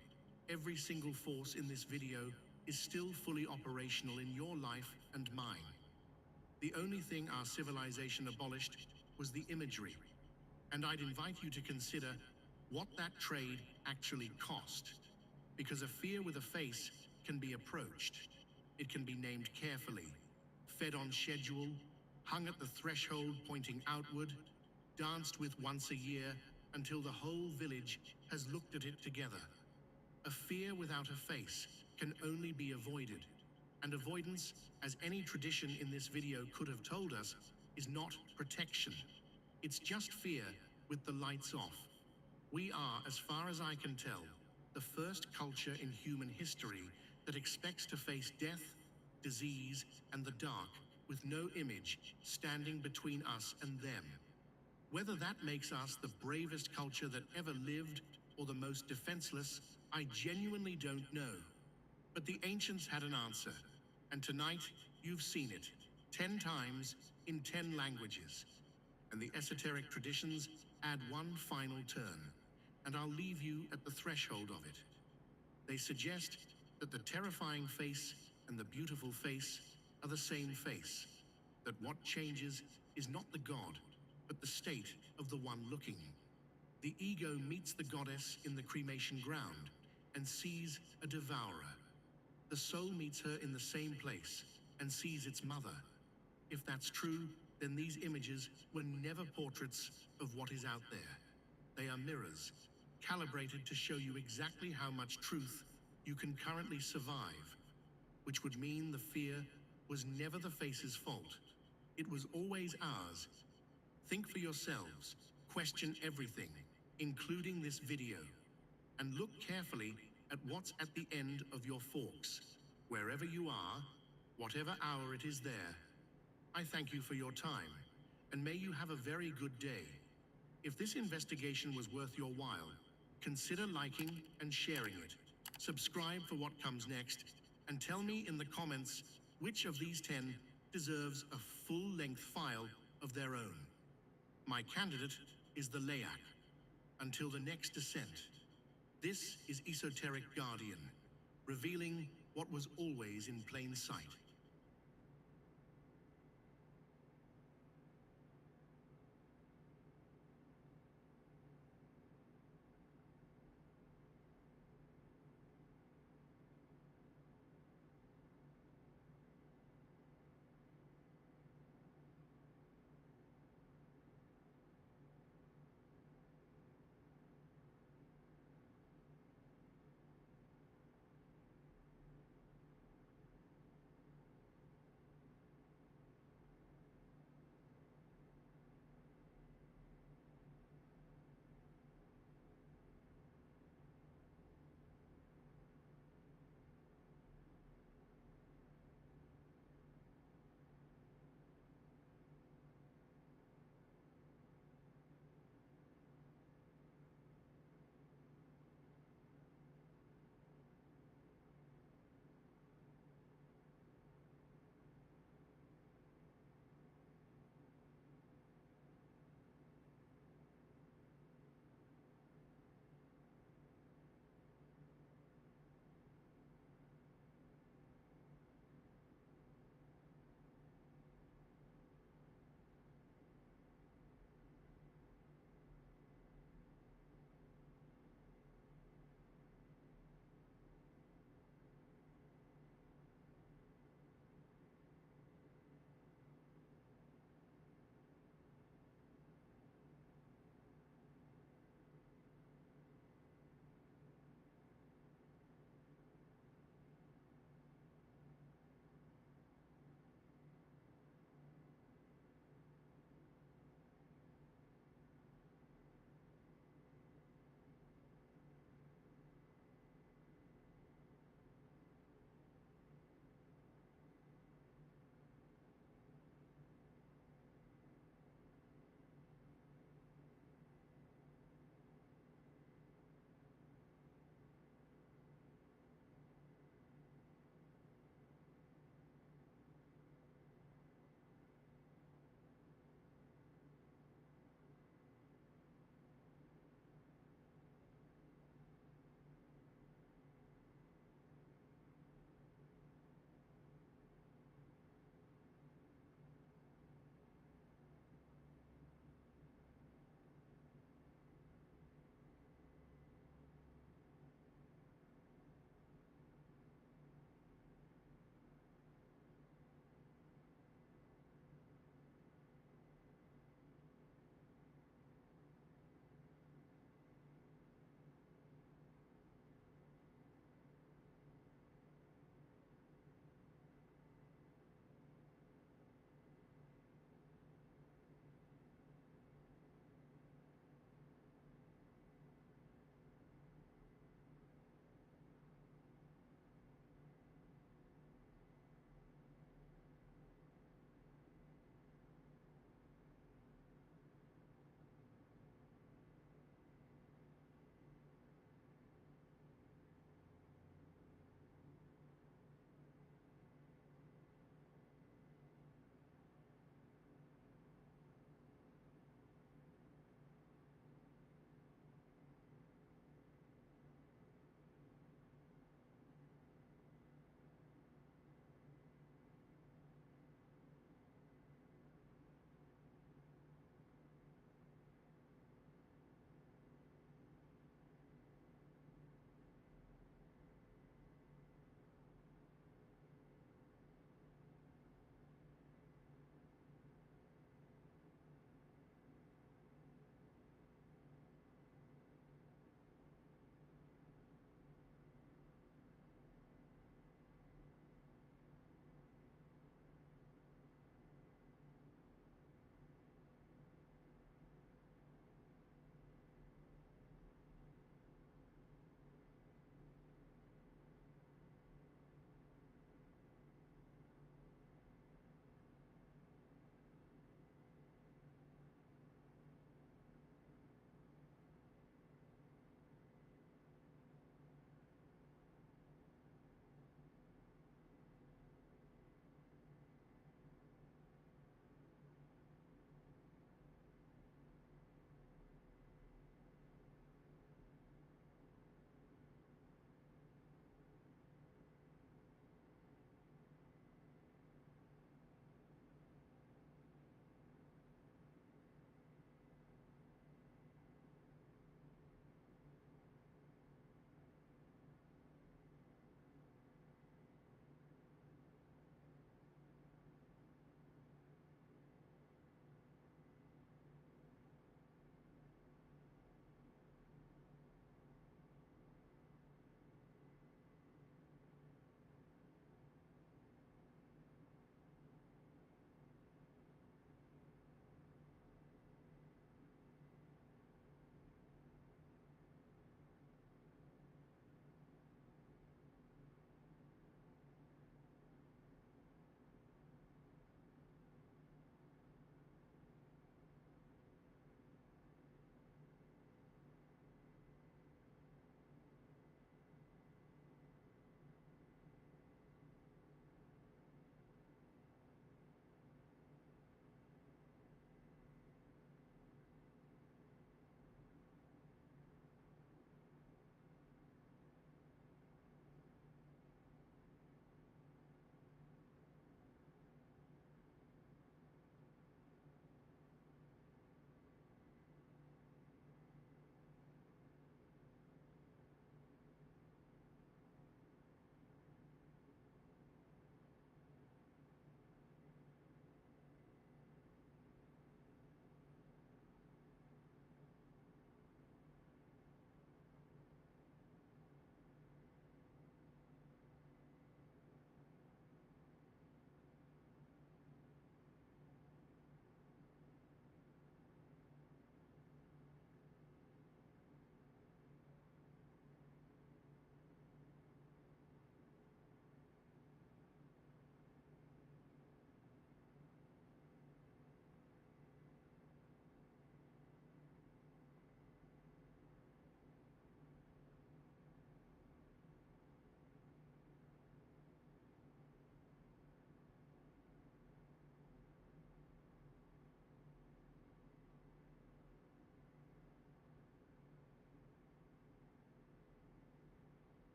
Every single force in this video is still fully operational in your life and mine. The only thing our civilization abolished was the imagery, and I'd invite you to consider what that trade actually cost, because a fear with a face can be approached. It can be named carefully, fed on schedule, hung at the threshold pointing outward, danced with once a year until the whole village has looked at it together. A fear without a face can only be avoided, and avoidance, as any tradition in this video could have told us, is not protection. It's just fear with the lights off. We are, as far as I can tell, the first culture in human history that expects to face death, disease, and the dark with no image standing between us and them. Whether that makes us the bravest culture that ever lived or the most defenseless, I genuinely don't know. But the ancients had an answer, and tonight you've seen it 10 times in 10 languages. And the esoteric traditions add one final turn, and I'll leave you at the threshold of it. They suggest that the terrifying face and the beautiful face are the same face, that what changes is not the god, but the state of the one looking. The ego meets the goddess in the cremation ground and sees a devourer. The soul meets her in the same place and sees its mother. If that's true, then these images were never portraits of what is out there. They are mirrors, calibrated to show you exactly how much truth you can currently survive, which would mean the fear was never the face's fault. It was always ours. Think for yourselves, question everything, including this video, and look carefully at what's at the end of your forks. Wherever you are, whatever hour it is there, I thank you for your time, and may you have a very good day. If this investigation was worth your while, consider liking and sharing it. Subscribe for what comes next, and tell me in the comments which of these 10 deserves a full-length file of their own. My candidate is the Layak. Until the next descent, this is Esoteric Guardian, revealing what was always in plain sight.